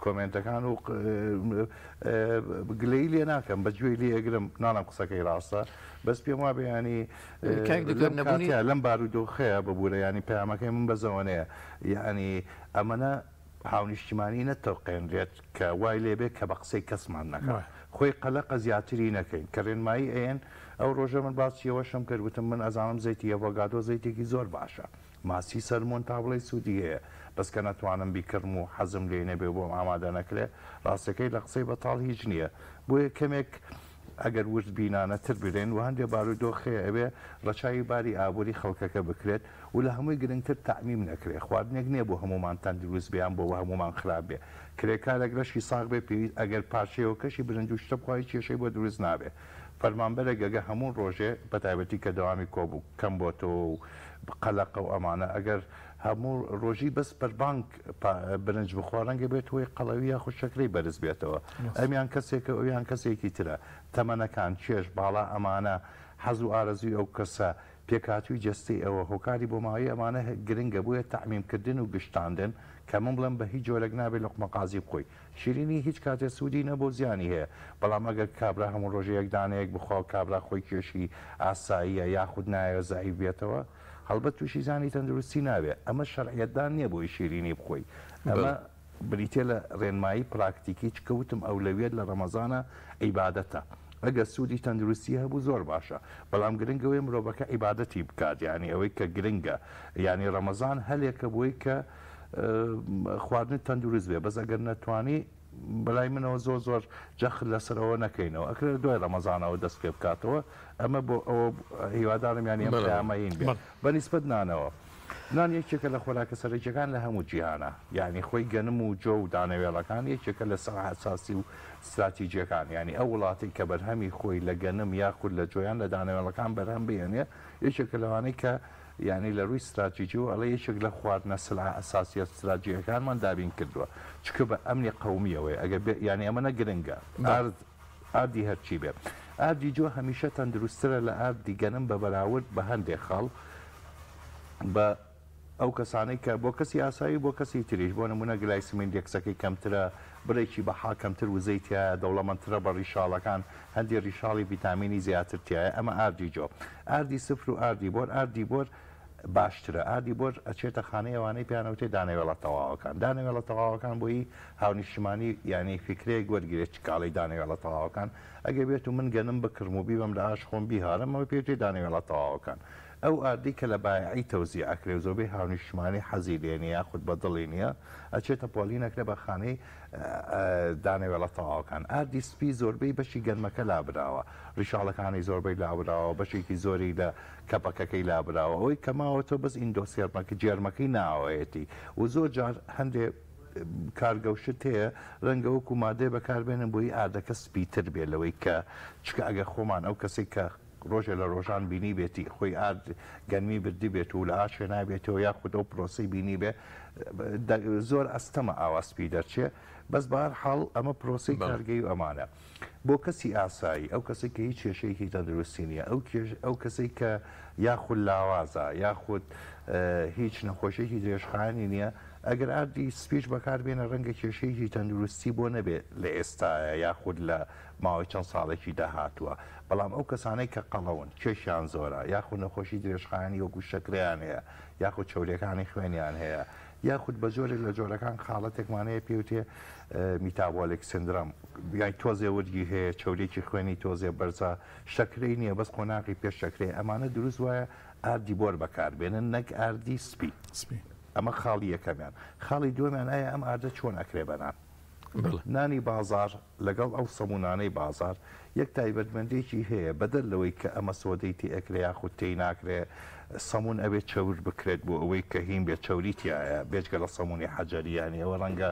Speaker 6: کۆمنتەکان و گلەی لێ ناکەم بە گوێی لێ ئەگرم نانم قسەکەی ڕاستە بەس پێم وا بەیانی لەم بارودۆخەیە ببوورە ینی پەیامەکەی من بەزەوەنەیە یعنی ئەمەە هاونیشتمانی نەتەوقێنرێت کە وای لێبێت کە بە قسەی کەسمان نەکات خۆی قەلەقە زیاتری نەکەین کە ڕێنمایی ئەیەن ئەو ڕۆژە من باسیەوەشم کردوتم من ئەزانم زەیتی ئەڤۆگادۆ زەیتێکی زۆر باشە ماسی سەرمۆن تابڵی سوودی هەیە بەس کە نەتوانم بیکردم و حەزم لێ نەبێ بۆم ئامادە نەکرێ ڕاستەکەی لە قسەی بەتاڵ هیچ نییە بۆیە کەمێک ئەگەر ورد بینانەتر برێن و هەندێک بارودۆخەیە ئەوێ ڕەچاوی باری ئابووری خەڵکەکە بکرێت و لە هەمووی گرنگتر تەعمیم نەکرێت خواردنێک نییە بۆ هەمومان تەندروست بیان بۆ هەمومان خراپ بێ کرێکارێک لەشی ساغ بێ پێویست ئەگەر پارچەیەوە کەشی برنج و شتە بخوای کێشەی بۆ دروست نابێ فەرمانبەرە گەگە هەموو ڕۆژێ بە تایبەتی کە دەوامی کۆبوو کەم بۆتەوە و قەلەقە و ئەمانە ئەگەر هەموو ڕۆژی بەس پەربانک برنج بخۆڕەنگە بێت هۆی قەڵەوی یا خوشەکرەی بەرز بێتەوە ئەمیان کەسێکە ئەویان کەسێکی ترە تەمەنەکان چێش باڵا ئەمانە حەز و ئارەزوی ئەو کەسە پێکاتوی جستی ئەوە هۆکاری بۆ ماوەی ئەمانە گرنگە بووە تەعمیمکردن و گشتاندن کە من بڵم بە هیچ جۆرەك نابێت لەقمە قازی بخۆی شیرینی هیچ کاتێ سوودی نەبوو زیانی هەیە بەڵام ئەگەر کابرا هەموو ڕۆژەیەک دانەیەک بخوا کابرا خۆی کێشی ئاساییە یاخود نایە زایی بێتەوە هەڵبەت تووشی زانی تەندروستی نابێت ئەمە شەرعیەتدان نییە بۆی شیرینی بخۆی ئەمە بریتێ لە ڕێنمایی پراکتیکی چکەوتم ئەولەویەت لە ڕەمەزانە عیبادەتە ئەگە سوودی تەندروستی هەبوو زۆر باشە بەڵام گرنگەوەی مرۆڤەکە عیبادەتی بکات ینی ئەوەی کە گرنگە ینی ڕەمەزان هەلێکە بۆی کە خواردن تەندروست بێ بەس ئەگەر نەتوانی بەلای منەوە زۆر زۆر جەخت لەسەرەوە نەکەینەوە ئەکرێت دوای ڕەمەزانەوە دەست پێ بکاتەوە ئەمە بۆ ئەوە هیوادارم یانی ئەم پەیامەین بێت بەنسبەت نانەوە نان یەکێکە لە خۆراکە سەرەکیەکان لە هەموو جیهانە یعنی خۆی گەنم و جۆ و دانەوێڵەکان یەکێکە لە سەر ئاساسی و استراتیجیەکان ینی ئەو وڵاتی کە بەرهەمی خۆی لە گەنم یاخود لە جۆیان لە دانەوێڵەکان بەرهەم بێنێ یەکێکە لەوانەی کە ینی لە ڕووی استراتیجی و ئەڵێ یەکێک لە خواردنە سلع ئەساسیە استراتیجیەکانمان دابین کردووە چکە بە ئەمنی قەومیەوەی ئەگەر ینی ئەمەنە گرنگە ئاردی هەرچی بێت ئاردی جۆ هەمیشە تەندروسترە لە ئاردی گەنم بە بەراورد بە هەندێک خەڵ بە ئەو کەسانەی کە بۆ کەسی ئاسایی بۆ کەسی تریش بۆ نمونە گلایسمین دێکسەکەی کەمترە بڕێکی بەها کەمتر وزەیتە دەوڵەمەندترە بە ڕیشاڵەکان هەندی ڕیشاڵی ڤیتامینی زیاترتیایە ئەمە ئاردی جۆ ئاردی سفر و ئاردی بۆر باشترە ئاردی بۆر ئەچێتە خانەی ئەوانەی پیانەوتێ دانەوێڵە تەواوەکان دانەوێڵە تەواوەکان بۆی هاونیشتمانی ینی فکرەیەک وەرگێت چکاڵی دانەوێڵە تەواوەکان ئەگە بێت و من گەنم بکڕم و بیبم لە ئاش خۆم بیهارم ئەوە پێوتێ دانەوێڵە تەواوەکان ئەو ئاردی کە لە بایعی تەوزی ئەکرێ و زۆربەی هاونیشتمانی حەزی لێنە یاخود بە دڵی نییە ئەچێتە پۆلینەکرێ بە خانەی دانەوێڵە تەواوەکان ئاردی سپی زۆربەی بەشی گەنمەکە لابراوە ڕیشاڵەکانی زۆربەی لابراوە بەشێکی زۆری لە کەپەکەکەی لابراوە ئەوەی کەماوەتۆ بەس ئیندۆسیێرمەکە جێرمەکەی ناوەیەتی و زۆر جار هەندێک کارگەوشت هەیە ڕەنگە وەکو مادەی بەکاربێنن بۆی ئاردەکە سپیتر بێت لەوەی کە چکە ئەگە خۆمان ئەو کەسی کە ڕۆژێ لە ڕۆژان بینی بێتی خۆی ئارد گەنمی بردی بێت و لە ئاشێ نابێتەوە یاخود ئەو پرۆسی بینی بێ زۆر ئەستەمە ئاواسپی دەرچێ بەس بەهەر حاڵ ئەمە پرۆسی کارگەی و ئەمانە بۆ کەسی ئاسایی ئەو کەسی کە هیچ کێشەیەکی تەندروستی نییە ئەو کەسی کە یاخود لاوازە یاخود هیچ نەخۆشیێکی درێژخایانی نییە ئەگەر ئاردی سپیش بەکاربێنە ڕەنگە کێشەیەکی تەندروستی بۆ نەبێت لە ئێستاە یاخود لە ماوەی چەند ساڵێکی داهاتووە بەڵام ئەو کەسانەی کە قەڵەون کێشیان زۆرە یاخود نەخۆشی درێژخایانی وەکو شەکریان هەیە یاخود چەولەکانی خوێنیان هەیە یاخود بە جۆرێک لە جۆرەکان خاڵەتێکمانەیە پێوتێ میتابۆلیک سندرۆم بیان تۆزێ وەرگی هەیە چەولێکی خوێنی تۆزێ بەرزە شەکرەی نییە بەس قۆناقی پێش شەکرێ ئەمانە دروست وایە ئاردی بۆر بەکاربێنن نەک ئاردی سپی ئەمە خاڵی یەکەمیان خاڵی دووەمیان ئایا ئەم ئاردە چۆن ئەکرێ بەنان نانی بازار لەگەڵ ئەو سەمونانەی بازار یەک تایبەتمەندێکی هەیە بەدەر لەوەی کە ئەمە سۆدەیتی ئەکرێ یاخود تێی ناکرێ سەمون ئەوێت چەور بکرێت بۆ ئەوەی کە هین بێت چەوریتیایە بێجگە لە سەمونی حەجەریانی ئەوە ڕەنگە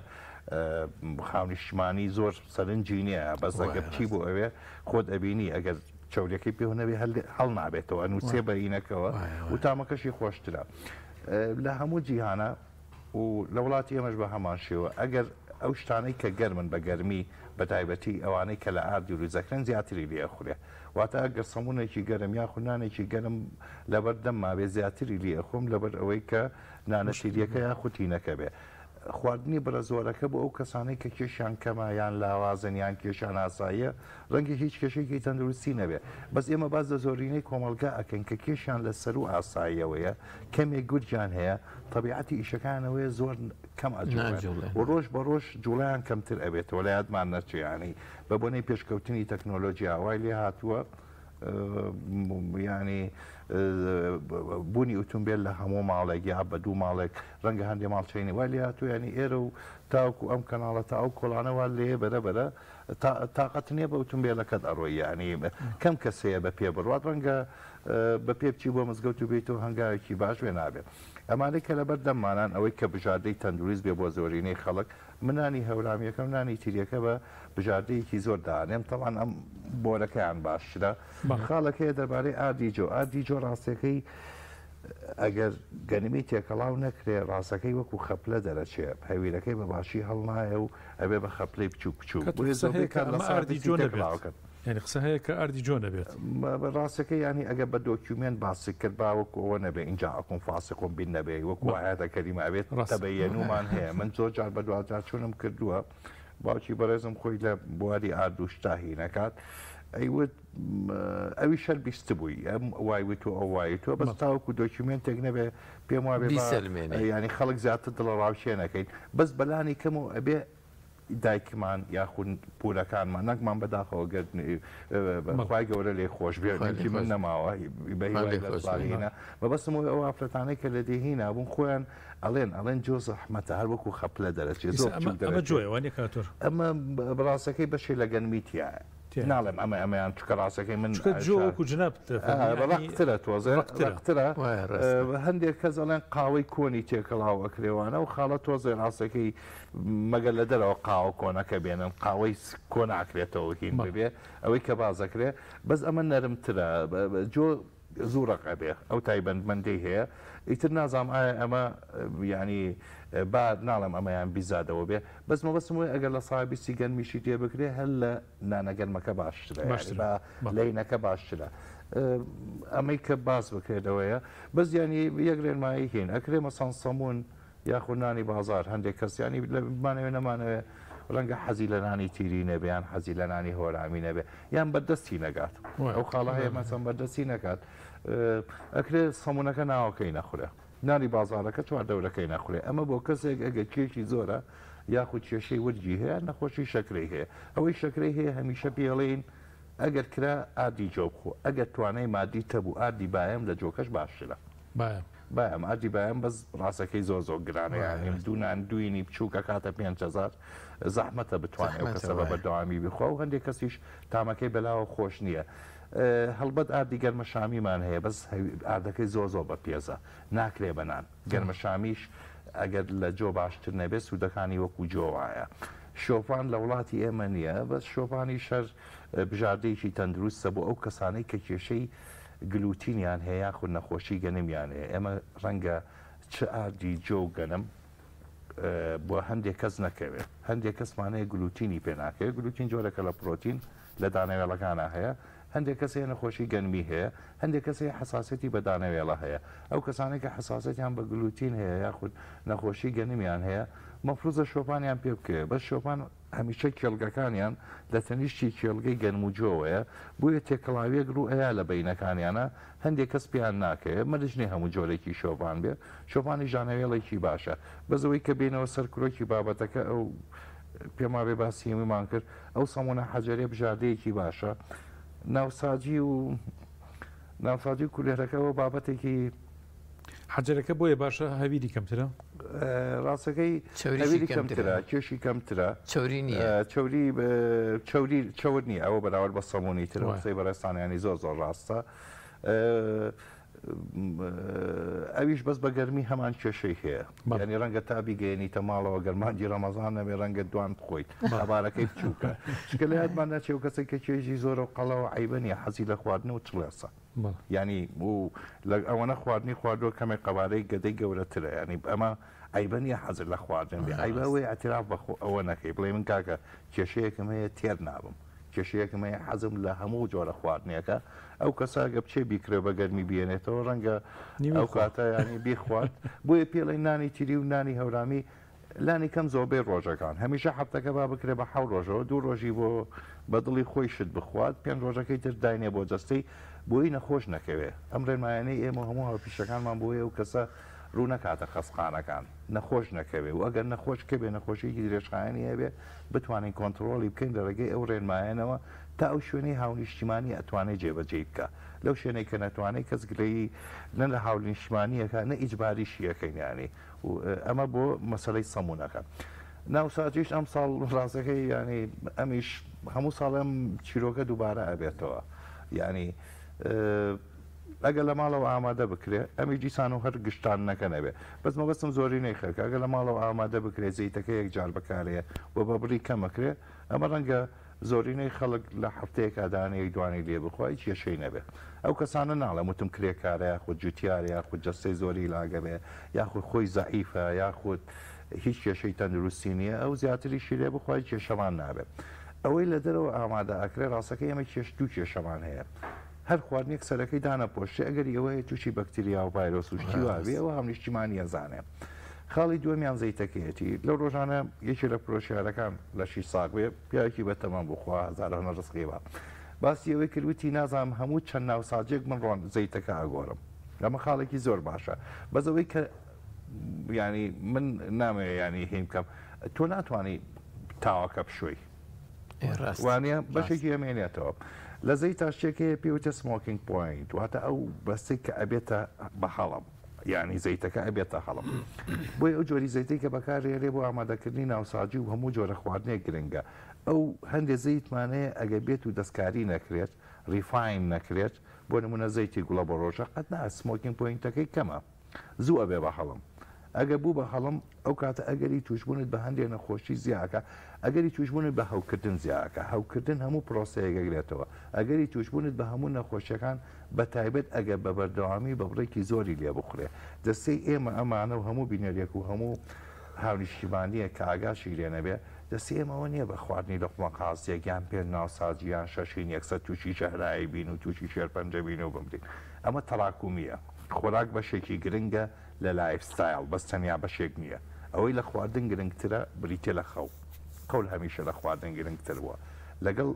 Speaker 6: خاونیشتمانی زۆر سەرنجی نییە بەس ئەگەر چی بۆ ئەوێ خۆت ئەبینی ئەگەر چەورەکەی پێونەوێ هەڵ نابێتەوە نووسێ بەینەکەەوە و تامەکەشی خۆشترە لە هەموو جیهانە و لە وڵاتی ئەمەش بە هەمان شێوە ئەگەر ئەو شتانەی کە گەرمن بە گەرمی بە تایبەتی ئەوانەی کە لە ئاردی و ریزەکرن زیاتری لێخورێ واتە ئەگەر سەمونێکی گەرم یا خونانێکی گەرم لەبەر دەم مابێ زیاتری لێخۆم لەبەر ئەوەی کە نانەشیریەکە یا خوتینەکە بێ خواردنی بەرە زۆرەکە بۆ ئەو کەسانەی کە کێشیان کەمە یان لاوازن یان کێشان ئاساییە ڕەنگە هیچ کێشێکی تەندروستی نەبێ بەس ئێمە باز لە زۆرینەی کۆمەلگا ئەکەن کە کێشیان لەسەر و ئاساییەوەیە کەمێک گورجیان هەیە طبیعەتی ئیشەکانەوەی زۆر کەم ئەجوڵێن و ڕۆژ بە ڕۆژ جوڵیان کەمتر ئەبێتەوە لە یادمان نەچیانی بە بۆنەی پێشکەوتنی تەکنۆلۆژیا وای لێ هاتووە ینی بوونی ئۆتۆمبیل لە هەموو ماڵێک یا بە دوو ماڵێک ڕەنگە هەندێک ماڵچینی وای لێ هاتوو ینی ئێرە و تاوکو ئەم کەناڵە تا ئەو کۆڵانەوە لێ بەرەبەرە تااقەت نییە بە ئۆتۆمبیلەکەت ئەڕۆی ینی کەم کەسەیە بە پێ بڕوات ڕەنگە بە پێ بچی بۆ مزگەوت و بێتەوە هەنگاوێکی باش وێ نابێت ئەمانەی کە لەبەر دەممانان ئەوەی کە بژاردەی تەندروست بێ بۆ زۆرینەی خەڵک منانی هەورامیەکەم نانی تیریەکە بە بژاردەیەکی زۆر دانێم تەوان ئەم بۆرەکەیان باشترە خاڵەکەیە دەربارەی ئاردی جۆ ڕاستەکەی ئەگەر گەنمی تێکەڵاو نەکرێ ڕاستەکەی وەکو خەپلە دەرەچێ هەویرەکەی بە باشی هەڵنایە و ئەبێ بە خەپلەی بچوو بچوو
Speaker 1: ئاردی جۆ یعنی قسە هەیە کە ئاردی جۆ نەبێت
Speaker 6: ڕاستەکە ینی ئەگە بە دۆکیومنت باسی کرد باوەکو ئەوە نەبێ اینجا ئەکۆم فاسقۆم بین نەبێ وەکو ئاەتە کەریمە ئەبێت تەبەیەنومان هەیە من زۆر جار بە دوجار چۆنم کردووە باوکی بەڕێزم خۆی لە بواری ئاردوشتاهی نەکات ئەیوت ئەوی شەر بیست بووی ئەم وایوت و ئەو وای تۆ بەس تاوەکو دۆکیومنتێک نەبێ پێم وابێ ینی خەڵک زیاتر دڵڕاوشێنەکەی بەس بەلانی کەم و ئەبێ دایکمان یاخود پولەکانمان نەکمان بەداخەوە گەرخوای گەورە لێ خۆش بێکی من نەماوە بەهێنە بەبەستم ئەو ئافرەتانەی کە لە دێهینە بوون خۆیان ئەڵێن جۆ زەحمەتە هەر وەکو خەپلە دەرەچێت ئەمە بڕاستەکەی بەشێ لە گەنمیتیە ناڵێم ئەمەیان چکە ڕاستەکەی من
Speaker 1: جۆوەکو جناب
Speaker 6: ڕقترە تۆزەقترە هەندێک کەس ئەڵێن قاوەی کۆنی تێکەڵاو ئەکرێوانە و خاڵە تۆزێ ڕاستەکەی مەگەر لە دەرەوە قاوە کۆنەکە بێنن قاوەی کۆن ئاکرێتەوە هین ببێ ئەوەی کە بازەکرێ بەس ئەمە نەرمترە جۆ زوورەقە بێ ئەو تایبەتمەندەی هەیە ئیتر نازام ئایا ئەمە ینی با ناڵم ئەمەیان بیزادەوە بێ بەس مەبەستمەوەی ئەگەر لە ساحبی گەنمیشی تێ بکرێ هەر لە نانەگەرمەکە باشترە لەینەکە باشترە ئەمەی کە باز بکرێتەوەیە بەس ینی یەک ڕێنمایی هین ئەکرێ مەسان سەمون یاخونانی بازار هەندێک کەسیانی لەمانەوێ نەمانەوێ ڕەنگە حەزی لە نانی تیری نەبیان حەزی لە نانی هۆرامی نەبێ یان بەردەستی نەگات ئەو خاڵە هەیە مەسەن بەردەستی نەکات ئەکرێ سەمونەکە ناوەکەی نەخورێ نانی بازارەکە چوار دەورەکەی نەخورێ ئەمە بۆ کەسێک ئەگە کێشی زۆرە یاخود کێشەی وەرجی هەیە نەخۆشی شەکرەی هەیە ئەوەی شەکرەی هەیە هەمیشە پێڵێن ئەگەر کرا ئاردی جۆ بخۆ ئەگەر توانای مادی تەبوو ئاردی باەم لە جۆکەش باشترە باەم ئاردی باەم بەس ڕاستەکەی زۆر گرانەیە دوونان دوینی بچووکە کاتە 5,000 زەحمەتە بتوانێت ئەو کەسە بە بەردەوامی بخۆ و هەندێک کەسیش تامەکەی بەلاوە خۆش نییە هەڵبەت ئاردی گەرمەشامیمان هەیە بەس ئاردەکەی زۆر بە پێزە ناکرێ بەنان گەرمەشامیش ئەگەر لە جۆ باشتر نەبێت سوودەکانی وەکو جۆ وایە شۆپان لە وڵاتی ئێمە نییە بەس شۆپانی شەر بژاردەیەکی تەندروستە بۆ ئەو کەسانەی کە کێشەی گلوتینیان هەیە یاخود نەخۆشی گەنمیان هەیە ئێمە ڕەنگە چ ئاردی جۆ گەنم بۆ هەندێک کەس نەکەوێت هەندێک کەسمانەیە گلوتینی پێ ناکەوێت گلوتین جۆرەکە لە پرۆتین لە دانەوێڵەکانە هەیە هەندێک کەسێ نەخۆشی گەنمی هەیە هەندێک کەسێ حساسەتی بە دانەوێڵە هەیە ئەو کەسانێک کە حساسەتیان بە گلوتین هەیە یاخود نەخۆشی گەنمیان هەیە مەفروزە شۆپانیان پێ بکرێ بەس شۆپان هەمیشە کێڵگەکانیان لە تەنیشتی کێڵگەی گەنم و جۆوەیە بۆیە تێکەڵاویەک ڕوو ئەیە لە بینەکانیانە هەندێک کەس پیان ناکەوێت مەدژنی هەموو جۆرێکی شۆپان بێ شۆپانی ژانەوێڵێکی باشە بەزەوەی کە بینەوە سەرکرۆکی بابەتەکە ئەو پێما بێ باسیێمیمان کرد ئەو سەمونە حەجەرێ بژاردەیەکی باشە ناوساجی و کولێرەکەەوە بابەتێکی
Speaker 1: حەجەرەکە بۆیە باشە هەویری کەمترە
Speaker 6: ڕاستەکەی هەویری کەمترە کێشی کەمترە
Speaker 2: چوری نییە
Speaker 6: چور نییە ئەوە بەراورد بە سەمونی تر قسەی بەڕێستانیانی زۆر ڕاستە ئەویش بەس بە گەرمی هەمان کێشەی هەیە ینی ڕەنگە تا بیگەێنیتە ماڵەوە گەرمانجی ڕەمەزان نەبێ ڕەنگە دوان بخۆیت ئەبارەکەی بچووکە چکە لە یادمان ناچێ و کەسێک کە کێژی زۆرە و قەڵەوە عیبەنیە حەزی لە خواردن و چڵێسە ینی ئەوەنە خواردنی خواردووە کەمێک قەبارەی گەدەی گەورەترە ینی ئەمە عیبەنیە حەزر لە خواردن بێ عیبەوەی ئەتراف بە ئەوە نەکەی بڵێ من کاکە کێشەیەکم هەیە تێر نابم کێشەیەکم هەیە حەزم لە هەموو جۆرە خواردنیەکە ئەو کەساگە بچێ بیکرێ بە گەرمی بێنێتەوە ڕەنگە ئەو کاتە ینی بیخوات بۆیە پێڵی نانی تیری و نانی هەورامی لانی کەم زۆربەی ڕۆژەکان هەمیشە حەفتەکە با بکرێ بە 7 ڕۆژەوە 2 ڕۆژی بۆ بەدڵی خۆی شت بخوات 5 ڕۆژەکەی تر داینێ بۆ جەستەی بۆی نەخۆش نەکەوێ ئەم ڕێنمایانەی ئێمە هەموو هەڵپیشەکانمان بۆیە و کەسە ڕوو نەکاتە خەسخانەکان نەخۆش نەکەوێ و ئەگەر نەخۆش کەبێ نەخۆشیی درێژخایانی هەبێ بتوانین کۆنتترۆلی بکەین لە ڕێگەی ئەو ڕێنمایانەوە تا ئەو شوێنەی هاونیشتیمانی ئەتوانێت جێبەجێ بکە لەو شوێنەی کە نەتوانێت کەس گلەیی نە لە هاونیشتیمانیەکە نە ئیجباریشیەکەینیانی و ئەمە بۆ مەسەلەی سەمونونەکە ناوساتیش ئەم ساڵ ڕاستەکەی ینی ئەمیش هەموو ساڵم چیرۆکە دووبارە ئەبێتەوە ینی ئەگە لە ماڵەوە ئامادە بکرێ ئەمی دیسان و هەر گشتان نەکە نەبێ بەس مەبەستم زۆری نەیخەکە ئەگە لە ماڵەوە ئامادە بکرێت زەیتەکە یەکجار بەکارەیە و بە بڕی کەمەکرێ ئەمە ڕەنگە زۆرینەی خەڵک لە هەفتەیەکە دانەیە دوانی لێ بخوای کێشەی نەبێت ئەو کەسانە ناڵم وتم کرێکارە یاخود جوتیارە یاخود جەستەی زۆری لاگەبێ یاخود خۆی زەعیفە یاخود هیچ کێشەی تەندروستی نییە ئەو زیاتریشی لێ بخوای کێشەمان نابێت ئەوەی لە دەرەوە ئامادە ئەکرێ ڕاستەکە ئێمە کێش دوو کێشەمان هەیە هەر خواردنێک سەرەکەی دانە پۆشتێ ئەگەر ئەوەیە تووشی بەکتریا و ڤایرۆس و شتی واوێ ئەوە هەمنیشتیمانی ئەزانێ خاڵی دووەمیان زەیتەکەیەتی لەو ڕۆژانە یەکی لە پرۆشیارەکان لە 6 ساڵ بێ پیاوێکی بەتەمەن بخوا هەزارە ڕستقیوە باسی ئەوەی کردوتی نازانم هەموو چەند ناوساجێک من ڕۆن زەیتەکە ئاگۆرم لەمە خاڵێکی زۆر باشە بەزەوەی کە ینی من نامەوێ ینی هیم بکەم تۆ ناتوانانی تاواکە بشوی وانە بەشێکی ئەمێنێتەوە لە زەی تاشتێکەیە پێوتە سمۆکینگ پوینت واتە ئەو بەستێک کە ئەبێتە بە هەڵم یعنی زەیتەکە ئەبێتە هەڵم بۆی ئەو جۆری زەیتەی کە بەکارێرێ بۆ ئامادەکردنی ناوساجی و هەموو جۆرە خواردنێک گرنگە ئەو هەندێک زەیتمانەیە ئەگە بێت و دەستکاری نەکرێت ریفاین نەکرێت بۆ نمونە زەیتی گوڵە بۆ ڕۆژە قەت نا سمۆکینگ پوینتەکەی کەمە زوو ئەبێ بە هەڵم ئەگە بوو بە هەڵم ئەو کاتە ئەگەری توشبوونت بە هەندێک نەخۆشی زیاکە ئەگەری توشبوونت بە هەوکردن زیاکە هەوکردن هەموو پرۆسەیەگەگرێتەوە ئەگەری توشبوونت بە هەموو نەخۆشیەکان بە تایبەت ئەگە بە بەردەوامی بە بڕێکی زۆری لێ بخورێ دەستەی ئێمە ئەمانە و هەموو بینەرێک و هەموو هاونیشتیمانیە کە ئاگاشی لێ نەبێ دەستی ئێمەوە نییە بە خواردنی لەقمە قازیەکیان پێ ناوساجیان شەشین یەکسە تووشی شەهرایی بین و تووشی شێرپەنجە بین و بمرین ئەمە تەڵاکومیە خۆراک بەشێکی گرنگە لە لایف ستایل بەس تەنیا بەشێک نییە ئەوەی لە خواردن گرنگترە بریتێ لە خەو قەول هەمیشە لە خواردن گرنگتر بووە لەگەڵ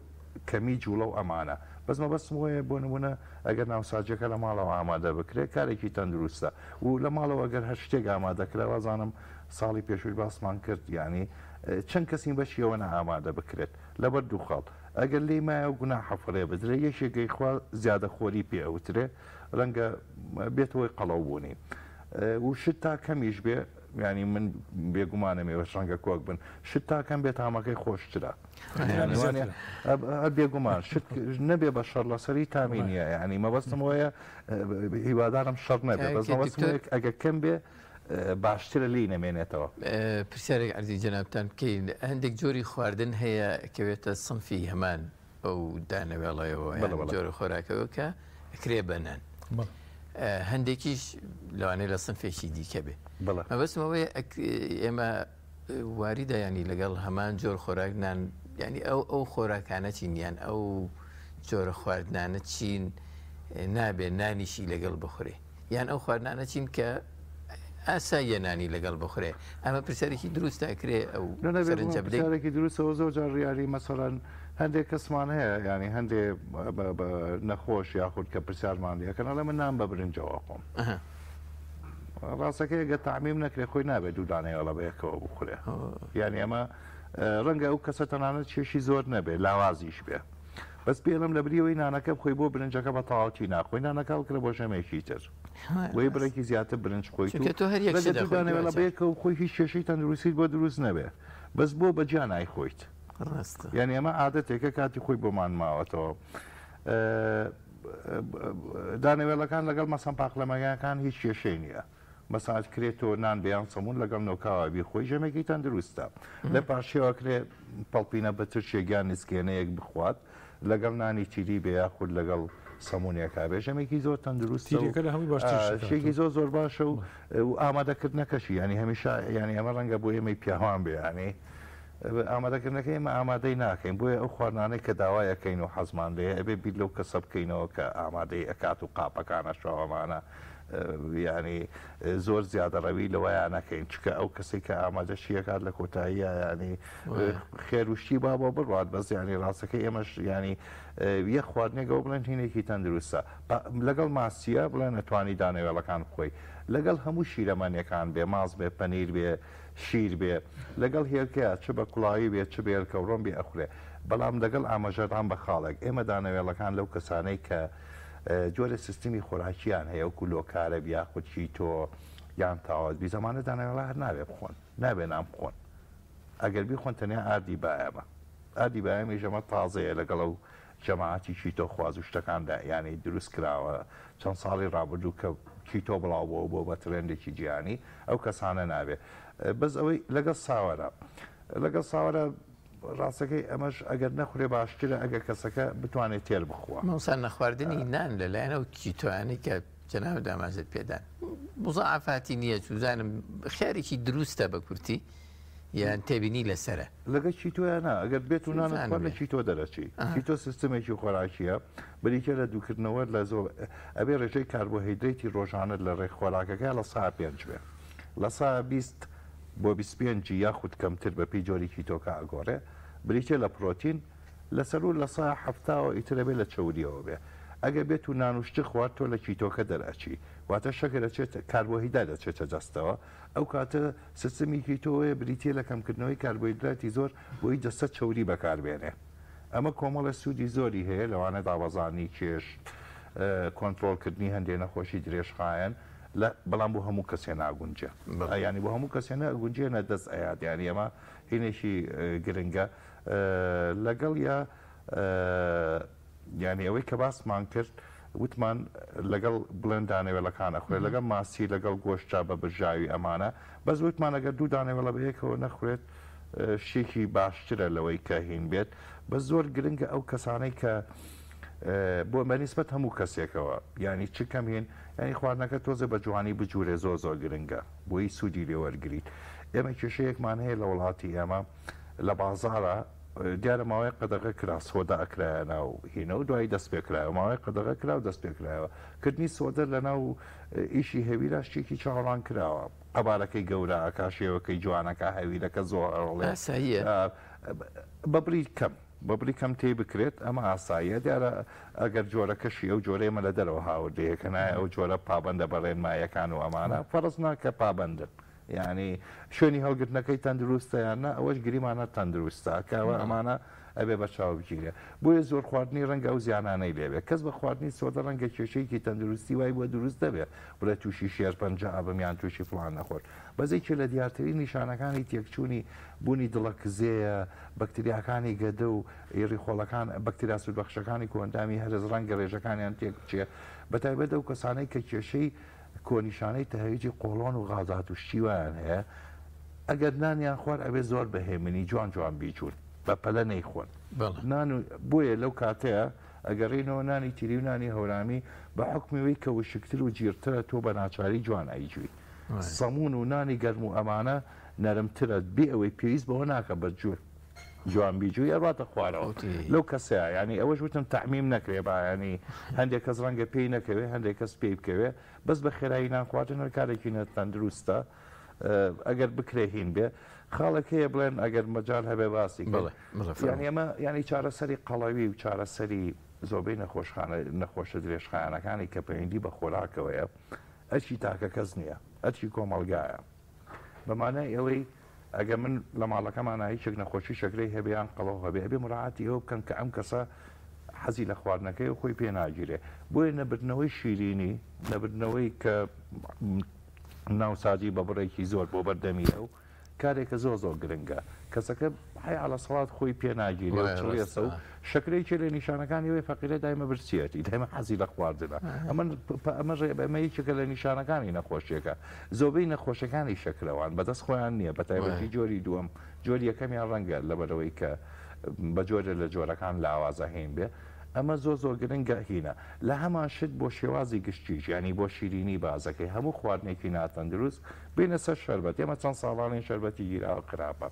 Speaker 6: کەمی جوڵە و ئەمانە بەسمە بەسم وەیە بۆ نمونە ئەگەر ناوساجەکە لە ماڵەوە ئامادە بکرێت کارێکی تەندروستە و لە ماڵەوە ئەگەر هەر شتێک ئامادەکرا وازانم ساڵی پێشووی باسمان کرد ینی چەند کەسین بەشیەوە ئامادە بکرێت لەبەر دوو خاڵ ئەگەر لێی مایە و گونا حەفڕێ بدرێ یەکێکی خوا زیادە خۆری پێ ئەوترێ ڕەنگە بێتەوەی قەڵەو بوونی و شت تا کەمیش بێ ینی من بێگومانەمێوە ڕەنگە کۆک بن شت تا کەم بێت تامەکەی خۆشترە بێگومان شت نەبێ بە شەڕ لەسەری تامی نییە ینی مەبەستم وەیە هیوادارم شەڕ نەبێ بەس ئەگە کەم بێ باشترە لی نەمێنێتەوە
Speaker 2: پرسیارێک ئەرزی جەنابتان بکەین هەندێک جۆری خواردن هەیە کەوێتە سنفی هەمان ئەو دانەوێڵەوە جۆرە خۆراکەوە کە ئەکرێ بەنان هەندێکیش لەوانەیە لە سنفێکی دیکە بێ مەبەستمەوەی ئێمە واریدا ینی لەگەڵ هەمان جۆر خۆراکنان ینی ئەو خۆراکانە چینیان ئەو جۆرە خواردنانە چین نابێ نانیشی لەگەڵ بخورێ یان ئەو خواردنانە چین کە ئاساییە نانی لەگەڵ بخورێ ئەمە پرسیارێکی دروستە ئەکرێ ئەو
Speaker 6: پرسیارێکی دروستەوە زۆر جار ڕیاری مەسەڵەن هەندێک کەسمان هەیە ینی هەندێک نەخۆش یاخود کە پرسیارمان دیەکەن لە من نام بە برنجەوە خۆم ڕاستەکە گە تعمیم نەکرێ خۆی نابێت دوودانەوە لە بەیەکەوە بخورێ یعنی ئەمە ڕەنگە ئەو کەسە تەنانەت کێشی زۆر نەبێت لاوازیش بێ بەس پێڵم لە بریەوەی نانەکە بخۆی بۆ برنجەکە بە تەواوی ناخۆی نانەکە کرە بۆ ژەمێکی تر وی بڕێکی زیاتر برنج خۆیت لە بەیەکە و خۆی هیچ کێشەی تەندروستیت بۆ دروست نەبێ بەس بۆ بەجیا نایخۆیت یعنی ئەمە عادەتێکە کاتی خۆی بۆمان ماوەتەوە دانەوێڵەکان لەگەڵ مەسەن پاقلەمەکان هیچ کێشەی نییە مەساج کرێتەوە نان بەیان سەمون لەگەڵ نۆکاوابی خۆی ژەمێکی تەندروستە لە پاشیەوە کرێ پەڵپینە بەتر شێگیان نسکێنەیەک بخوات لەگەڵ نانی چیری بێ یاخود لەگەڵ سەمونیەکە بێ ژەمێکی زۆر تەندروستی شێکی زۆر زۆر باشە و ئامادەکردنەکەشی ینی هەمیشە ینی ئەمە ڕەنگە بۆ ئێمەی پیاوان بێ ینی ئامادەکردنەکەی ئێمە ئامادەی ناکەین بۆیە ئەو خواردانەی کە داوایەکەین و حەزمان لێ ئەبێ بیت لەو کەسە بکەینەوە کە ئامادەی ئەکات و قاپەکانە شەوەمانە ینی زۆر زیادە ڕەوی لەوەیان نەکەین چکە ئەو کەسی کە ئامادەشیەکات لە کۆتاییە ینی خێروشتی با بۆ بڕات بەس ینی ڕاستەکەی ئێمەش ینی یەک خواردنێکەوە بڵێن هینێکی تەندروستە لەگەڵ ماسیە بڵێن نەتوانی دانەوێڵەکان بخۆی لەگەڵ هەموو شیرەمانیەکان بێ ماز بێ پەنیر بێ شیر بێ لەگەڵ هێلکەیە چ بە کوڵایی بێت چ بێلکە و ڕۆم بێ ئەخورێ بەڵام لەگەڵ ئاماژەدان بە خاڵێک ئێمە دانەوێڵەکان لەو کەسانەی کە جۆرە سیستمی خۆراکییان هەیە و کولۆکارە بیاخودچی تۆ یان تاوات بی زمانە دانەوێڵە هەر نابێ بخۆن نابێ نام بخۆن ئەگەر بیخۆن تەنیا ئاردی بایەمە ئاردی بایەمی ژەمە تازەیە لەگەڵ ئەو جەماعەتی چیتۆ خواز و شتەکاندا ینی دروست کراوە چەند ساڵی ڕابردوو کە چیتۆ بڵاوبەوە بۆ بە ترێندێکی جیهانی ئەو کەسانە نابێ بەس ئەوەی لەگەڵ ساوەرە ڕاستەکەی ئەمەش ئەگەر نەخورێ باشترە ئەگەر کەسەکە بتوانێت تێر بخوە
Speaker 2: مەسان نەخواردنی نان لەلایەنەوە کیتۆیانی کە جەناو دامازت پێدان مزعافاتی نییە چوزانم خیارێکی دروستە بە کورتی یان تێبینی لەسرە
Speaker 6: لەگە چی تۆیانە ئەگەر بێت و نانخوا لە چی تۆ دەرەچی چی تۆ سیستمێکی خۆراکیە بریکە لە دووکردنەوە لە زۆر ئەبێ ڕێژەی کاربۆهیدریتی ڕۆژانە لە ڕێک خۆراکەکە لە سا 5 بێ لە سا 20 بۆ 25 یاخود کەمتر بە پێی جۆرێکی تۆکە ئەگۆڕێ بریکە لە پرۆتین لەسەر و لە سا 7 ئیترە بێ لە چەوریەوە بێ ئەگە بێت و نانوشتی خوارد تۆ لە چیتۆکە دەرەچی واتە شەکە دەچێت کاربۆهیدا دەچێتە جەستەوە ئەو کاتە سیستمیکی تۆیە بریتە لە کەمکردنەوەی کاربۆهیدراتی زۆر بۆی دەستە چەوری بەکاربێنێ ئەمە کۆمەڵە سوودی زۆری هەیە لەوانە داوەزانی کێش کۆنتترۆلکردنی هەندێک نەخۆشی درێژخایەن بەڵام بۆ هەموو کەسێ ناگونجە ینی بۆ هەموو کەسێ نەگونجێ نەدەست ئەیات یانی ئەمە هینێکی گرنگە لەگەڵ یا یعنی ئەوەی کە باسمان کرد وتمان لەگەڵ بڵێن دانەوێڵەکانە خوێت لەگەڵ ماسی لەگەڵ گۆشتا بە بژاوی ئەمانە بەس وتمان ئەگەر دوو دانەوێڵە بەیەکەوە نەخورێت شێکی باشترە لەوەی کە هین بێت بە زۆر گرنگە ئەو کەسانەی کە بۆ بەنسبەت هەموو کەسێکەوە ینی چ کەم هێن ینی خواردنەکە تۆزە بە جوانی بجوورێ زۆر زۆر گرنگە بۆی سوودی لێوەرگریت ئێمە کێشەیەکمان هەیە لە وڵاتی ئێمە لە بازارە دیارە ماوەی قەدەغە کرا سۆدا ئەکرایە ناو هینە و دوایی دەست پێکرایەوە ماوەی قەدەغە کرا و دەست پێکرایەوە کردنی سۆدە لە ناو ئیشی هەویرا شتێکی چاوەڕان کراوە قەبارەکەی گەورە ئاکاشێوەکەی جوانەکە هەویرەکە زۆر ئەڕڵێ بەبری کەم بەبری کەم تێ بکرێت ئەمە ئاساییە دیارە ئەگەر جۆرەکەشی ئەو جۆرەمە لە دەرەوە هاوردەیەکە نایە ئەو جۆرە پابندە بەڕێنمایەکان و ئەمانە فەرز ناکە پابندن ینی شوێنی هەڵگرتنەکەی تەندروستەیاننا ئەوەش گریمانە تەندروستە کەەوە ئەمانە ئەبێ بە چاو بگیرێ بۆیە زۆر خواردنی ڕەنگە ئەو زیانانەی لێبێ کەس بە خواردنی سۆدە ڕەنگە کێشەیەکی تەندروستی وای بۆ دروست دەبێت بڵێ تووشی شێر پەنج ئابمیان تووشی فڵان نەخۆر بەزێکی لە دیارترین نیشانەکانی تێکچوونی بوونی دڵە کزەیە بەکتریاکانی گەدە و ڕیخۆڵەکان بەکتریا سوودبەخشەکانی کۆندامی هەرز ڕەنگە ڕێژەکانیان تێک بچێ بەتایبەت ئەو کەسانەی کە کێشەی کۆنیشانەی تەهەیجی قۆڵۆن و غازات و شتیوان هەیە ئەگەر نانیان خوارد ئەبێ زۆر بەهێمنی جوان جوان بیچون بە پەلە نەیخۆن بۆیە لەو کاتەیە ئەگەڕێنەوە نانی تیری و نانی هەورامی بە حکمیەوەی کە وشکتر و جیرترە تۆ بە ناچاری جوان ئەیجووی سەمون و نانی گەرم و ئەمانە نەرمترە بێ ئەوەی پێویست بەوە ناکە بە جوور جوان بیجووی ئەڕاتە خوارەوە لەو کەسەیە ینی ئەوەش وتم تەعمیم نەکرێ باینی هەندێک کەس ڕەنگە پێی نەکەوێ هەندێک کەس پێی بکەوێ بەس بە خێرایی نانخواردن کارێکی نەتەندروستە ئەگەر بکرێ هین بێ خاڵێک هەیە بڵێن ئەگەر مەجال هەبێ باسی ینی ئەمە ینی چارەسەری قەڵەوی و چارەسەری زۆربەی نەخۆشە درێژخایەنەکانی کە پەیوەندی بە خۆراکەوەیە ئەچی تاکە کەس نییە ئەچی کۆمەڵگایە بەمانای ئەوەی ئەگە من لە ماڵەکەمانە هیچێک نەخۆشی شەکرەی هەبیان قەڵەو هەبێ ئەبێ مراعاتی ئەوە بکەن کە ئەم کەسە حەزی لە خواردنەکەی و خۆی پێ ناگیرێ بۆیە نەبردنەوەی شیرینی نەبردنەوەی کە ناوسازی بە بڕێکی زۆر بۆ بەردەمیە و کارێکە زۆر زۆر گرنگە کەسەکە حی عەلە سەڵات خۆی پێ ناگیرێ چڵێسە و شەکرەیەکی لە نیشانەکانیەوەی فەقیرە دایمە برسیەتی دایمە حەزی لە خواردنە ئەمە ڕێبەمە یەکێکە لە نیشانەکانی نەخۆشیەکە زۆربەی نەخۆشەکانی شەکرەوان بەدەست خۆیان نییە بە تایبەتی جۆری دووەم جۆری یەکەمیان ڕەنگە لەبەرەوەی کە بە جۆرە لە جۆرەکان لە ئاوازە هین بێ ئەمە زۆر زۆر گرنگە هینە لە هەمان شت بۆ شێوازی گشتیش ینی بۆ شیرینی بازەکەی هەموو خواردنێکی ناتەندروست بینە سەر شەربەت ئێمە چەند ساڵانین شەربەتی گیراوە قراپە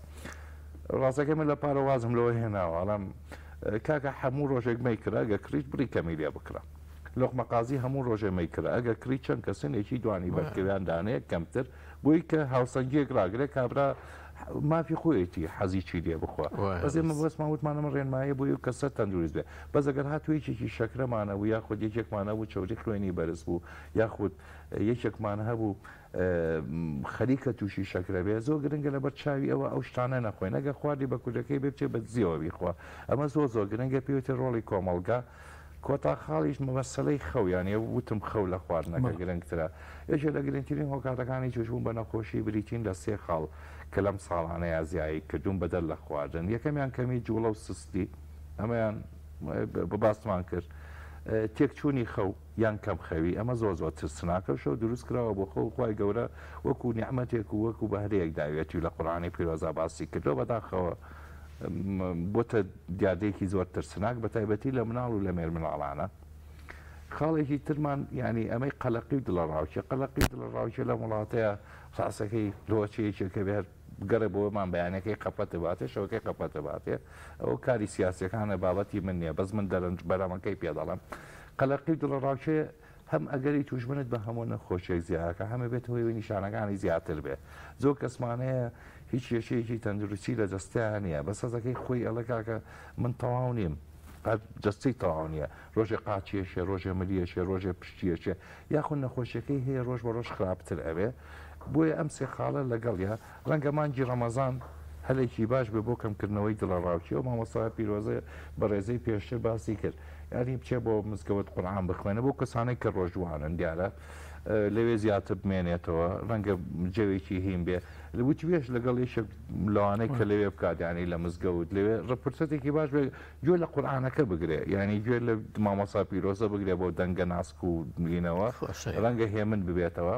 Speaker 6: ڕاستەکە من لە پارەوازم لەوە هێناوە ئەڵام کاکە هەموو ڕۆژێک مەیکرا ئەگە کریت بڕی کەمی لێ بکرا لۆقمە قازی هەموو ڕۆژێ مەیکرا ئەگە کری چەند کەسنێکی دوانی بەرکەویان دانەیە کەمتر بۆی کە هاوسەنگیەک ڕاگرێ کابرا مافی خۆیەتی حەزی چی لێ بخوا بەس ئێمە بەسمان وتمانەمە ڕێنمایە بۆی و کەسە تەندروست بێ بەس ئەگەر هاتوویەکێکی شەکرەمانە و یاخود یەکێکمانە بوو چەوری خوێنی بەرز بوو یاخود یەکێکمان هەبوو خەریکە تووشی شەکرە بێ زۆر گرنگە لەبەر چاوی ئەوە ئەو شتانە نەخۆین ئەگە خواردی بە کولەکەی بێ بچێ بە دزیەوە بیخوا ئەمە زۆر زۆر گرنگە پێوتێ ڕۆڵی کۆمەڵگا کۆتا خاڵیش مەسەلەی خەویانێ وتم خەو لە خواردنەکە گرنگترە یەکێک لە گرنگترین هۆکارەکانی توشبوون بە نەخۆشی بریتین لە 3 خاڵ کە لەم ساڵانەیە زیایی کردوون بەدەر لە خواردن یەکەمیان کەمی جوڵە و سستی ئەمەیان بەباستمان کرد تێکچوونی خەو یان کەم خەوی ئەمە زۆر زۆر ترسناکە شەو دروست کراوە بۆ خۆ خوای گەورە وەکو نیعمەتێک و وەکو بەهرەیەک داوێتی لە قورئانی پیرۆزە باسی کردەوە بەداخەوە بۆتە دیادەیەکی زۆر ترسناک بە تایبەتی لە مناڵ و لە مێر مناڵانە خاڵێکی ترمان ینی ئەمەی قەلەقی و دڵەڕاوچە قەلەقی دڵەڕاوچە لە وڵاتەیە ڕاستەکەی لۆچەیەکێکە بێت گەڕێ بۆمان بەیانەکەی قەپەتە باتێ شەوەکەی قەپەتە باتێ ئەو کاری سیاسەکانە بابەتی من نییە بەس من دەرەنج بەرامەکەی پێ دەڵم قەلەقی دڵڕاوچێ هەم ئەگەری توژمنت بە هەموو نەخۆشیێک زیاکە هەمە بێتەوەی نیشانەکانی زیاتر بێ زۆر کەسمانەیە هیچ یەشەیەکی تەندروستی لە جستیان نییە بە سەزەکەی خۆی ئەلەکاکە من تەواو نیم جستی تەواو نییە ڕۆژێ قاچیەشێ ڕۆژێ ملیەشێ ڕۆژێ پشتیەشێ یاخود نەخۆشیەکەی هەیە ڕۆژ بە ڕۆژ خراپتر ئەوێ بۆیە ئەم سێ خاڵە لەگەڵە ڕەنگە مانگی ڕەمەزان هەلێکی باش بێ بۆ کەمکردنەوەی دڵەڕاوچی و مامۆستا پیرۆزە بە ڕێزەی پێشتر باسی کرد یعنی بچێ بۆ مزگەوت قورئان بخوێنە بۆ کەسانەی کە ڕۆژوانن دیارە لەوێ زیاتر بمێنێتەوە ڕەنگە جێوێکی هیم بێ لەبووی وێش لەگەڵ یەشێک لەوانەی کە لەوێ بکاتیانی لە مزگەوت لەوێ ڕپرسەتێکی باش بێ گوێ لە قورئانەکە بگرێ یعنی گوێ لە مامۆستا پیرۆزە بگرێ بۆ دەنگە ناسک و بینەوە ڕەنگە هێمن ببێتەوە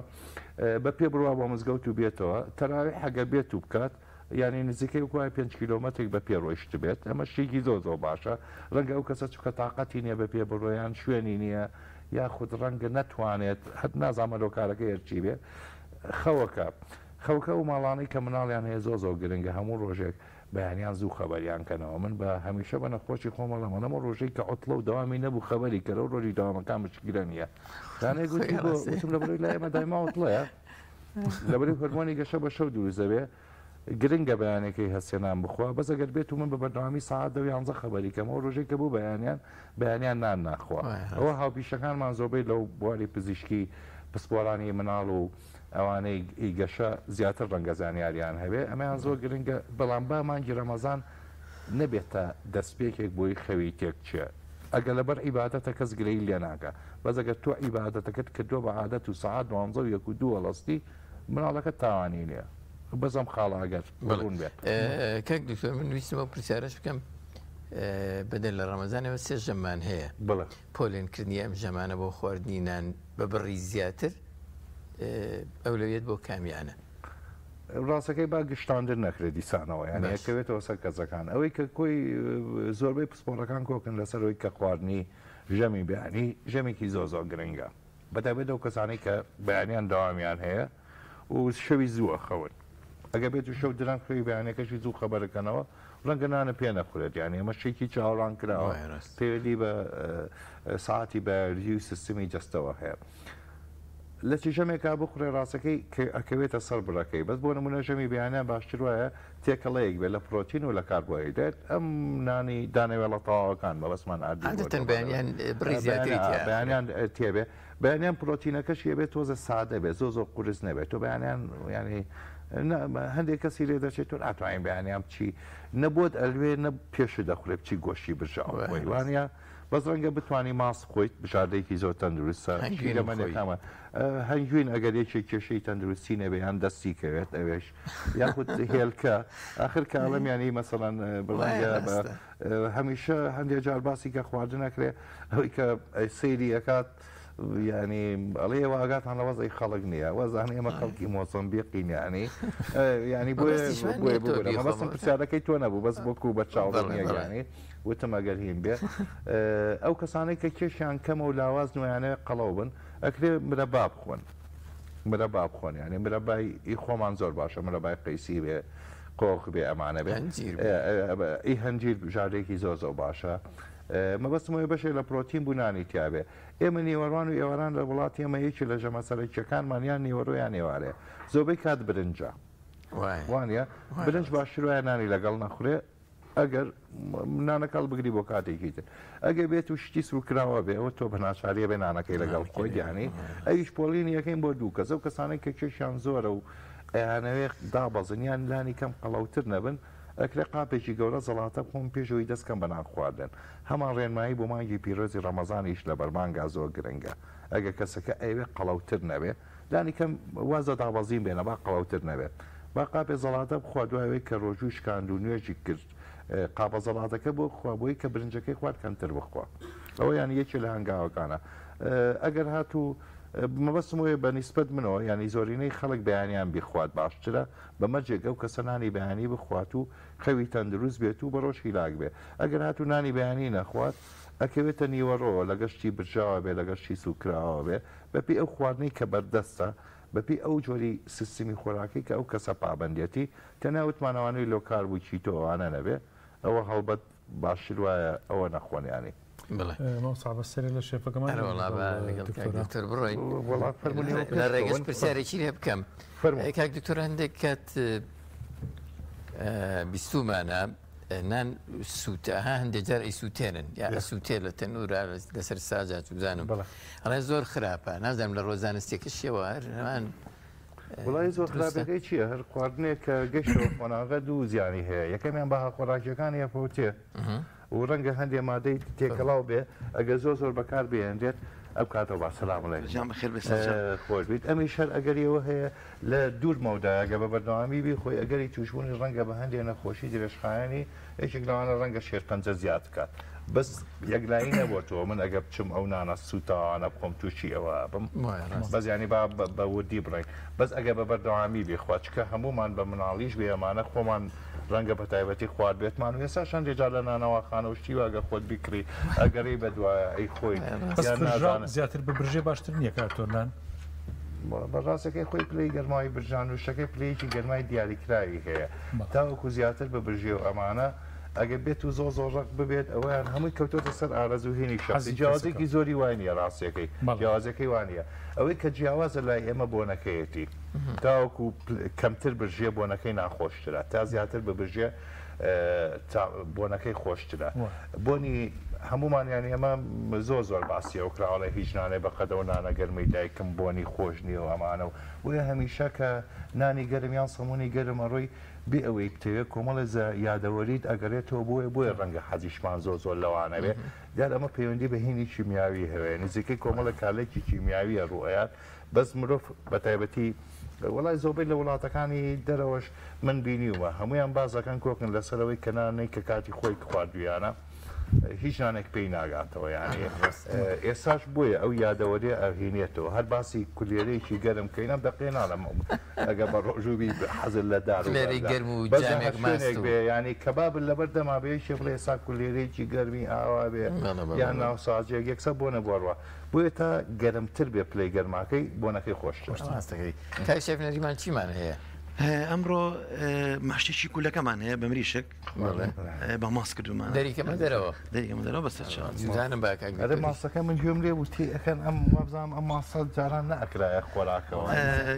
Speaker 6: بە پێ بڕوا بۆ مزگەوت و بێتەوە تەراوی حەگە بێت و بکات یعنی نزیکەی وای 5 کیلۆمەتێک بە پێ ڕۆیشت بێت ئەمە شتێکی زۆر باشە ڕەنگە ئەو کەسە چکە تااقەتی نییە بە پێ بڕۆیان شوێنی نییە یاخود ڕەنگە نەتوانێت هەت نازانمە کارەکە هەرچی بێ خەوکە و ماڵانەی کە مناڵیان هەیە زۆر گرنگە هەموو ڕۆژێک بەیانیان زوو خەبەریان کەنەوە من بە هەمیشە بە نەخۆشی خۆمەڵەمەنەمە ڕۆژەی کە ئۆتڵە و داوامی نەبوو خەبەری کەرە و ڕۆژی داوامەکان بچگرە نییە دانێ گوتی لە بڕی لای ئێمە دایما ئۆتڵەیە لەبەری هۆرمۆنی گەشە بە شەو دروزەبێ گرنگە بەیانەکەی هەسێنان بخوا بەس ئەگەر بێت و من بە بەردەوامی ساعات 11 خەبەریکەمەوە ڕۆژێک کە بوو بەیانیان نان ناخوا ئەوە هاوپیشەکانمان زۆربەی لەو بواری پزیشکی پسپۆرانی مناڵ و ئەوانەی ئیگەشە زیاتر ڕەنگە زانیاریان هەبێ ئەمەیان زۆر گرنگە بەڵام با مانگی ڕەمەزان نەبێتە دەستپێکێک بۆی خەوی تێک چێ ئەگە لەبەر عیبادەتە کەس گرەی لێ ناکە بەس ئەگەر تۆ عیبادەتەکەت کردووە بە عادەت و سەعات 12 وەڵستی مناڵەکە تاوانی نییە بەزەم خاڵاگەر بڕون بێت
Speaker 2: کاک دکتۆر من ویستمەوە پرسیارش بکەم بەدەن لە ڕەمەزانەوە 3 ژەمان هەیە
Speaker 6: بڵێ
Speaker 2: پۆلێنکردنی ئەم ژەمانە بۆ خواردنی نان بە بڕی زیاتر ئەولەویەت بۆ کامیانە
Speaker 6: ڕاستەکەی با گشتاندر نەکرێت دیسانەوە یان یەکەوێتەوە سەر کەسەکان ئەوەی کە کۆی زۆربەی پسپۆڕەکان کۆکن لەسەرەوەی کە خواردنی ژەمی بەیانی ژەمێکی زۆر گرنگە بەتابێت ئەو کەسانی کە بەیانیان داوامیان هەیە و شەوی زووە خەون ئەگە بێت و شەو دران خوێی بەیانەکەشی زوو خەبەرەکەنەوە ڕەنگە نانە پێ نەخورێت یانی ئەمە شتێکی چاوەڕان کراوە پێوەدی بە ساعتی بەرزی و سیستمی جستەوە هەیە لە چ ژەمێکا بخورێ ڕاستەکەی ئەکەوێتە سەر بڕەکەی بەس بۆ نمونە ژەمی بەیانیان باشتر وایە تێکەڵەیەک بێت لە پرۆتین و لە کاربۆهیدرێت ئەم نانی دانەوێت لە تەواوەکان بەڵەسمان
Speaker 2: عادەتەن بەیانیان بڕی زیاتری
Speaker 6: بەیانیان تێبێ بەیانیان پرۆتینەکەش بێت تۆزە سادە بێت زۆر قورس نەبێت تۆ بەیانیان ینی هەندێک کەسی لێ دەچێت تۆ ئاتوانین بەیانیان بچی نەبوت ئەلوێ نە پێشە دەخورێ بچی گۆشتی برژاوی وانە بەس ڕەنگە بتانی ماس خۆیت بژاردەیەکی زۆر تەندروستە لەمەەکەمە هەنگوین ئەگەر یەکێک کێشەی تەندروستی نەبێیان دەستی کەوێت ئەوێش یاخود هێلکە آخر کاڵەمیانی مەسەڵەن بڵێ هەمیشە هەندێک جار باسی کە خواردن نەکرێ ئەوەی کە سەیری ئەکات ینی ئەڵێ واگاتان لە وەزای خەڵک نییە وەزانانی ئێمە خەڵکی مۆسمبیقین ینی ینی بۆیەمەبەستم پرسیارەکەی تۆ نەبوو بەس بۆکو بە چاوەڕنیەگەانی وتم ئەگەر هین بێ ئەو کەسانەی کە کێشیان کەمە و لاواز نوێیانەیە قەڵەو بن ئەکرێ مرەبا بخۆن مرەبا بخۆن ینی مرەبای خۆمان زۆر باشە مرەبای قەیسی بێ قۆق بێ ئەمانە بێ ئەی هەنجیر ژارێکی زۆر باشە مەبەستمەوەی بەشێک لە پرۆتین بوونانی تیاابێ ئێمە نیوەڕوان و ئێوەران لە وڵاتی ئەمە یەکی لە ژەمەسەرەکیەکانمانیان نیوەڕۆیان نێوارێ زۆربەی کات برنجە وانە برنج باشترایە نانی لەگەڵ نەخورێ ئەگەر نانەکەڵ بگری بۆ کاتێکی تر ئەگە بێت و شتی سوکراوە بێ ئەوە تۆ بەناچاریە بێ نانەکەی لەگەڵ خۆی دیانی ئەویش پۆلینی یەکەین بۆ دوو کەس ئەو کەسانەی کە کێشیان زۆرە و ئەیانەوێ دابەزنیان لانی کەم قەڵەوتر نەبن ئەکرێ قاپێکی گەورە زەڵاتە بخۆم پێشەوەی دەستکەم بە نان خواردن هەمان ڕێنمایی بۆ مانگی پیرۆزی ڕەمەزانیش لە بەرمانگا زۆر گرنگە ئەگە کەسەکە ئەوێ قەڵەوتر نەبێ لانی کەم وازە دابەزین بێنە با قەڵەوتر نەبێت با قاپێ زەڵاتە بخوا دوایەوەی کە ڕۆژوو شکاند و نوێژی کرد قاپە زەڵاتەکە بۆ خوابۆی کە برنجەکەی خوارد کەمتر بخوا ئەوە یان یەکی لە هەنگاوەکانە ئەگەر هاتوو مەبەستمەوەی بە نیسبەت منەوە ینی زۆرینەی خەڵک بەیانیان بیخوات باشترە بەمەجێک ئەو کەسە نانی بەیانی بخوات و خەوی تەندروست بێت و بە ڕۆژ هیلاک بێ ئەگەر هاتوو نانی بەیانی نەخوات ئەکەوێتە نیوەڕۆ لە گەشتی برژاوە بێ لە گەشتی سوکراوە بێ بەپی ئەو خواردنەی کە بەردەستە بەپی ئەو جۆری سیستمی خۆراکی کە ئەو کەسە پابندەتی تەناوتمانەوانەی لۆ کار بووی چیتۆوانە نەبێ ئەوە هەڵبەت باشتر وایە ئەوە نەخۆنیانی
Speaker 1: سابەسەر لە شێفەکەمان
Speaker 2: دکتۆر بڕۆین
Speaker 6: وڵات
Speaker 2: لە ڕێگەش پرسیارێکی لێ بکەم کاک دکتۆر هەندێک کات بیستومانە نان سووتەها هەندێک جار ئەی سووتێنن یا ئەسووتێ لە تەنورە لەسەر ساجات بزانم ئەڵێ زۆر خراپە نازانم لە ڕۆزانستێکیشەوە هەر هەمان
Speaker 6: وڵی زۆر خراپەکەی چییە هەر خواردنێک کە گەشتەوە خۆناغە دوو زیانی هەیە یەکەمیان بەها خۆراکیەکانی یەفوتێ و ڕەنگە هەندێک مادەی تێکەڵاو بێ ئەگە زۆر بەکار بێنرێت ئەو کاتەوە باسەلام خۆش بیت ئەمی شەر ئەگەریەوە هەیە لە دوور مەودایگە بە بەردەوامی بی خۆی ئەگەری توشبوونی ڕەنگە بە هەندێک نەخۆشی درێژخایانی یەکێک لەوانە ڕەنگە شێرپەنجە زیاد بکات بەس یەکلایی نەبووەوە من ئەگە بچم ئەو نانە سووتانە بخۆم تووشی ئەوە بم بەزیانی بە وردی بڕین بەس ئەگە بە بەردەوامی بێخوا چکە هەمومان بە مناڵیش بێ ئەمانە خۆمان ڕەنگە بە تایبەتی خوارد بێتمان و ێستا شەندێجا لە نانەوە خانەوشتی واگە خۆت بیکری ئەگەری بەدوایە ئەی خۆی
Speaker 1: زیاتر ببرژێ باشتر نییە کارتۆرنان
Speaker 6: بەڕاستەکەی خۆی پلەی گەرمای برژان و شەکەی پلەیەکی گەرمای دیاریکراوی هەیە تاوەکو زیاتر ببرژێ و ئەمانە ئەگە بێت و زۆر ببێت ئەویان هەمووی کەوتۆتە سەر ئارەزوهێنی شخصی جیاوازێکی زۆری وانە ڕاستیەکەی جیاوازەکەی وانە ئەوەی کە جیاوازە لای ئێمە بۆنەکەیەتی تاوەکو کەمتر برژێ بۆنەکەی ناخۆشترە تا زیاتر ببژێ بۆنەکەی خۆشترە بۆنی هەمومانیان ئێمە زۆر باسیە و کراوەڵی هیچ نانێ بەقەدەوە نانە گەرمی دایکم بۆنی خۆش نییە و ئەمانە و وە هەمیشە کە نانی گەرمیان سەمونی گەرمە ڕۆی بێ ئەوەی بتەوێت کۆمەڵە یادەوەریت ئەگەرێتەوە بۆیە ڕەنگە حەزیشمان زۆر لەوانەوێ دیار ئەمە پەیوەندی بە هینی کیمیاوی هەوەیە نزیکەی کۆمەڵە کالێکی کیمیاویە ڕوئەیات بەس مرۆڤ بە تایبەتی وڵای زۆربەی لە وڵاتەکانی دەرەوەش من بینیومە هەمویان بازەکان کۆکن لەسەرەوەی کەنانەی کە کاتی خۆی خواردویانە هیچ نانێک پێی ناگاتەوە یانی ئێساش بۆیە ئەو یادەوەریە ئەهینێتەوە هەر باسی کولێرەیەکی گەرم کەینە دەقێ ناڵم ئەگە بە ڕۆژوبی حەزر لە دار ینی کەباب لەبەر دەما بێ شێ بڵێ ئێسا کولێرەیەکی گەرمی ئاوا بێ یان ناوسازیەک یەکسە بۆ نەبووەوە بۆیە تا گەرمتر بێ پلەی گەرماکەی بۆنەکەی خۆشتر
Speaker 2: کای شێف نەریمان چیمان هەیە
Speaker 3: ئەمڕۆ ماشتێکی کولەکەمان هەیە بە مریشک بە ماس کردومان
Speaker 2: دەریکەمە دەرەوە
Speaker 3: بەسەرزانم
Speaker 6: باکە ماسەکە من گوێم لێ وتی ئەەکەن ئەم وابزانام ئەم ماسە جاران نەئەکرایە خۆراکەوە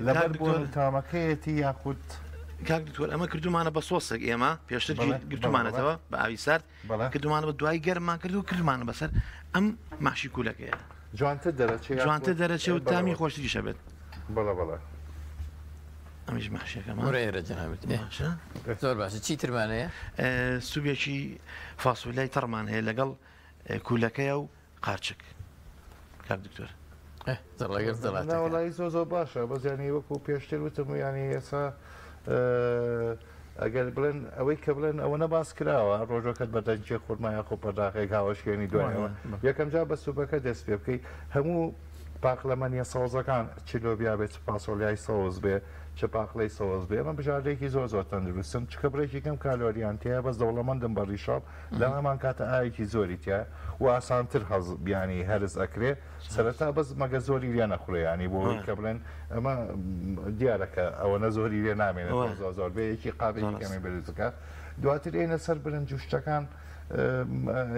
Speaker 6: لەبەر بۆ تامەکەیەتی یاخود
Speaker 3: کاک دکتۆر ئەمە کردومانە بە سۆسێک ئێمە پێشتر گرتومانەتەوە بە ئاوی سارد کردومانە بە دوای گەرممان کرد و کردمانە بەسەر ئەم ماشی کولەکەیە جوانتر دەرەچێ و تامی خۆشتریشە بێت
Speaker 6: بەڵە
Speaker 3: ئەمیش ماشیەکەمان
Speaker 2: ڕێرە جەنابێت زۆر باشە چی ترمانەیە
Speaker 3: سوبێکی فاسوولای تەڕمان هەیە لەگەڵ کولەکەیە و قارچک کاک دکتۆر
Speaker 6: وڵی زۆر باشە بەزیانی وەکو پێشتر وتم ینی ئێسا ئەگەر بڵێن ئەوەی کە بڵێن ئەوە نەباس کراوە ڕۆژەکەت بەدەنجێ خورمایە خۆ پەرداخێک هاوەشکێنی دوایەوە یەکەم جا بە سوبەکە دەست پێ بکەی هەموو پاقلەمەنیە سەوزەکان چلۆبیا بێت پاسۆلیای سەوز بێ چه پاقلەی سەوز بێ ئەمە بژاردێکی زۆر تەندروستن چکە بڕێکی کەم کالۆریان تەیە بەس دەوڵەمەندم بە ڕیشاڵ لە هەمان کاتە ئاوێکی زۆری تایە و ئاسانتر هەز بیانی هەرز ئەکرێ سەرەتا بەس مەگە زۆری لێ نەخورێیانی بۆ کە بڵێن ئەمە دیارەکە ئەوە نە زۆری لێ نامێنێت زۆر بێ یەکی قابێکی کەمی بەرزەکە دواتر ئێنە سەر برنج و شتەکان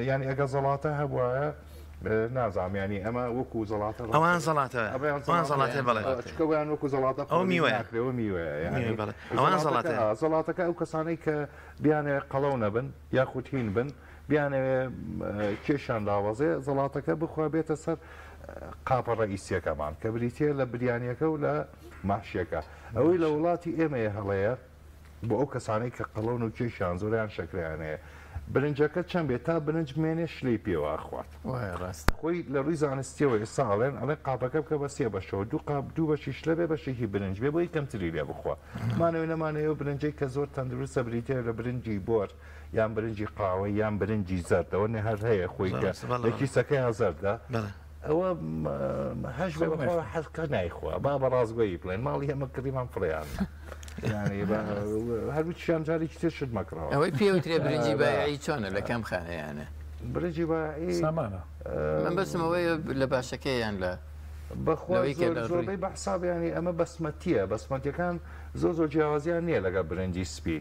Speaker 6: ینی ئەگە زەڵاتە هەبواە نازانانی ئەمە وەکو زەڵاتە
Speaker 3: ئەوان زەڵاتە بڵێ
Speaker 6: چکەویان وەکو زەڵاتە
Speaker 3: ئەو میوەیە ئەوان
Speaker 6: زەڵاتەکە ئەو کەسانەی کە بیانێ قەڵەو نەبن یاخود هین بن بیانەوێ کێشان لاوەزێ زەڵاتەکە بخوا بێتە سەر قاپە ڕئیسیەکەمان کە بریتە لە بریانیەکە و لە ماشیەکە ئەوەی لە وڵاتی ئێمەیە هەڵەیە بۆ ئەو کەسانەی کە قەڵەون و کێشیان زۆریان شەکریانەیە برنجەکە چەند بێت تا برنج مێنێ شلەی پێوە ئەخوات خۆی لە ڕووی زانستیەوە ئێستا ئەڵێن ئەڵێ قاپەکە بکە بە سێ بەشەوە دوو بەشی شلە بێ بەشێکی برنج بێ بۆی کەمتری لێ بخوا مانەوەی نەمانەیە و برنجەی کە زۆر تەندروستە بریتە لە برنجی بۆر یان برنجی قاوە یان برنجی زەردەوە نێ هەر هەیە خۆی لە کیسەکەی هەزەردە ئەوە هەش بێ بەخۆ حەزکە نایخوا با بە ڕازگۆیی بڵێن ماڵی هەمە کڕیمان فڕیان هەروچیان جارێکی تر شت مەکڕەوە
Speaker 2: ئەوەی پێوترێ برنجی بایعی چۆنە لە کەم خانەیانە
Speaker 6: برنجی بایعی
Speaker 1: سامانە
Speaker 2: من بەسمەوەی لە باشەکەیان لە
Speaker 6: زۆربەی بە حساب ینی ئەمە بەسمەتیە بەسمەتیەکان زۆر جیاوازیان نییە لەگەڵ برنجی سپی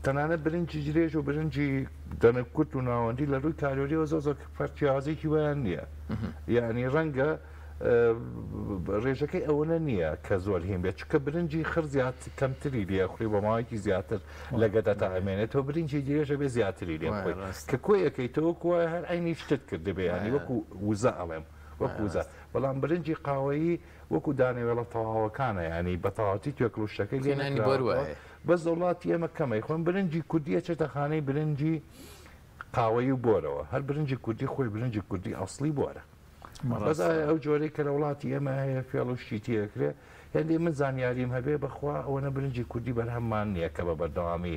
Speaker 6: تەنانەت برنجی درێژ و برنجی دەنەکوت و ناوەندی لە ڕووی کالۆریەوە زۆر فەرجیازێکی ویان نییە یعنی ڕەنگە ڕێژەکەی ئەوەنە نییە کە زۆر هیم بێت چکە برنجی خڕ زیات کەمتری لێ خوێ بە ماوەیەکی زیاتر لەگەدە تا ئەمێنێتەوە برنجی درێژە بێ زیاتری لێ خۆی کە کۆیەکەیتەوە کوە هەر ئەینی شتت کرد بێ ینی وەکو وزە ئەڵێم وەکو وزە بەڵام برنجی قاوەیی وەکو دانێوێڵە تەواوەکانە ینی بە تەواوەتی توێکلوشتەکەی لێنانی بەس دەوڵاتی ئێمە کەمەی خۆن برنجی کوردیە چێتە خانەی برنجی قاوەی و بۆرەوە هەر برنجی کوردی خۆی برنجی کوردی ئەسڵی بۆرە بەس ئەو جۆرەی کە لە وڵاتی ئێمە هەیە فێڵ و شتی تێکرێ هەندێ من زانیاریم هەبێ بەخوا ئەوەنە برنجی کوردی بەرهەممان نییە کە بە بەردەوامی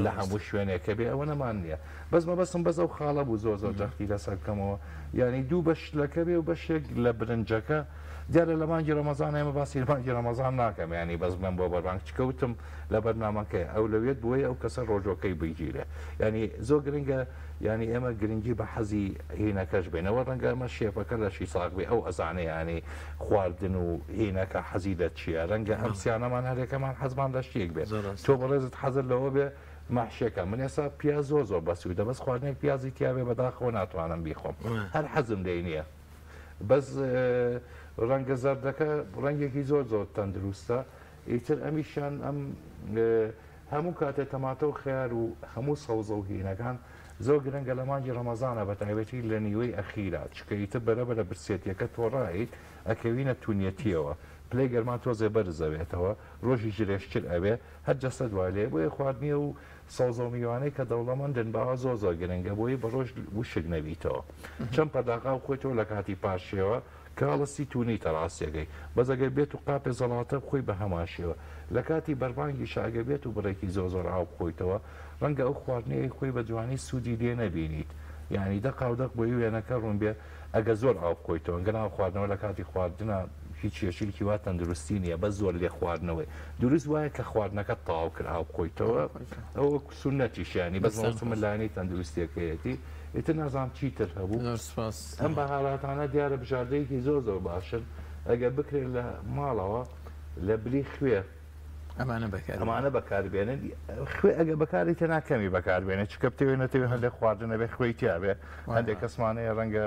Speaker 6: لە هەموو شوێنێکە بێ ئەوە نەمان نییە بەسم بەس ئەو خاڵە بوو زۆر دەختی لەسەر بکەمەوە ینی دوو بەشلەکە بێ و بەشێک لە برنجەکە دیارە لە مانگی ڕەمەزان ئێمە باسی مانگی ڕەمەزان ناکەم ینی بەس من بۆ بەربانگ چکەوتم لە بەرنامەکەی ئەو لەوێت بۆیە ئەو کەسە ڕۆژۆکەی بگیرێ ینی زۆر گرنگە ینی ئێمە گرنگی بە حەزی هینەکەش بێنەوە ڕەنگە ئەمە شێفەکە لەشی ساق بێ ئەو ئەزانێ ینی خواردن و هینەکە حەزی لە چییە ڕەنگە ئەم سیانەمان هەرێکەمان حەزمان لە شتێک بێت تۆ بەڕێزت حەزر لەوە بێ ماحشەکە من ێستا پیاز زۆر بەسوودە بەس خواردنێک پیازی تیاابێ بەداخەوە ناتوانم بیخۆم هەر حەزم لێ نییە بەس ڕەنگە زەردەکە ڕەنگێکی زۆر تەندروستە ئیتر ئەمیشان ئەم هەموو کاتێک تەماتە و خیار و هەموو سەوزە و هینەکان زۆر گرنگە لە مانگی ڕەمەزانە بە تایبەتی لە نیوەی ئەخیرا چکەیتە بەرەبە لە برسێتیەکە تۆڕاییت ئەکەوینە تونیەتیەوە پلەی گەرمان تۆزێ بەرزەوێتەوە ڕۆژی ژرێشتر ئەوێ هەر جەستە دوالێ بۆیە خواردنیە و سەوزە و میوانەی کە دەوڵەمەندن باوە زۆر گرنگە بۆی بە ڕۆژ وشک نەبیتەوە چەند پەداقا و خۆیتەوە لە کاتی پاشیەوە کاڵستی تونی تەڕاستیەکەی بەزەگەر بێت و قاپێ زەڵاتە بخۆی بە هەماشیەوە لە کاتی بەربانگی شاگە بێت و بڕێکی زۆر ئاو بخۆیتەوە ڕەنگە ئەو خواردنەیە خۆی بە جوانی سوودی لێ نەبینیت یعنی دەقاودەق بۆی وێنەکە ڕوون بێ ئەگە زۆر ئاو بخۆیتەوە گەنا خواردنەوە لە کاتی خواردنە هیچ یەشیلکی وا تەندروستی نییە بە زۆر لێ خواردنەوەی دروست وایە کە خواردنەکە تاو کرد ئاو بخۆیتەوە ئەوە سونەتیشیانی بەزمە لایەنی تەندروستیەکەیەتی ئیتر نازانام چیتر هەبوو ئەم بە حاڵاتانە دیارە بژاردەیەکی زۆر باشن ئەگە بکرێت لە ماڵەوە لە بری خوێ ئەمانە بەکاربێنن خوێ ئەگە بەکاری تە ناکەمی بەکاربێنێت چکە بتێوێنێتەوە هەندێک خواردنە بێ خوێی تیاابێ هەندێک کەسمانەیە ڕەنگە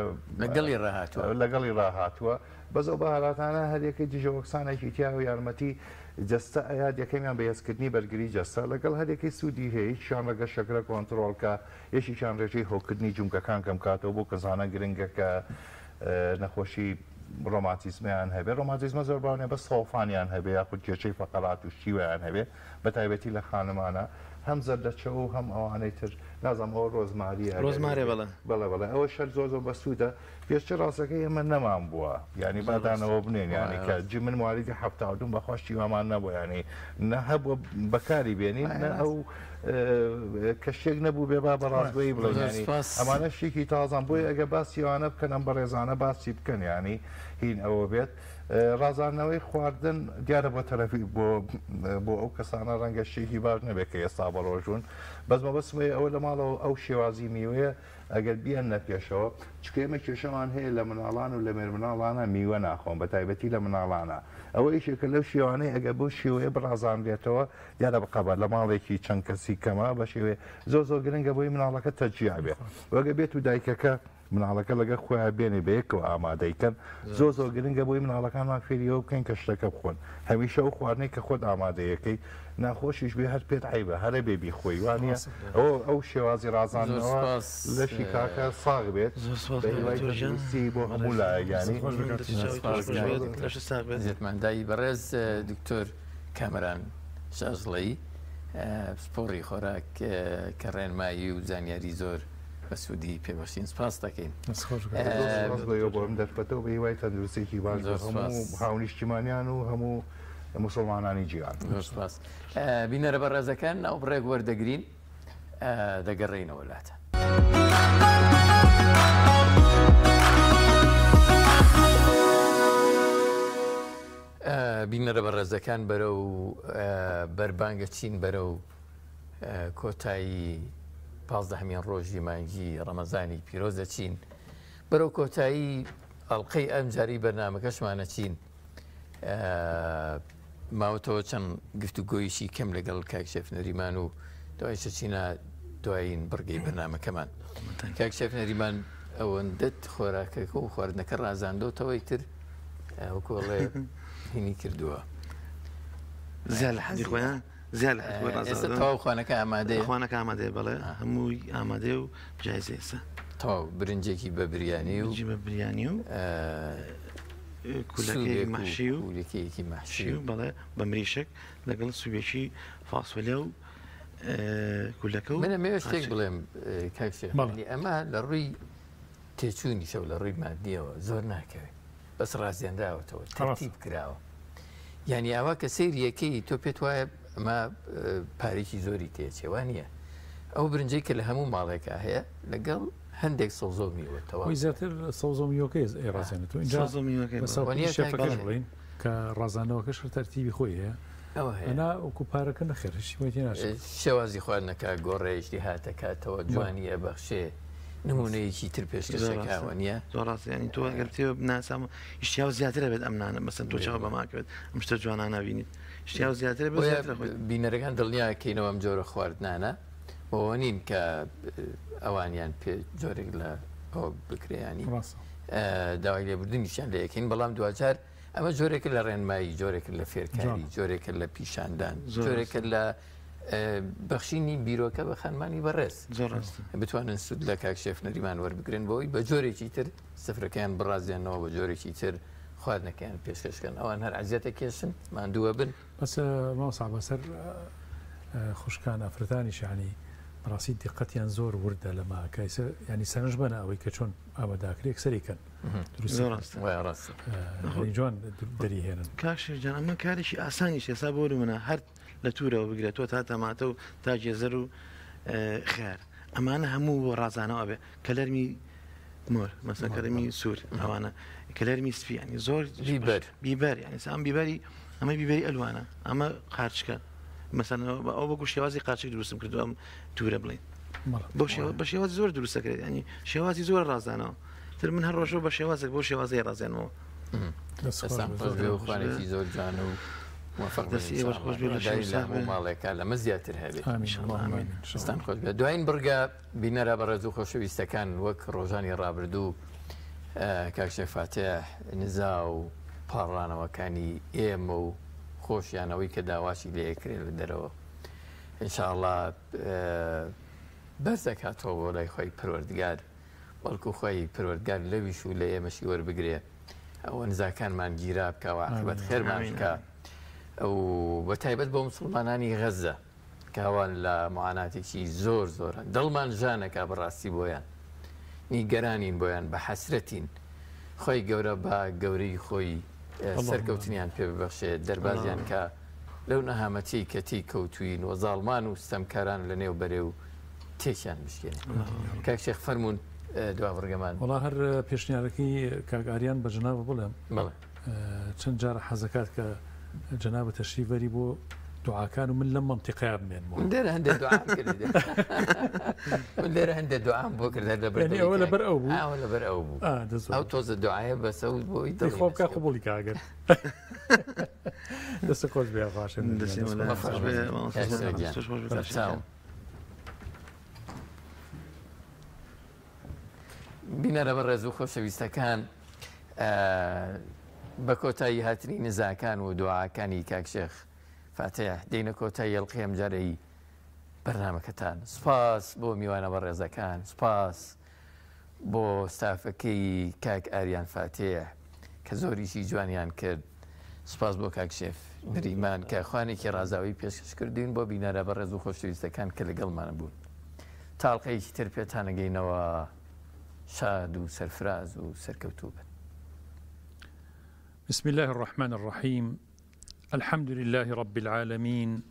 Speaker 6: لەگەڵی ڕاهاتووە بەزەو بە حالاتانە هەرێکی دیژەوەکسانێکی تیا و یارمەتی جەستە ئايات یەکەمیان بەهێزکردنی بەرگری جەستە لەگەڵ هەرێکی سوودی هەیە شان لەگە شەکرە کۆنتترۆلکە یەشیشان ڕێژەی هۆکردنی جومکەکان کەم کاتەوە بۆ کەزانە گرنگە کە نەخۆشی ڕۆماتیزمیان هەبێ ڕۆماتیزمە زۆر باوانێ بە سۆفانیان هەبێ یاخود کێچەی فەقەرات و شیویان هەبێ بە تایبەتی لە خانمانە هەم زەردەچەوە و هەم ئەوانەی تر نازم ئەوە ڕۆزمارە بەڵێ ئەوە شەر زۆر بەسوودە پێشتر ڕاستەکەی ئێمە نەمان بووە ینی بادانەوە بنێن ینی کە جی من موالیدی هەفتادوم بەخواشتی وامان نەبوو ینی نە هەبووە بەکاری بێنین نە ئەو کەشێک نەبوو بێ با بەڕاستگوۆی بڵێنی ئەمانە شتێکی تازان بۆی ئەگە باسیوانە بکەن ئەم بەڕێزانە باسی بکەن ینی هین ئەوە بێت ڕازانەوەی خواردن دیارە بۆ تەرەفی بۆ ئەو کەسانە ڕەنگە شتێکی باش نەبێت کە ئێستا بەڕۆژون بەزمە بەسمێ ئەوە لە ماڵەوە ئەو شێوازی میوەیە ئەگەر بیان نەپێشەوە چکێمە کێشەمان هەیە لە مناڵان و لە مێرمناڵانە میوە ناخۆن بە تایبەتی لە مناڵانە ئەوە یشێکە لەو شێوانەی ئەگە بۆ شێوەیە بڕازان بێتەوە دیارە بقەبە لە ماڵێکی چەند کەسی کەمە بە شێوێ زۆر گرنگە بۆی مناڵەکە تەرجیع بێ وەگە بێت و دایکەکە مناڵەکە لەگە خۆیان بێنێ بەیەکەوە ئامادەیکەن زۆر گرنگە بۆی مناڵەکانمان فێریەوە بکەین کە شتەکە بخۆن هەمیشە ئەو خواردنەی کە خۆت ئامادەیەکەی ناخۆشیش بێ هەر پێت عیبە هەرە بێبی خۆی وانە ئەو شێوازی ڕازانەوە لەشی کاکە ساغ بێت بۆ هەموو لایەنی
Speaker 2: زێتماندایی بەڕێز دکتۆر کامەران شازڵەی سپۆڕی خۆراک کە ڕێنمایی و زانیاری زۆر بە سوودی پێبەشین سپاس دەکەین
Speaker 6: بۆم دەرفەتەوە بە هیوای تەندروستێکی باش هەموو هاونیشتیمانیان و هەموو مسلمانانی جیهان
Speaker 2: سپاس بینەرە بەڕێزەکان ناو بڕێک وەردەگرین دەگەڕێینەوە وڵاتە بینەرە بەڕێزەکان بەرە و بەربانگە چین بەرە و کۆتایی 15 ڕۆژی مانگی ڕەمەزانی پیرۆز دەچین بەرەو کۆتایی ئەڵلقەی ئەم جاری بەرنامەکەشمانە چین ماوەتەوە چەند گفتوگۆیشی کەم لەگەڵ کاکشێف نەریمان و دوای چینە دوایین بڕگەی بەرنامەکەمان کاکشێف نەریمان ئەوەندەت خۆراکەکە و خواردنەکە ڕازاندۆتەوەی تر وەکۆڵێ هینی کردووە
Speaker 3: زیاد لە حەزی خۆیان زیاد لە
Speaker 2: ئێستا تەواو خوانەکە ئامادەیە
Speaker 3: خوانەکە ئامادەیە بەڵێ هەمووی ئامادەیە و جایزە ئێستا
Speaker 2: تەواو برنجێکی بە بریانی و
Speaker 3: بە بریانی و کولەکەی مەحشی و
Speaker 2: کولەکەیەکی مەحشی و
Speaker 3: بەڵێ بە مریشک لەگەڵ سوبێکی فاسفۆلیا و کولەکە و
Speaker 2: منە مێوە شتێک بڵێم کاکشێف ئەمە لە ڕووی تێچوونی شەو لە ڕووی مادیەوە زۆر ناکەوێت بەس ڕازێنراوەتەوە تەرتیب کراوە یعنی ئاوا کە سەیریەکەی تۆ پێت وایە ئەمە پارێکی زۆری تێچێوان نییە ئەو برنجەی کە لە هەموو ماڵێکا هەیە لەگەڵ هەندێک سەوزۆ میوەتەوە
Speaker 1: زیاتر سەوزۆ میوەکەی ڕازێنێت و اینجاڵین کە ڕازانەوەکەش تەرتیبی خۆی هەیە ئەنا ئۆکوپارەکە نەخێرشی وای تێناشێت
Speaker 2: شێوازی خواردنەکە گۆڕێژی هاتەکاتەوە جوانی ئەبەخشێ نمونەیەکی تر پێشکەشەکەوە نییە
Speaker 3: ڕاستیانی تۆ ئەگەر تێ ناسام شتیا زیاترە بێت ئەمنانە مەسن تۆ چاوە بەماکەوێت ئەم شتە جوانان نبینیت شتیا زیاتر
Speaker 2: بینەرەکان دڵنیاکەینەوە ئەم جۆرە خواردنانە بۆەوە نین کە ئەوانیان پێ جۆرێک لە ئەو بکرێیانی داوای لێبوردنیشیان لە یەکەین بەڵام دوجار ئەمە جۆرێکە لە ڕێنمایی جۆرێک لە فێرکاری جۆرێکە لە پیشاندان جۆرێکە لە بەخشینی بیرۆکە بە خانمانی بەڕێز بتوانن سود لە کاکشێف نەریمان وەربگرن بۆی بە جۆرێکی تر سفرەکەیان بڕازیانەوە بە جۆرێکی تر خواردنەکەیان پێشکەشکەن ئەوان هەر عزیەتە کێشن ماندووە بن
Speaker 1: بەس ماوەسا بەسەر خوشکان ئەفرەتانیشانی بەڕاستی دیقەتیان زۆر وردە لە ماکایسە ینی سەرنج بەنە ئەوەی کە چۆن ئاماداکرێک سەریکەن جوان دەریهێنن
Speaker 3: کاشجان ئەمە کارێکی ئاسانی ئێستا بۆ منە هەر لە توورەوە بگرێت تۆ تا تەماتە و تا جێزەر و خێر ئەمانە هەموو ڕازانەوە بێ کەلەرمی مۆر مەسەکەرمی سوور ئەوانە کەلەرمی سپیانی زۆر بیبەر ینی ئەم بیبەری ئەمە بیبەری ئەلوانە ئەمە قارچکە مەسەن ئەو بەگو شێوازی قاچێک دروستم کردو ئەم توورە بڵین بە شێوازی زۆر دروستەکرێت ینی شێوازی زۆر ڕازانەوە تر من هەر ڕۆژەوە بە شێوازێک بۆ شێوازی ڕازێنەوە
Speaker 2: خوانێکی زۆر جان و ماڵێکە لەمە زیاتر هەبێتستان خۆش بێت دوایین بڕگە بینەرە بە ڕێز و خۆشەویستەکان وەک ڕۆژانی ڕابردوو کاکشێفاتێ نزا و پاڕانەوەکانی ئێمە و خۆشیانەوەی کە داواشی لێکرێت لە دەرەوە ئینشاءڵڵا بەرزەکاتەوە بۆ لای خۆی پەروەردگار بەڵکو خۆی پەروەردگار لەویش و لە ئێمەشی وەربگرێ ئەوە نزاکانمان گیرا بکەوە عاقبەت خێرمان بکە ئەو بە تایبەت بۆ مسڵمانانی غەزە کاوان لە معاناتێکی زۆر زۆرە دڵمان ژانەکە بەڕاستی بۆیان نیگەرانین بۆیان بە حەسرەتین خۆی گەورە بە گەورەی خۆی سەرکەوتنیان پێ ببەخشێت دەربازیان کە لەو نەهامەتی کەتی کەوتوین و زاڵمان و ستەمکاران لە نێو بەرێ و تێکیان بشکێن کاکشێخ فەرمونون دوا بڕگەمان
Speaker 1: وڵا هەر پێشنیارەکەی کاگاریان بە جنابە بڵێم چەند جارە حەزەکات کە جنابە تەشریفەری بۆ دوعاکان و من لەم مەنتیقەیە بمێنمەوە
Speaker 2: لێرە هەندێک دوعام کرد لێرە هەندێک دوعام بۆ کرد
Speaker 1: ئەوە لەبەر ئەو بوو
Speaker 2: لەبەر ئەو بوو ئەو تۆزە دوعاە بەسە و بۆی
Speaker 1: خۆ بکە قبولی کاگەر دەستە خۆش بێ باشە
Speaker 2: بینەرە بە ڕێز و خۆشەویستەکان بە کۆتایی هاتنی نزاکان و دوعاکانی کاکشێخ فاتح دێنە کۆتایی ئەڵقی ئەم جارەی بەرنامەکەتان سپاس بۆ میوانە بە ڕێزەکان سپاس بۆ ستافەکەی کاک ئاریان فاتح کە زۆریشی جوانیان کرد سپاس بۆ کاکشێف نریمان کە خوانێکی ڕازاوی پێشکەش کردوین بۆ بینەرە بە ڕێز و خۆشەویستەکان کە لەگەڵمانە بوون تاڵقەیەکی تر پێتانەگەینەوە شاد و سەرفراز و سەرکەوتوو بن.
Speaker 1: بسم الله الرحمن الرحيم الحمد لله رب العالمين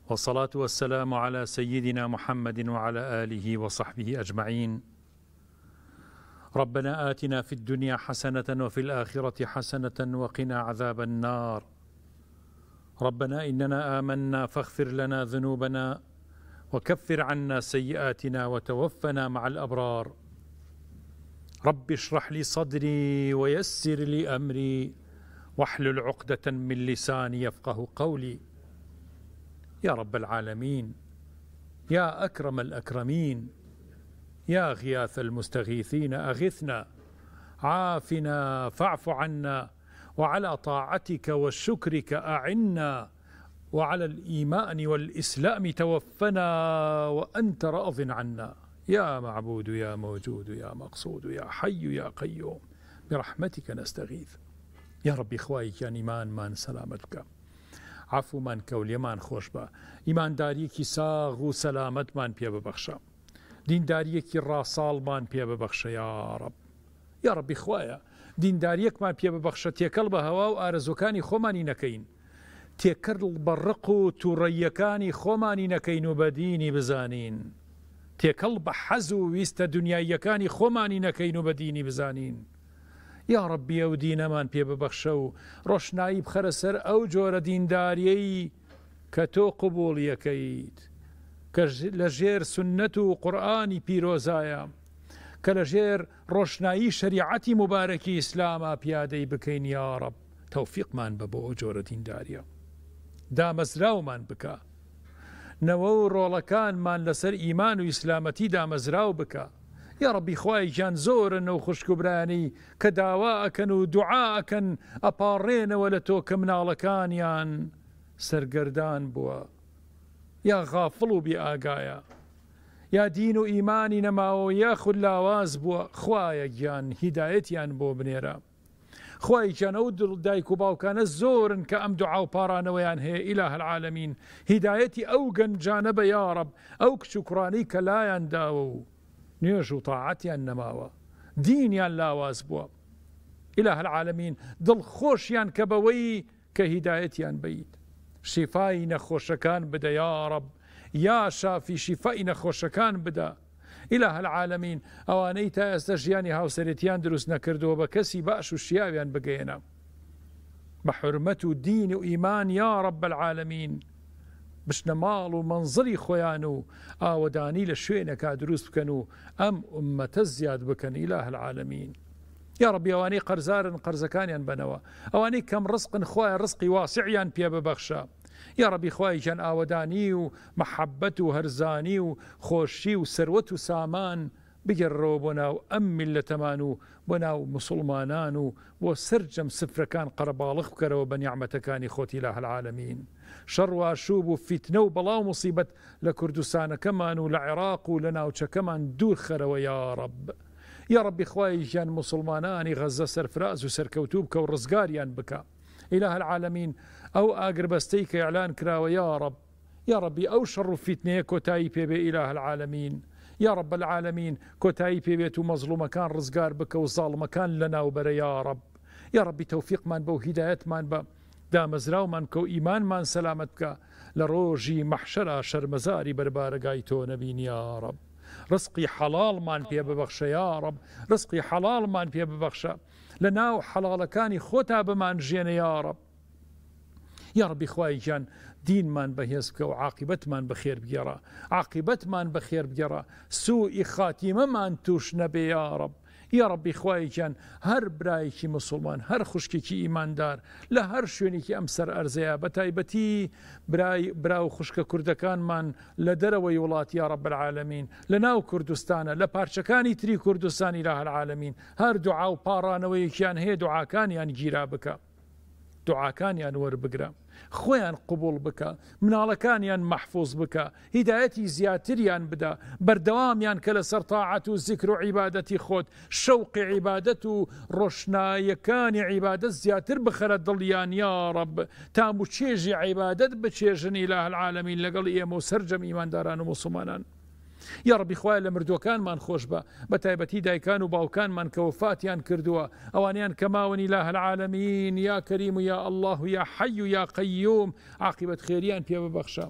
Speaker 1: والصلاة والسلام على سيدنا محمد وعلى آله وصحبه أجمعين ربنا آتنا في الدنيا حسنة وفي الآخرة حسنة وقنا عذاب النار ربنا إننا آمنا فاغفر لنا ذنوبنا وكفر عنا سيئاتنا وتوفنا مع الأبرار رب اشرح لي صدري ويسر لي أمري واحلل عقدة من لساني يفقه قولي. يا رب العالمين، يا أكرم الأكرمين، يا غياث المستغيثين أغثنا، عافنا فاعف عنا، وعلى طاعتك وشكرك أعنا، وعلى الإيمان والإسلام توفنا وأنت راض عنا. يا معبود يا موجود يا مقصود يا حي يا قيوم برحمتك نستغيث. يا ربي خواهی کیان ایمان من سلامت بکە، عفو من کەولێمان خۆش بە، ئیمانداریەکی ساغ و سەلامەتمان پێ ببەخشە، دینداریەکی ڕاساڵمان پێ ببەخشە یا رب. یا ربی خوایە دینداریەکمان پێ ببەخشە، تێکەڵ بە هەوا و ئارەزوەکانی خۆمانی نەکەین، تێکەڵ بە ڕق و تووڕەیەکانی خۆمانی نەکەین و بە دینی بزانین، تێکەڵ بە حەز و ویستە دنیاییەکانی خۆمانی نەکەین و بە دینی بزانین. یا ربی ئەو دینەمان پێ ببەخشە و ڕۆشنایی بخەرە سەر ئەو جۆرە دینداریەی کە تۆ قبوڵیەکەیت، کە لە ژێر سنەت و قورئانی پیرۆزایە، کە لە ژێر ڕۆشنایی شەریعەتی مبارەکی ئیسلامە پیادەی بکەین یا رب. تەوفیقمان بە بۆ ئەو جۆرە دینداریە، دامەزراومان بکە، نەوە و ڕۆڵەکانمان لەسەر ئیمان و ئیسلامەتی دامەزراو بکە. یا ربی خوای گیان زۆرن و خوشک و برانی کە داوا ئەکەن و دوعا ئەکەن ئەپاڕێنەوە لە تۆ کە مناڵەکانیان سەرگەردان بووە، یا غافڵ و بێ ئاگایە، یا دین و ئیمانی نەماوە یاخود لاواز بووە. خوایە گیان هیدایەتیان بۆ بنێرە. خوای گیان ئەو دایک و باوکانە زۆرن کە ئەم دوعا و پاڕانەوەیان هەیە، ئیلاهە العالەمین هیدایەتی ئەو گەنجانە بە یا رب، ئەو کچ و کوڕانەی کە لایان داوە و نوێژ و تاعەتیان نەماوە، دینیان لاواز بووە، ئیلاهە العالەمین دڵخۆشیان کە بەوەی کە هیدایەتیان بیت. شیفای نەخۆشەکان بدە یا رب، یا شافی شیفای نەخۆشەکان بدە. ئیلاهە العالەمین ئەوانەی تا ئێستا ژیانی هاوسەرێتیان دروست نەکردەوە بە کەسی باش و شیاویان بگەێنە بە حورمەت و دین و ئیمان یا رب العالەمین، بشنە ماڵ و منزڵی خۆیان و ئاوەدانی لە شوێنێکا دروست بکەن و ئەم ئومەتە زیاد بکەن ئیلاهە العالەمین. یا ربی ئەوانەی قەرزارن قەرزەکانیان بنەوە، ئەوانەی کەم ڕزقن خوایە ڕزقی واسعیان پێ ببەخشە. یا ربی خوای گیان ئاوەدانی و مەحەبەت و هەرزانی و خۆشی و سەروەت و سامان بگەڕەوە بۆ ناو ئەم میلەتەمان و بۆ ناو موسڵمانان و بۆ سەرجەم سفرەکان قەرەباڵغ بکەرەوە بە نیعمەتەکانی خۆت ئیلاهە العالەمین. شەڕ و ئاشوب و فیتنە و بەڵاو موسیبەت لە کوردستانەکەمان و لە عێراق و لە ناوچەکەمان دوور خەرەوە یا رب. یا ربی خوای گیان موسڵمانانی غەزە سەرفراز و سەرکەوتوو بکە و ڕزگاریان بکە ئیلاهە العالەمین. ئەو ئاگربەستەی کە ئیعلان کراوە یا رب، یا ربی ئەو شەڕ و فیتنەیە کۆتایی پێبێ ئیلاهە العالەمین. یا رب العالمین کۆتایی پێبێت و مەزلومەکان ڕزگار بکە و زاڵمەکان لە ناوبەرە یا رب. یا ربی تەوفیقمان بە و هیدایەتمان بە، دامەزراومان بکە و ئیمانمان سەلامەت بکە، لە ڕۆژی مەحشەرا شەرمەزاری بەربارەگای تۆ نەبین یا رب. ڕزقی حەڵاڵمان پێ ببەخشە یا رب، ڕزقی حەڵاڵمان پێ ببەخشە، لە ناو حەڵاڵەکانی خۆتا بمانژێنە یا رب. یا ربی خوای گیان دینمان بەهێز بکە و عاقبەتمان بەخێر بگێڕە، عاقبەتمان بەخێر بگێڕە، سوئی خاتیمەمان توش نەبێ یا رب. یا ربی خوای گیان هەر برایەکی مسلمان، هەر خوشکێکی ئیماندار لە هەر شوێنێکی ئەم سەر ئەرزەیە، بە تایبەتی برا و خوشکە کوردەکانمان لە دەرەوەی وڵات یا رب العالەمین، لە ناو کوردستانە، لە پارچەکانی تری کوردستان ئیلاهە العالەمین، هەر دوعا و پاڕانەوەیەکیان هەیە دوعاکانیان گیرا بکە، دوعاکانیان وەربگرە، خۆیان قبول بکە، مناڵەکانیان مەحفوظ بکە، هیدایەتی زیاتریان بدە، بەردەوامیان کە لەسەر تاعەت و زیکر و عیبادەتی خۆت، شەوقی عیبادەت و ڕۆشنایەکانی عیبادەت زیاتر بخەرە دڵیان یا رب، تام و چێژی عیبادەت بچێژن ئیلاهە العالەمین لەگەڵ ئێمە و سەرجەم ئیمانداران و موسڵمانان. یا ربی خوای لە مردووەکانمان خۆش بە، بە تایبەتی دایکان و باوکانمان کە وفاتیان کردووە، ئەوانیان کە ماون ئیلاهە العالەمین یا کەریم و یا الله و یا حی و یا قەیوم، عاقبەت خێریان پێ ببەخشە،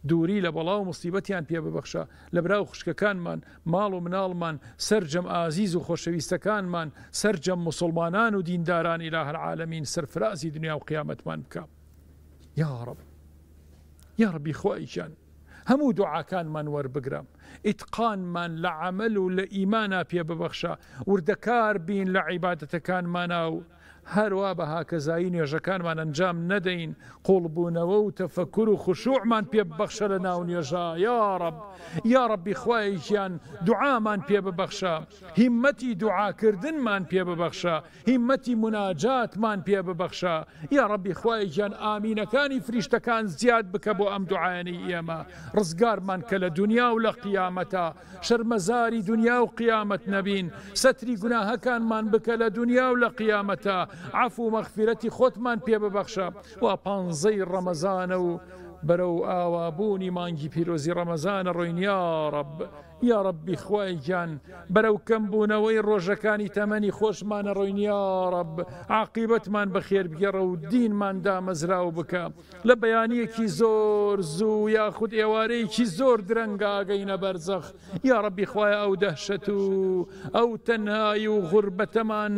Speaker 1: دووری لە بەڵاو و موسیبەتیان پێ ببەخشە، لە براو خوشکەکانمان، ماڵ و مناڵمان، سەرجەم ئازیز و خۆشەویستەکانمان، سەرجەم موسڵمانان و دینداران ئیلاهە العالەمین، سەرفرازی دنیا و قیامەتمان بکە یا رب. یا ربی خوای گیان
Speaker 7: هەموو دوعاکانمان وەربگرە ئیتقانمان لە عەمەل و لە ئیمانە پێ ببەخشە وردەکار بین لە عیبادەتەکانمانە و هەروە بە هاکەزایی نوێژەکانمان ئەنجام نەدەین قوڵبوونەوە و تەفەکر و خوشوعمان پێ ببەخشە لە ناو نوێژە یا ڕەبی خوای گیان دوعامان پێ ببەخشە هیممەتی دوعاکردنمان پێ ببەخشە هیممەتی مناجاتمان پێ ببەخشە یا ڕەبی خوای گیان ئامینەکانی فریشتەکان زیاد بکە بۆ ئەم دوعایەی ئێمە ڕزگارمان کە لە دنیا و لە قیامەتە شەرمەزاری دنیا و قیامەت نەبین سەتری گوناهەکانمان بکە لە دنیا و لە قیامەتە عفو مەغفرەتی خۆتمان پێ ببەخشە و 15 ڕەمەزانە و بەرەو ئاوابوونی مانگی پیرۆزی ڕەمەزانە ڕۆین یا ڕەبی خوای گیان بەرەو کەمبوونەوەی ڕۆژەکانی تەمەنی خۆشمانە ڕۆین یا ڕەب عاقیبەتمان بەخێر بگێڕە و دینمان دامەزراو بکە لە بەیانیەکی زۆر زوو یاخود ئێوارەیەکی زۆر درەنگە ئاگەینە بەرزەخ یا ڕەبی خوایە ئەو دەهشەت و ئەو تەنهایی و غوربەتەمان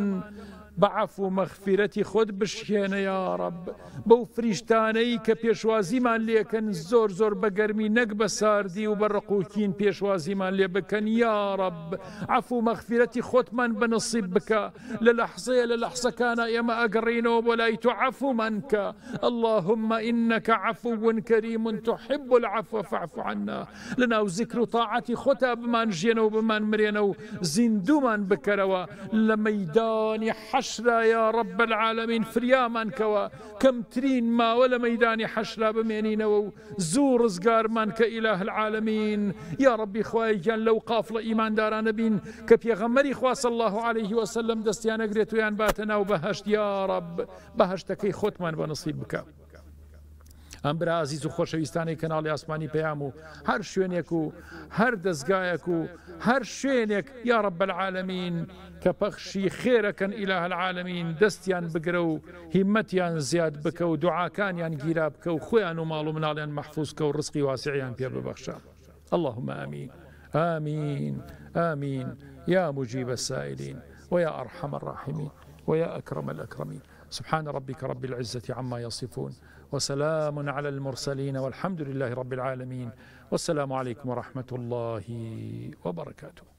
Speaker 7: بەعەفو مەغفیرەتی خۆت بشکێنە یا ڕەب بەو فریشتانەی کە پێشوازیمان لێکەن زۆر بە گەرمی نەک بە ساردی و بە ڕقوکین پێشوازیمان لێ بکەن یا ڕەب عەفو مەغفیرەتی خۆتمان بەنصیب بکە لە لەحزەیە لە لەحزەکانە ئێمە ئەگەڕینەوە بۆ لای تۆ عەفومان کە اللهم إنك عفو كريم تحب العفو فاعف عنا لەناو ذکر و تاعەتی خۆتا بمان ژێنەوە بمان مرێنە و زیندومان بکەرەوە لە مەیدانی حشرا یا رب العالمین فریامان کەوە کەمترین ماوە لە مەیدانی حەشرا بمێنینەوە و زوو ڕزگارمان کە ئیلاه العالمین یا ربی خوای گیان لەو قافڵە ئیماندارانە بین کە پێغەمبەری خوا صلی الله عليه وسلم دەستیان ئەگرێت و یان باتە ناو بەهەشت یا رب بەهەشتەکەی خۆتمان بەنصیب بکە. ئەم برا عزیز و خۆشەویستانی کەناڵی ئاسمانی پەیام و هەر شوێنێک و هەر دەستگایەک و هەر شوێنێک یا رب العالمین کە پەخشی خێرەکەن ئیلاه العالمین دەستیان بگرە و هیممەتیان زیاد بکە و دوعاکانیان گیرا بکە و خۆیان و ماڵ و مناڵیان مەحفوظ کە و ڕزقی واسعیان پێ ببەخشە. اللهم آمين آمين آمين يا مجيب السائلين ويا أرحم الراحمين ويا أكرم الأكرمين. سبحان ربك رب العزة عما يصفون وسلام على المرسلين والحمد لله رب العالمين والسلام عليكم ورحمة الله وبركاته.